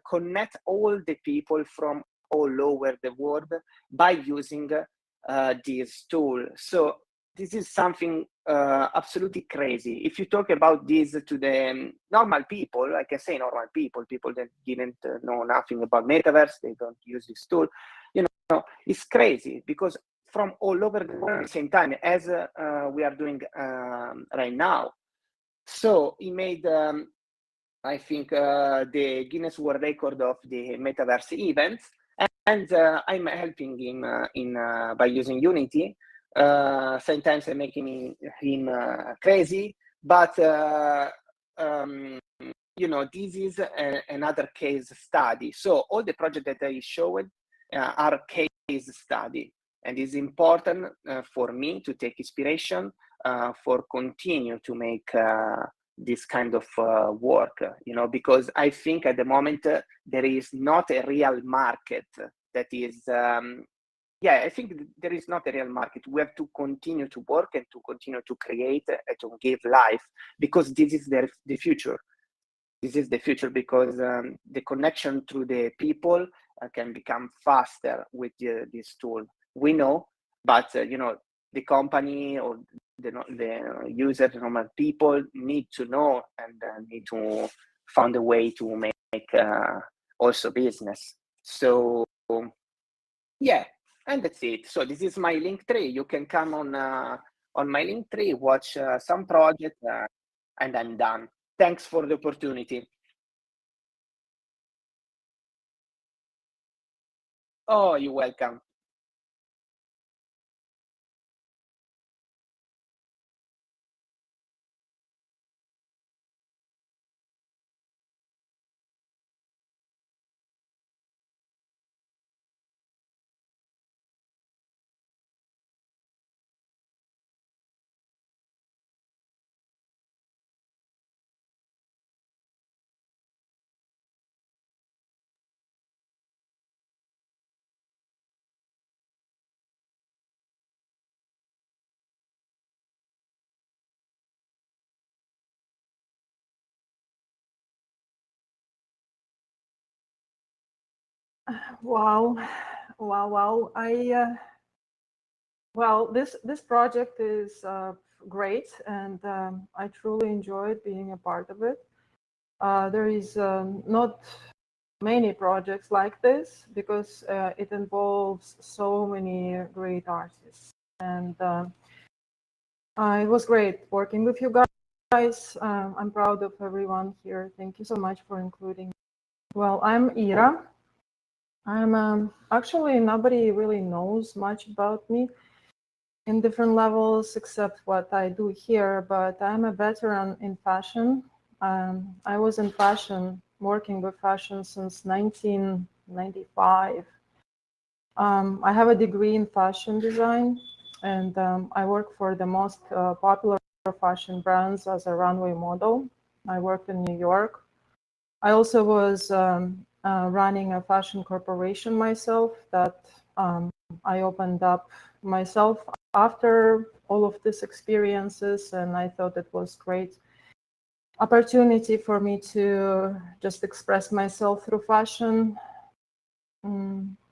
connect all the people from all over the world by using this tool. So this is something absolutely crazy. If you talk about this to the normal people, I can say normal people that didn't know nothing about metaverse, they don't use this tool, it's crazy, because from all over the world at the same time, as we are doing right now. So he made, I think, the Guinness World Record of the metaverse events, and I'm helping him by using Unity. Sometimes I'm making him crazy, but this is another case study. So all the projects that I showed are case study, and it's important for me to take inspiration for continue to make this kind of work, because I think at the moment there is not a real market that is, I think there is not a real market. We have to continue to work and to continue to create and to give life, because this is the future. This is the future, because the connection through the people can become faster with this tool. We know, but the company or the user, normal people need to know and need to find a way to make also business. So yeah, and that's it. So this is my link tree. You can come on my link tree, watch some project, and I'm done. Thanks for the opportunity. Oh, you're welcome. Wow, wow. Well, this project is great, and I truly enjoyed being a part of it. There is not many projects like this, because it involves so many great artists, and it was great working with you guys. I'm proud of everyone here. Thank you so much for including me. Well, I'm Ira. I'm actually, nobody really knows much about me in different levels except what I do here, but I'm a veteran in fashion. I was in fashion, working with fashion since 1995. I have a degree in fashion design, and I work for the most popular fashion brands as a runway model. I worked in New York. I also was running a fashion corporation myself that I opened up myself after all of these experiences, and I thought it was great opportunity for me to just express myself through fashion.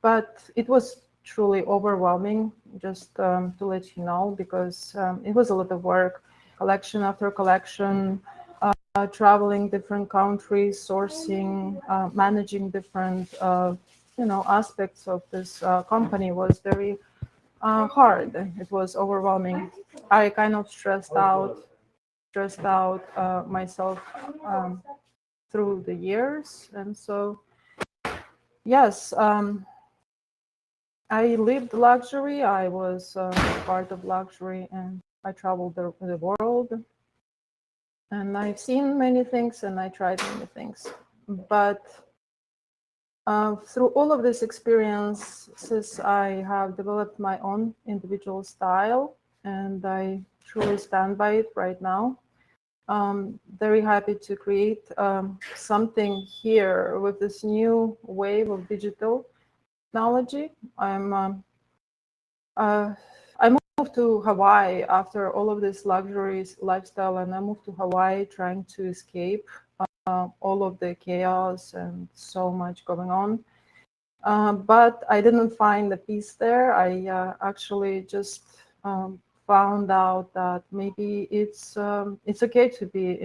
But it was truly overwhelming, just to let you know, because it was a lot of work, collection after collection, traveling different countries, sourcing, managing different aspects of this company was very hard. It was overwhelming. I kind of stressed out myself through the years, and so yes, I lived luxury. I was part of luxury, and I traveled the world. And I've seen many things, and I tried many things. But through all of these experiences, I have developed my own individual style, and I truly stand by it right now. Very happy to create something here with this new wave of digital technology. I moved to Hawaii after all of this luxurious lifestyle, and I moved to Hawaii trying to escape all of the chaos and so much going on. But I didn't find the peace there. I actually just found out that maybe it's okay to be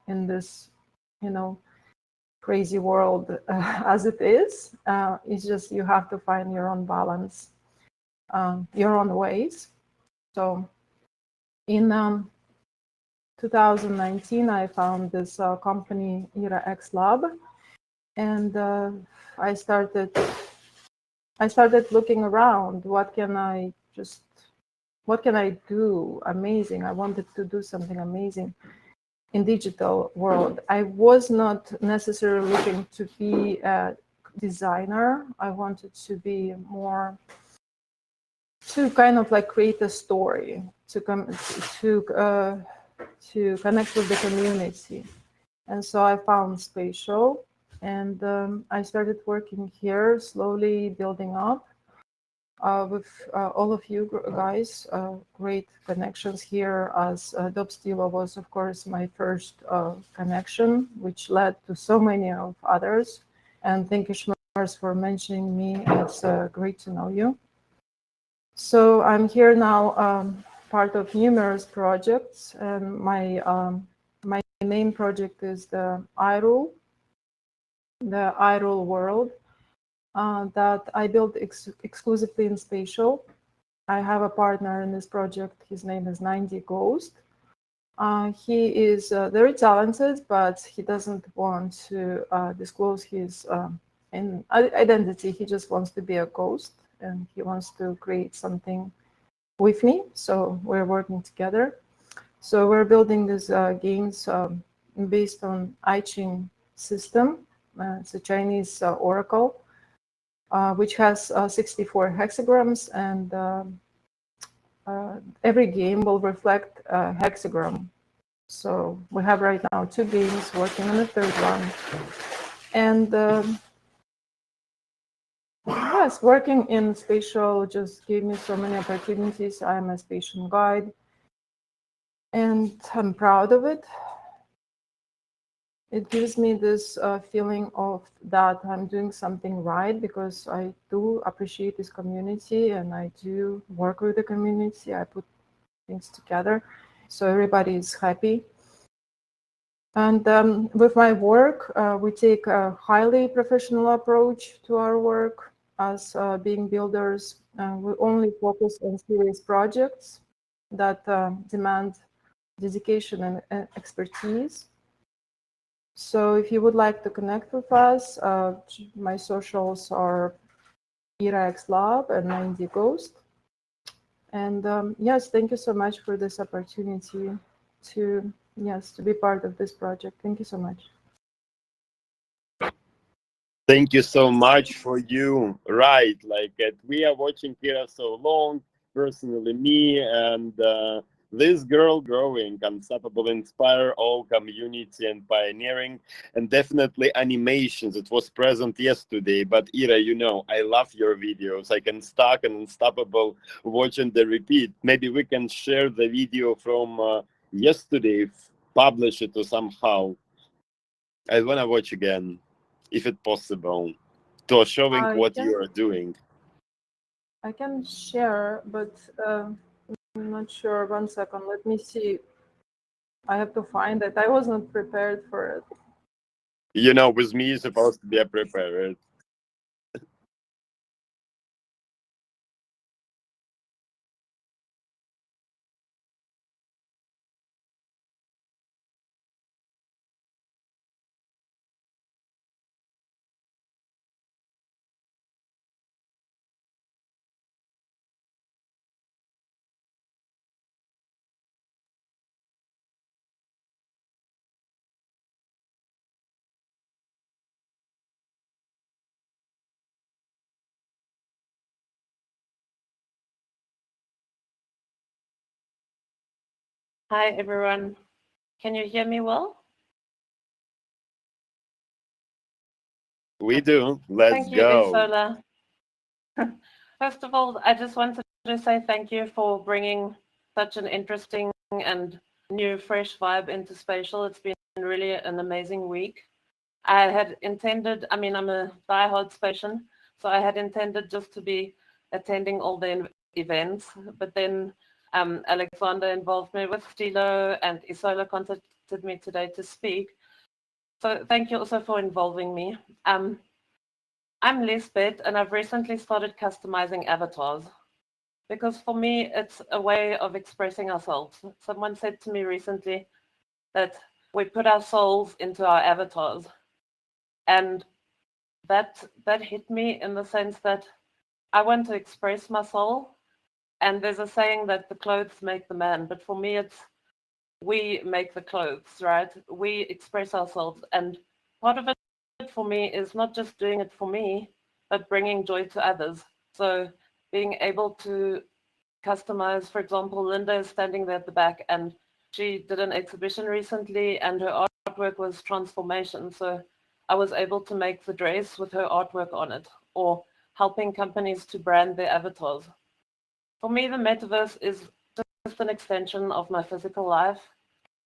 in this, crazy world as it is. It's just you have to find your own balance, your own ways. So in 2019, I found this company, Ira X Lab, and I started looking around. What can I do amazing? I wanted to do something amazing in digital world. I was not necessarily looking to be a designer. I wanted to be more to kind of like create a story, to to connect with the community. And so I found Spatial, and I started working here, slowly building up with all of you guys. Great connections here, as Dob Stilo was, of course, my first connection, which led to so many of others. And thank you, Shmars, for mentioning me. It's great to know you. So I'm here now, part of numerous projects, and my main project is the iRule world that I built exclusively in Spatial. I have a partner in this project. His name is 90 Ghost. He is very talented, but he doesn't want to disclose his identity. He just wants to be a ghost, and he wants to create something with me. So we're working together. So we're building these games based on I Ching system. It's a Chinese oracle, which has 64 hexagrams, and every game will reflect a hexagram. So we have right now 2 games, working on the 3rd one. And yes, working in Spatial just gave me so many opportunities. I'm a Spatial guide, and I'm proud of it. It gives me this feeling of that I'm doing something right, because I do appreciate this community and I do work with the community. I put things together so everybody is happy. And with my work, we take a highly professional approach to our work as being builders. We only focus on serious projects that demand dedication and expertise. So if you would like to connect with us, my socials are IRAX Lab and 90 Ghost. And yes, thank you so much for this opportunity to be part of this project. Thank you so much. Thank you so much for you. Right, like we are watching Kira so long, personally me and this girl growing, unstoppable, inspire all community and pioneering, and definitely animations. It was present yesterday, but Ira, you know, I love your videos. I can stuck and unstoppable watching the repeat. Maybe we can share the video from yesterday, publish it or somehow. I wanna watch again, if it's possible, to showing what you are doing. I can share, but I'm not sure. 1 second, let me see. I have to find it. I wasn't prepared for it. You know, with me, you're supposed to be prepared. Hi, everyone. Can you hear me well? We do. Let's Thank you, go. Isola. First of all, I just wanted to say thank you for bringing such an interesting and new, fresh vibe into Spatial. It's been really an amazing week. I had intended, I mean, I'm a diehard Spatian, so I had intended just to be attending all the events, but then Alexander involved me with Stilo, and Isola contacted me today to speak. So thank you also for involving me. I'm Lisbeth, and I've recently started customizing avatars because for me, it's a way of expressing ourselves. Someone said to me recently that we put our souls into our avatars, and that hit me in the sense that I want to express my soul. And there's a saying that the clothes make the man, but for me, it's we make the clothes, right? We express ourselves, and part of it for me is not just doing it for me, but bringing joy to others. So being able to customize, for example, Linda is standing there at the back, and she did an exhibition recently and her artwork was transformation. So I was able to make the dress with her artwork on it, or helping companies to brand their avatars. For me, the metaverse is just an extension of my physical life,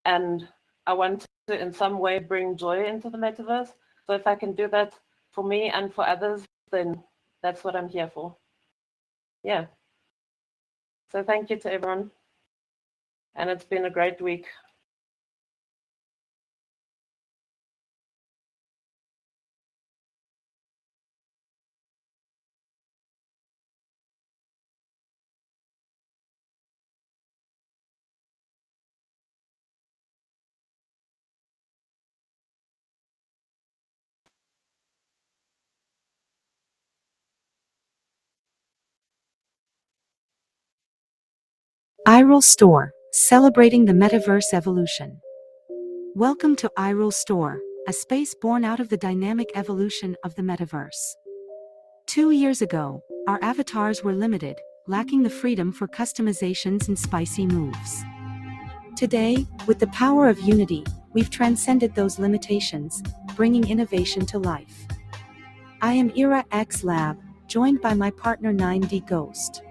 and I want to in some way bring joy into the metaverse. So if I can do that for me and for others, then that's what I'm here for. Yeah. So thank you to everyone. And it's been a great week. iRule Store, celebrating the metaverse evolution. Welcome to iRule Store, a space born out of the dynamic evolution of the metaverse. 2 years ago, our avatars were limited, lacking the freedom for customizations and spicy moves. Today, with the power of Unity, we've transcended those limitations, bringing innovation to life. I am Ira X Lab, joined by my partner 9D Ghost.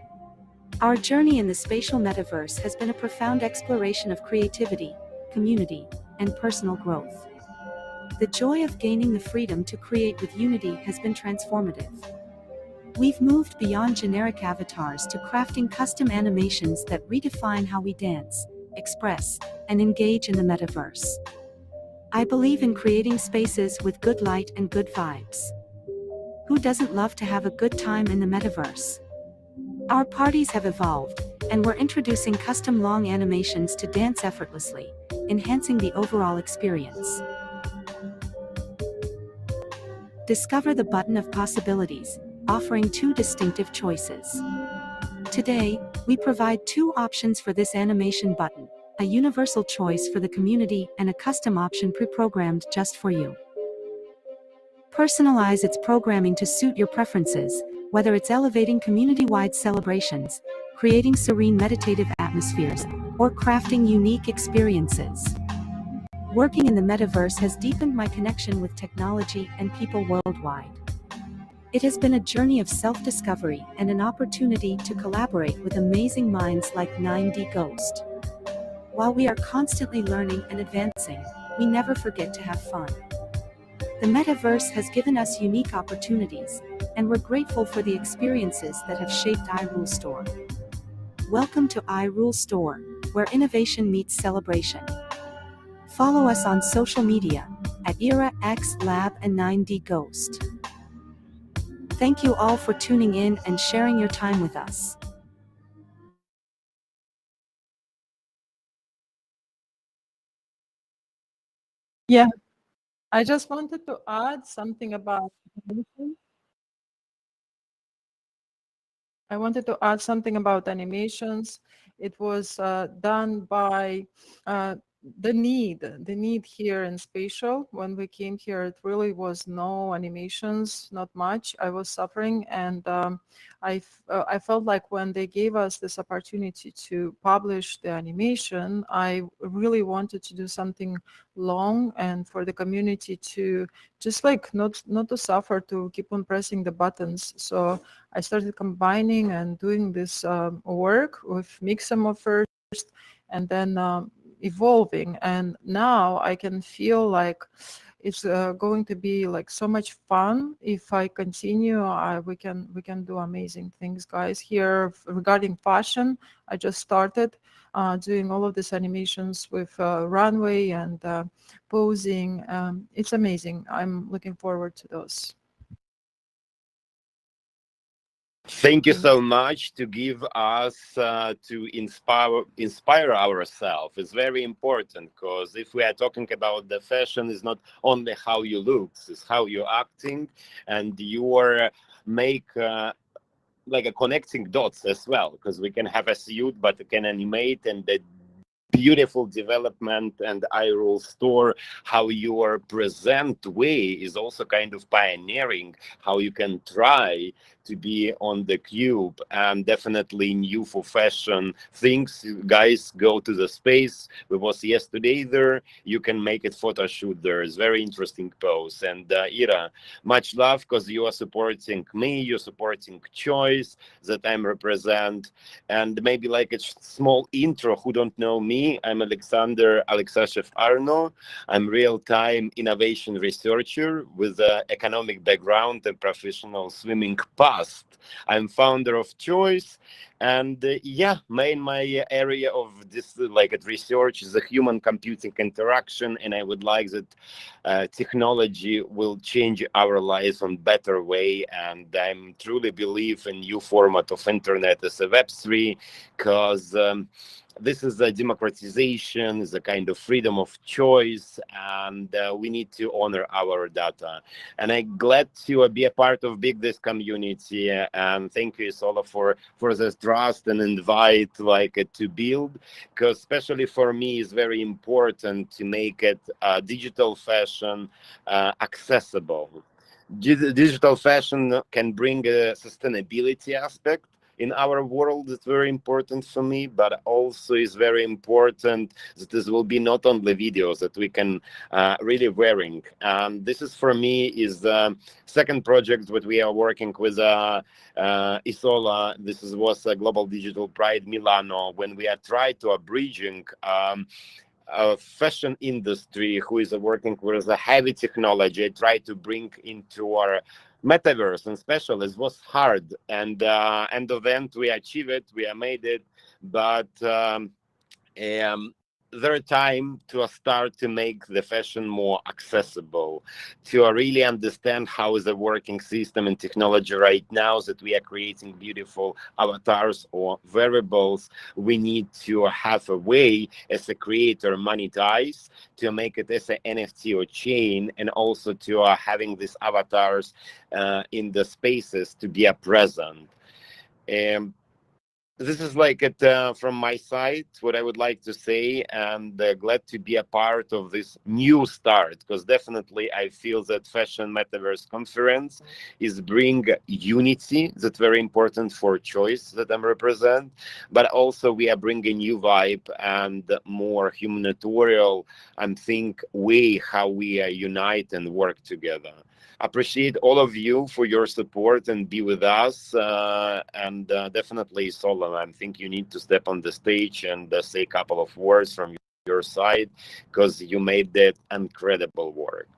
Our journey in the spatial metaverse has been a profound exploration of creativity, community, and personal growth. The joy of gaining the freedom to create with Unity has been transformative. We've moved beyond generic avatars to crafting custom animations that redefine how we dance, express, and engage in the metaverse. I believe in creating spaces with good light and good vibes. Who doesn't love to have a good time in the metaverse? Our parties have evolved, and we're introducing custom long animations to dance effortlessly, enhancing the overall experience. Discover the button of possibilities, offering 2 distinctive choices. Today, we provide 2 options for this animation button, a universal choice for the community and a custom option pre-programmed just for you. Personalize its programming to suit your preferences, whether it's elevating community-wide celebrations, creating serene meditative atmospheres, or crafting unique experiences. Working in the metaverse has deepened my connection with technology and people worldwide. It has been a journey of self-discovery and an opportunity to collaborate with amazing minds like 9D Ghost. While we are constantly learning and advancing, we never forget to have fun. The metaverse has given us unique opportunities, and we're grateful for the experiences that have shaped iRule Store. Welcome to iRule Store, where innovation meets celebration. Follow us on social media at Ira X Lab and 9D Ghost. Thank you all for tuning in and sharing your time with us. Yeah, I just wanted to add something about animation. I wanted to add something about animations. It was done by the need here in spatial. When we came here, it really was no animations, not much. I was suffering, and I felt like when they gave us this opportunity to publish the animation, I really wanted to do something long and for the community to just like not to suffer, to keep on pressing the buttons. So I started combining and doing this work with Mixamo first, and then evolving. And now I can feel like it's going to be like so much fun if I continue. We can do amazing things, guys. Here regarding fashion, I just started doing all of these animations with runway and posing. It's amazing. I'm looking forward to those. Thank you so much to give us to inspire ourselves. It's very important, because if we are talking about the fashion, it's not only how you look, it's how you're acting, and you are make like a connecting dots as well, because we can have a suit but we can animate, and the beautiful development and I rule store, how your present way is also kind of pioneering how you can try to be on the cube, and definitely new for fashion things. Guys, go to the space we was yesterday there, you can make it photo shoot there. It's very interesting pose. And Ira, much love, because you are supporting me, you're supporting choice that I'm represent. And maybe like a small intro, who don't know me, I'm Alexander Alexashev Arno. I'm real-time innovation researcher with an economic background and professional swimming past. I'm founder of Choice, and my area of this research is the human computing interaction, and I would like that technology will change our lives in better way. And I'm truly believe in new format of internet as a Web3, because this is a democratization, is a kind of freedom of choice, and we need to honor our data. And I'm glad to be a part of big this community, and thank you Isola for this trust and invite to build, because especially for me it's very important to make it digital fashion accessible. Digital fashion can bring a sustainability aspect in our world. It's very important for me, but also is very important that this will be not only videos that we can really wearing. And this is for me is the second project that we are working with Isola. This was a Global Digital Pride Milano, when we are trying to bridging fashion industry who is working with a heavy technology, try to bring into our metaverse, and especially it was hard, and end of the end we achieved it, we made it. But their time to start to make the fashion more accessible, to really understand how is the working system and technology right now, that we are creating beautiful avatars or variables. We need to have a way as a creator monetize to make it as an NFT or chain, and also to having these avatars in the spaces to be a present. This is it from my side, what I would like to say, and glad to be a part of this new start, because definitely I feel that Fashion Metaverse Conference is bring unity that's very important for choice that I represent, but also we are bringing new vibe and more humanitarian and think way how we unite and work together. Appreciate all of you for your support and be with us, and definitely Solon, I think you need to step on the stage and say a couple of words from your side, because you made that incredible work.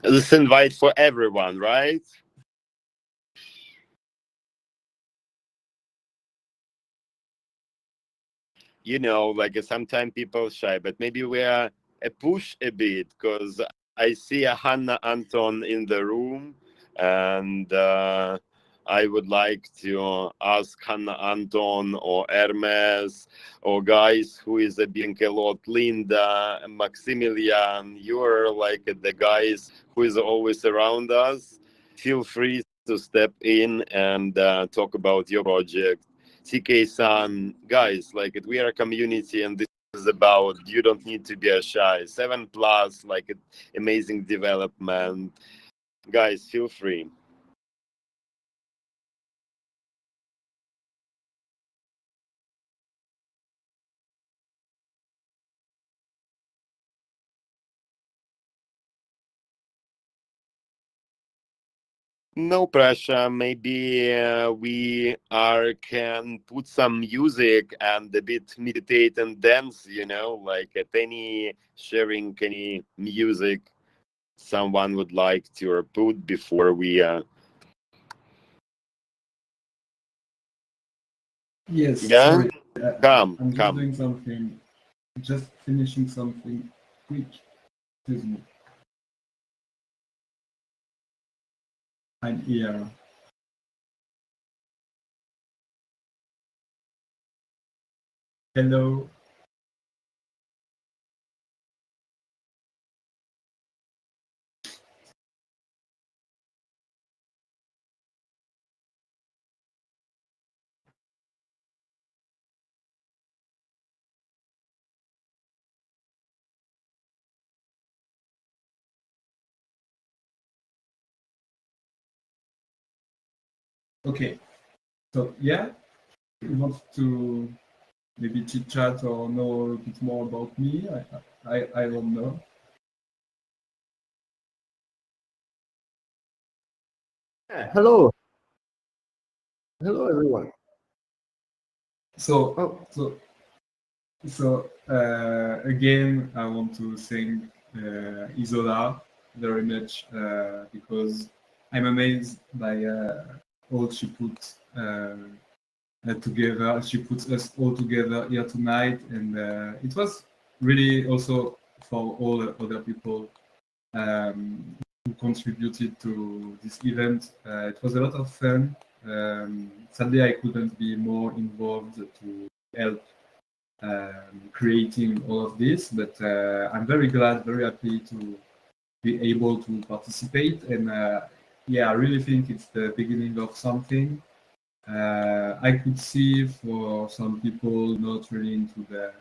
This invite for everyone, right? You know, like sometimes people shy, but maybe we are a push a bit because I see a Hannah Anton in the room, and I would like to ask Hannah Anton or Hermes or guys who is being a lot, Linda, Maximilian. You're like the guys who is always around us. Feel free to step in and talk about your project. TK-san, guys, like we are a community, and this is about you don't need to be a shy. 7+, like amazing development. Guys, feel free. No pressure. Maybe we are can put some music and a bit meditate and dance. You know, like at any sharing any music someone would like to put before we. Yes, Yeah, sorry. come, I'm just come. doing something, just finishing something quick. Excuse me. I'm here. Hello. Okay. So yeah, you want to maybe chit chat or know a bit more about me? I don't know. Yeah, hello. Hello, everyone. So Oh, again, I want to thank Isola very much because I'm amazed by all she put together. She puts us all together here tonight, and it was really also for all the other people who contributed to this event. It was a lot of fun. Sadly, I couldn't be more involved to help creating all of this, but I'm very glad, very happy to be able to participate. And yeah, I really think it's the beginning of something. I could see for some people not really into the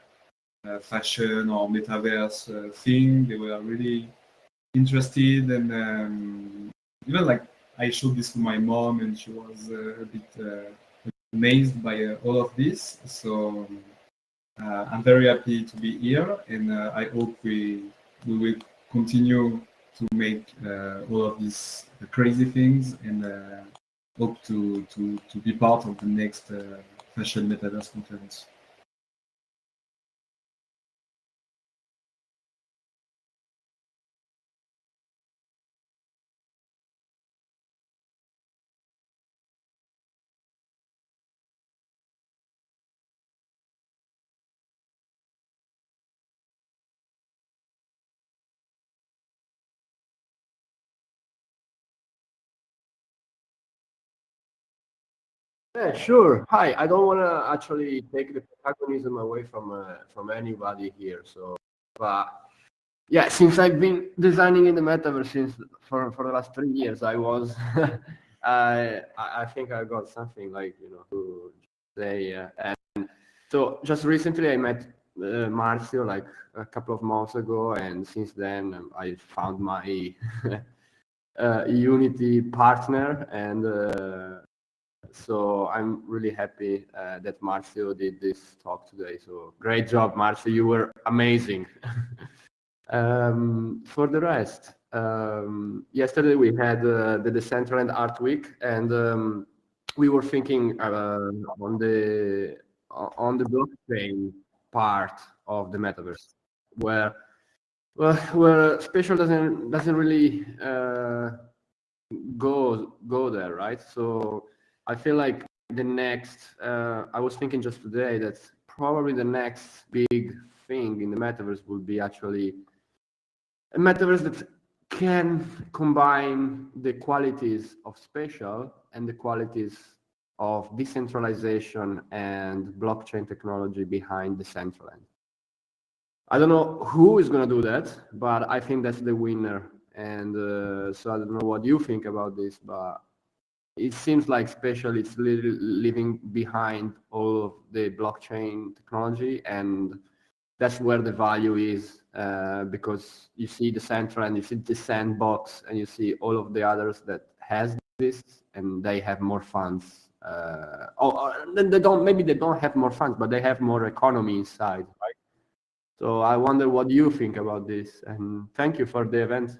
fashion or metaverse thing, they were really interested, and even like I showed this to my mom, and she was a bit amazed by all of this. So I'm very happy to be here, and I hope we will continue to make all of these crazy things, and hope to be part of the next Fashion Metaverse conference. yeah, sure. Hi. I don't want to actually take the protagonism away from anybody here. So, but yeah, since I've been designing in the metaverse since for the last 3 years, I was I think I got something like to say. And so just recently I met Marcio like a couple of months ago, and since then I found my Unity partner, and so I'm really happy that Marcio did this talk today. So great job, Marcio. You were amazing. For the rest, yesterday we had the Decentraland Art Week, and we were thinking on the blockchain part of the metaverse, where Well, spatial doesn't really go there, right? So I feel like the next, I was thinking just today that probably the next big thing in the metaverse will be actually a metaverse that can combine the qualities of spatial and the qualities of decentralization and blockchain technology behind the central end. I don't know who is going to do that, but I think that's the winner. And so I don't know what you think about this, but it seems like spatial is living behind all of the blockchain technology, and that's where the value is, because you see the central and you see the sandbox and you see all of the others that has this, and they have more funds. Or they don't. Maybe they don't have more funds, but they have more economy inside, right? So I wonder what you think about this, and thank you for the event.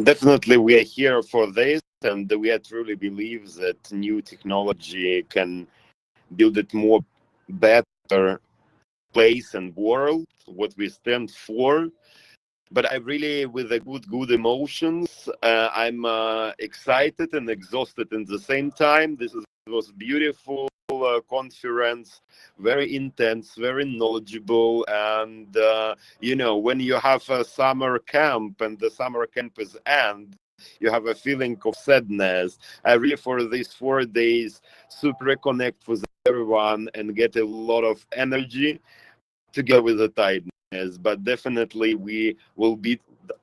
Definitely, we are here for this, and we are truly believe that new technology can build it more better place and world, what we stand for. But I really, with a good emotions, I'm excited and exhausted in the same time. Was beautiful conference, very intense, very knowledgeable, and when you have a summer camp and the summer camp is end, you have a feeling of sadness. I really, for these 4 days, super connect with everyone and get a lot of energy together with the tiredness. But definitely, we will be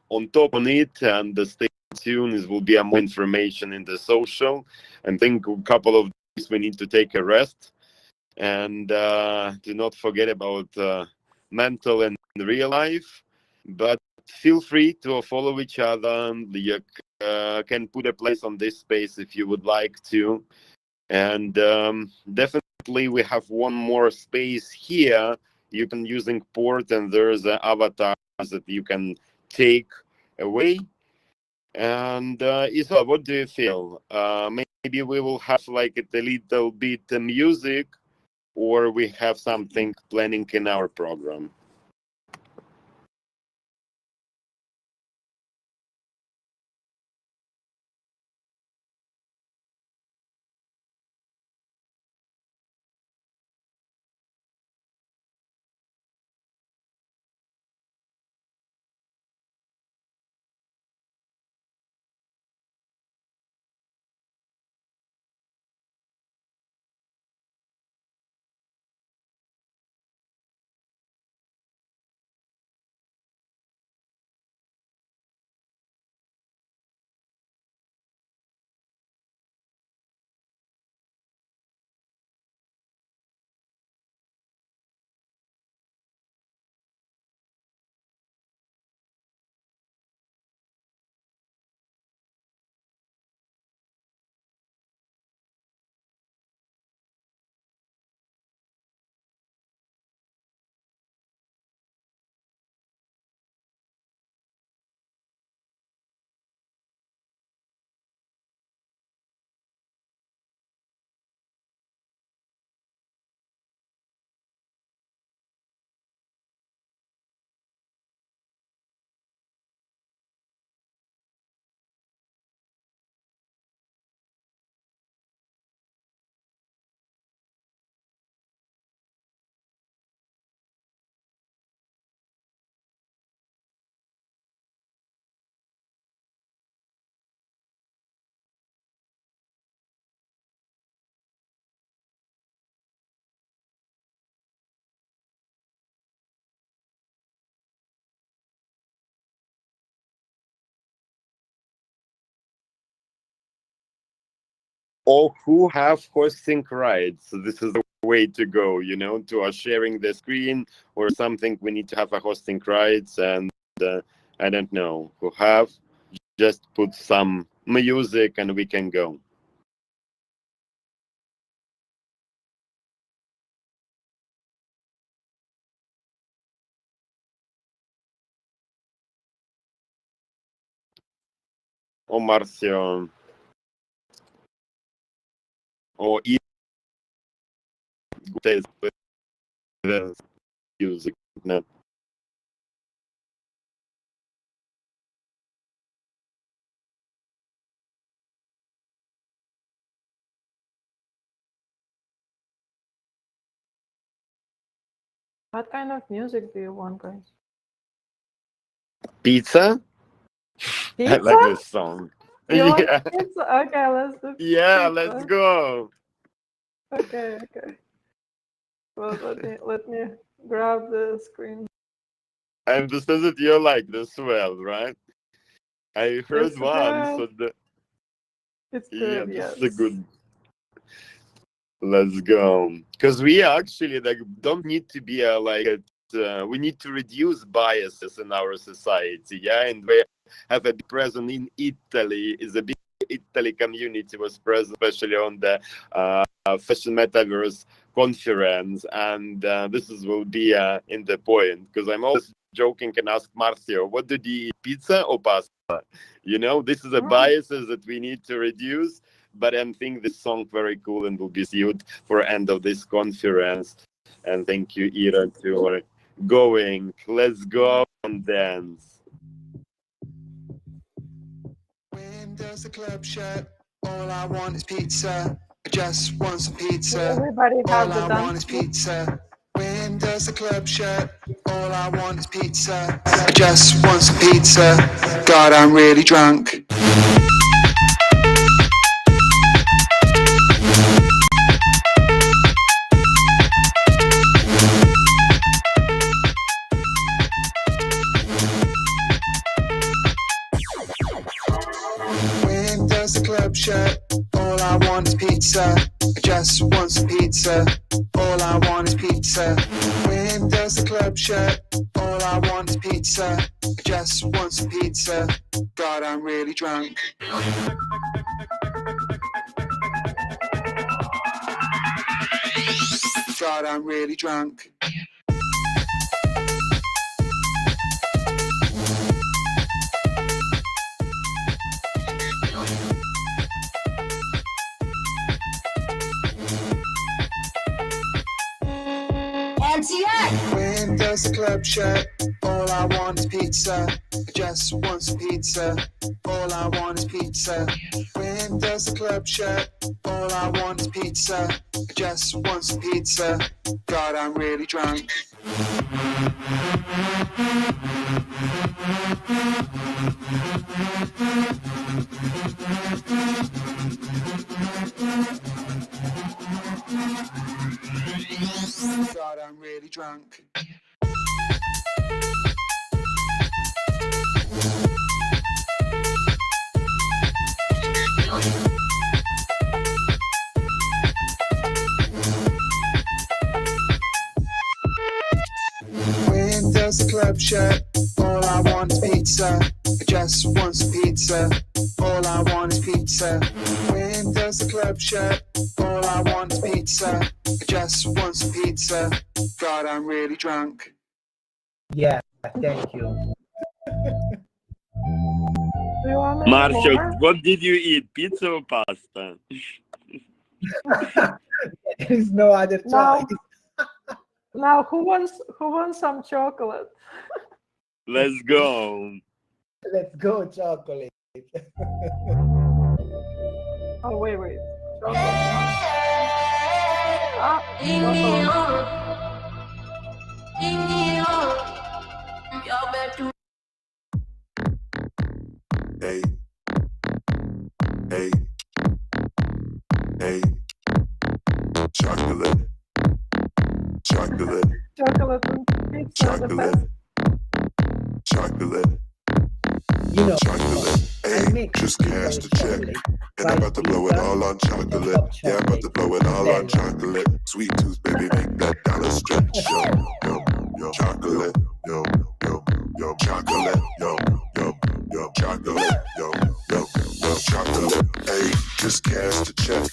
on top on it, and stay tuned. There will be more information in the social. And think a couple of days we need to take a rest, and do not forget about mental and real life. But feel free to follow each other. You can put a place on this space if you would like to. And definitely we have one more space here. You can using port, and there's an avatar that you can take away. And Isla, what do you feel? Maybe we will have like a little bit music, or we have something planning in our program. or who have hosting rights. So this is the way to go, to us sharing the screen or something. We need to have a hosting rights, and I don't know who have. Just put some music and we can go. Or Marcio, or the music. No. What kind of music do you want, guys? Pizza? Pizza? I like this song. You want Yeah. pizza? Okay, let's do Yeah, pizza. let's go. Okay. Well, let me grab the screen. I understand that you like this well, right? I heard It's once. good. So It's yeah, good, this yes. is a good. Let's go. Because we actually don't need to be we need to reduce biases in our society. Yeah, and we have a big presence in Italy. Is a big Italy community was present, especially on the Fashion Metaverse conference, and this will be in the point, because I'm always joking and ask Marcio, what did you eat, pizza or pasta? This is a biases that we need to reduce. But I think this song very cool and will be suited for end of this conference. And thank you, Ira, for going. Let's go and dance. When does the club shut? All I want is pizza. I just want some pizza. Everybody All have the I dance want is pizza. When does the club shut? All I want is pizza. I just want some pizza. God, I'm really drunk. When does the club shut? All I want is pizza. I just want some pizza. All I want is pizza. When does the club shut? All I want is pizza. I just want some pizza. God, I'm really drunk. God, I'm really drunk. When does the club shut? All I want is pizza. I just want some pizza. All I want is pizza. When does the club shut? All I want is pizza. I just want some pizza. God, I'm really drunk. God, I'm really drunk. When does the club shut? All I want is pizza. I just want some pizza. All I want is pizza. When does the club shut? All I want is pizza. I just want some pizza. God, I'm really drunk. Yeah, thank you. Marcio, what did you eat? Pizza or pasta? There is no other choice. Now, who wants some chocolate? Let's go. Let's go, chocolate. Oh, wait. Chocolate. Hey. Hey. Hey. Chocolate. Chocolate. Chocolate and pizza are the best. Chocolate. You know, Chocolate. I Hey, make just cash the check. And I'm about to blow it all on chocolate. Yeah, I'm about to blow it all on chocolate. Sweet tooth, baby, make that dollar stretch. Yo, yo, yo, chocolate. Yo, yo, yo, chocolate. Yo, yo, yo, chocolate. Yo, yo, yo, chocolate. Hey, just cash the check.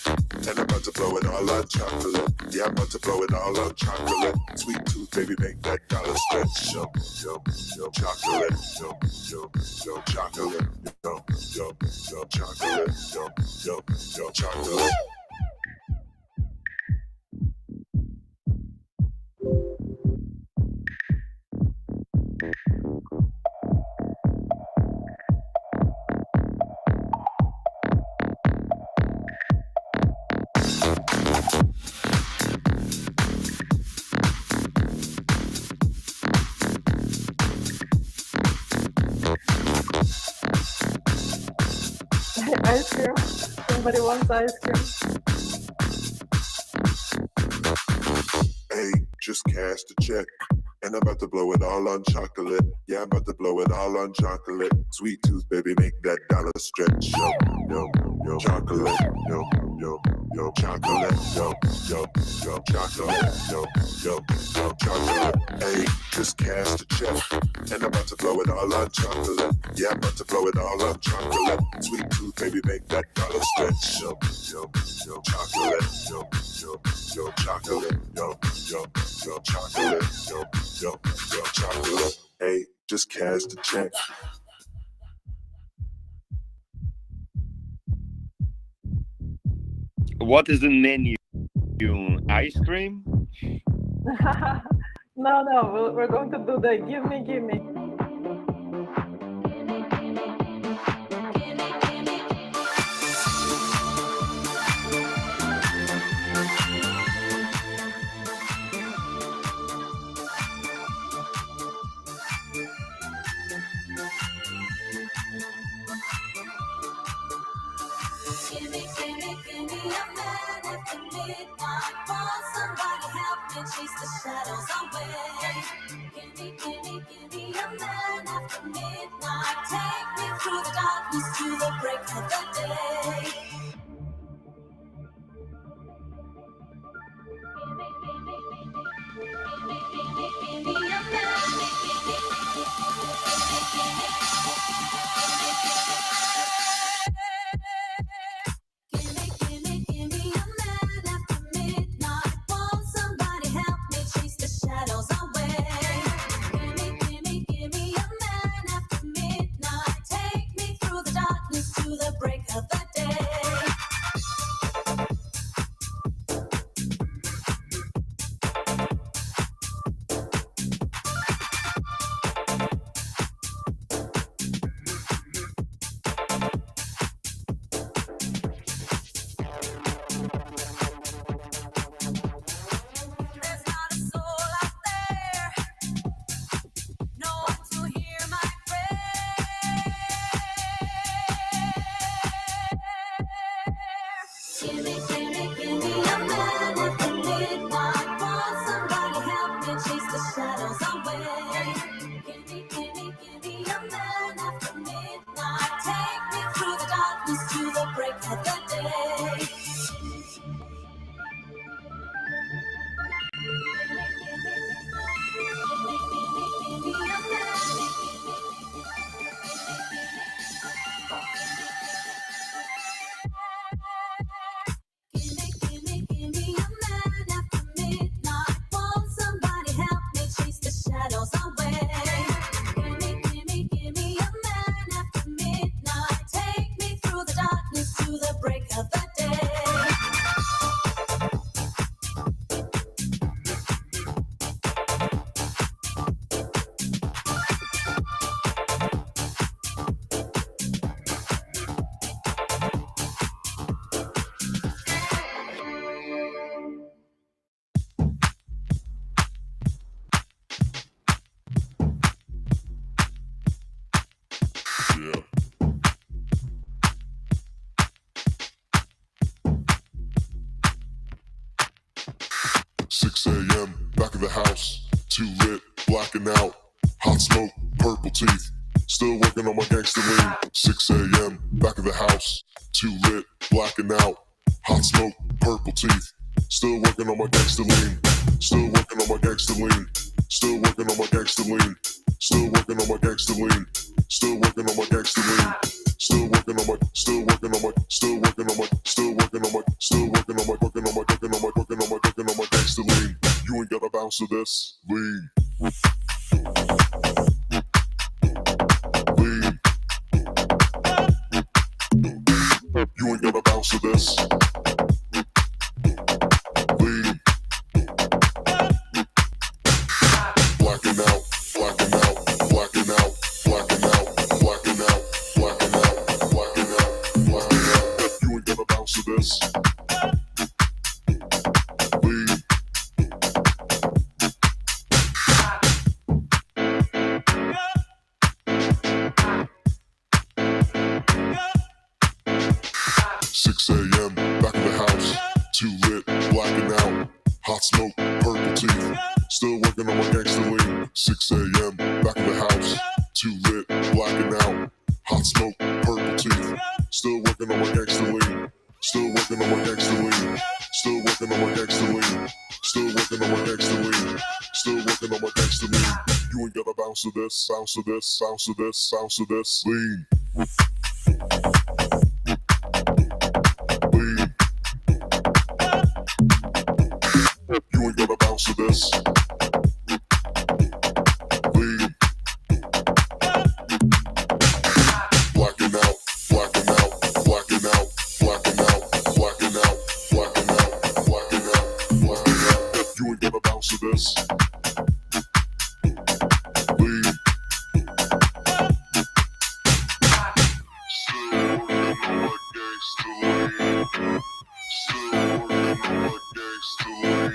And I'm about to blow it all on chocolate. Yeah, I'm about to blow it all on chocolate. Sweet tooth, baby, make that dollar stretch. Yo, yo, yo, chocolate. Yo, yo, yo, chocolate. Yo, yo, yo, chocolate. Yo, yo, yo, chocolate. Ice cream. Somebody wants ice cream. Hey, just cash the check. And I'm about to blow it all on chocolate. Yeah, I'm about to blow it all on chocolate. Sweet tooth, baby, make that dollar stretch. Yo, yo, yo, chocolate. Yo, yo, yo, chocolate. Yo, yo, yo, chocolate. Yo, yo, yo, chocolate. Hey, just cash the check. And I'm about to blow it all on chocolate. Yeah, I'm about to blow it all on chocolate. Sweet tooth, baby, make that dollar stretch. Yo, yo, yo, chocolate. Yo, yo, yo, chocolate. Yo, yo, yo, chocolate. Yo, yo, yo, chocolate. Hey, just cash the check. What is the menu? Ice cream? No, we're going to do the give me. Chase the shadows away. Give me a man after midnight. Take me through the darkness to the break of the day. Give me a man. Give me a man after midnight. Won't somebody help me chase the shadows away? Give me a man after midnight. Take me through the darkness to the break of the day. Yeah. 6 a.m. back of the house, too lit, blacking out, hot smoke, purple teeth, Still working on my gangster lean. 6 a.m. Back of the house. Too lit, blacking out. Hot smoke, purple teeth. Still working on my gangster lean. Still working on my gangster lean. Still working on my gangster lean. Still working on my gangster lean. Still working on my gangster lean. Still working on my, still working on my, still working on my, still working on my, still working on my, working on my, working on my, working on my, working on my gangster lean. You ain't got a bounce to this. Lean. Lean. You ain't got a bounce to this. Lean. Blacking out, blacking out, blacking out, blacking out, blacking out, blacking out, blacking out, blacking out. You ain't got a bounce to this. Lean. 6 a.m. Back in the house. Too lit, blacking out. Hot smoke, purple teeth. Still working on my gangster lean. 6 a.m. Back in the house. Too lit, blacking out. Hot smoke, purple teeth. Still working on my gangster lean. Still working on my gangster lean. Still working on my gangster lean. Still working on my gangster lean. Still working on my gangster lean. You ain't got a bounce to this, bounce to this, bounce to this, bounce to this. Lean. Lean. You ain't got a bounce to this. Lean. Blacking out, blacking out, blacking out, blacking out, blacking out, blacking out, blacking out, blacking out. You ain't got a bounce to this. Lean. Still working on my gangster lean. Still working on my gangster lean.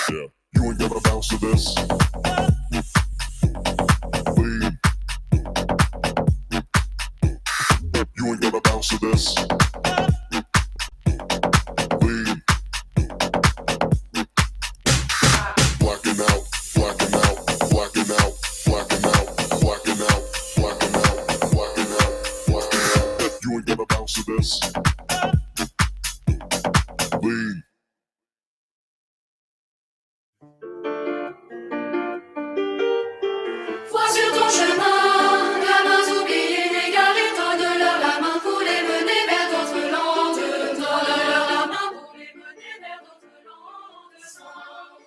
Yeah. You ain't got a bounce to this. Lean. You ain't got a bounce to this. Lean. Blacking out, blacking out, blacking out, blacking out, blacking out, blacking out, blacking out, blacking out. You ain't got a bounce to this. Lean. Vois sur ton chemin, gamins oubliés, égarés, tends-leur la main pour les mener vers d'autres landes. Tends-leur la main pour les mener vers d'autres landes. Sans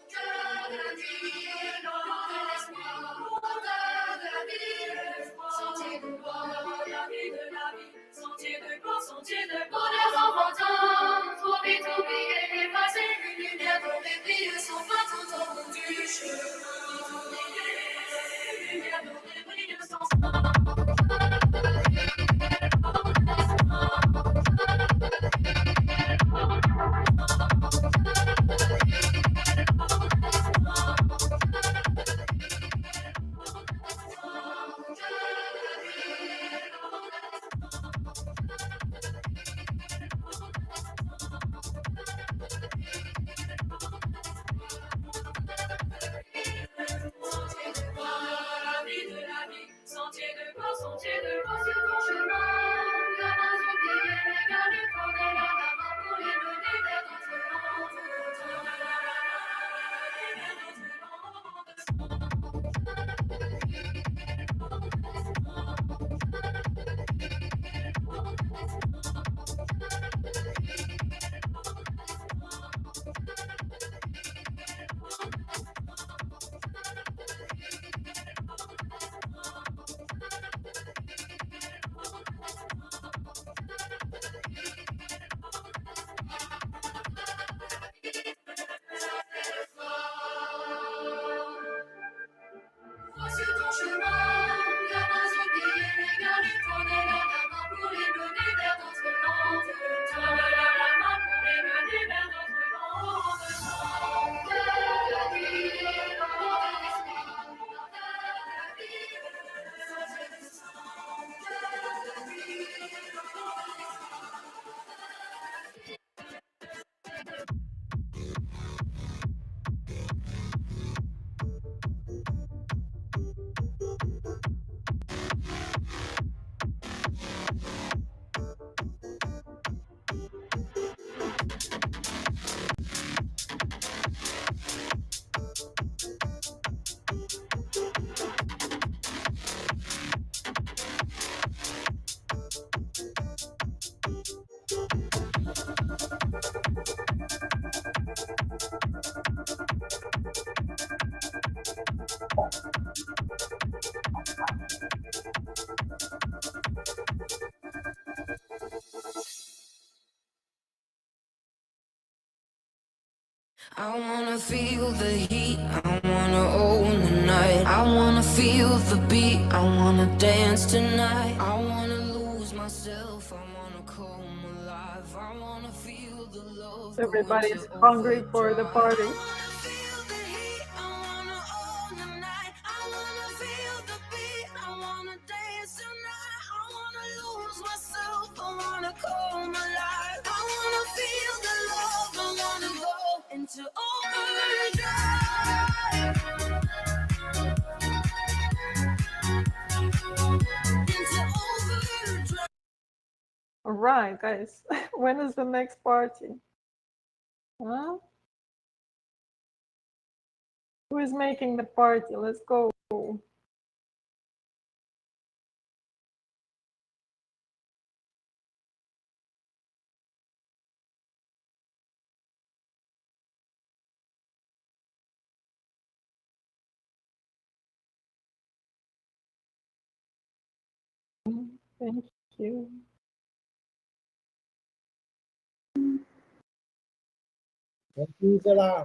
cœur de la ville, de l'espoir, lointain de la ville, sentier de gloire, la vie de la vie, sentier de gloire, sentier de bonheur enfantins, trop vite oubliés, I wanna feel the heat, I wanna own the night. I wanna feel the beat, I wanna dance tonight. I wanna lose myself, I wanna come alive. I wanna feel the love go Everybody into is hungry for the overdrive. party. I wanna feel the heat, I wanna own the night. I wanna feel the beat, I wanna dance tonight. I wanna lose myself, I wanna come alive. I wanna feel the love, I wanna go into overdrive. Into overdrive. All right, guys. When is the next party? Huh? Who is making the party? Let's go. Thank you. Thank you, Zara.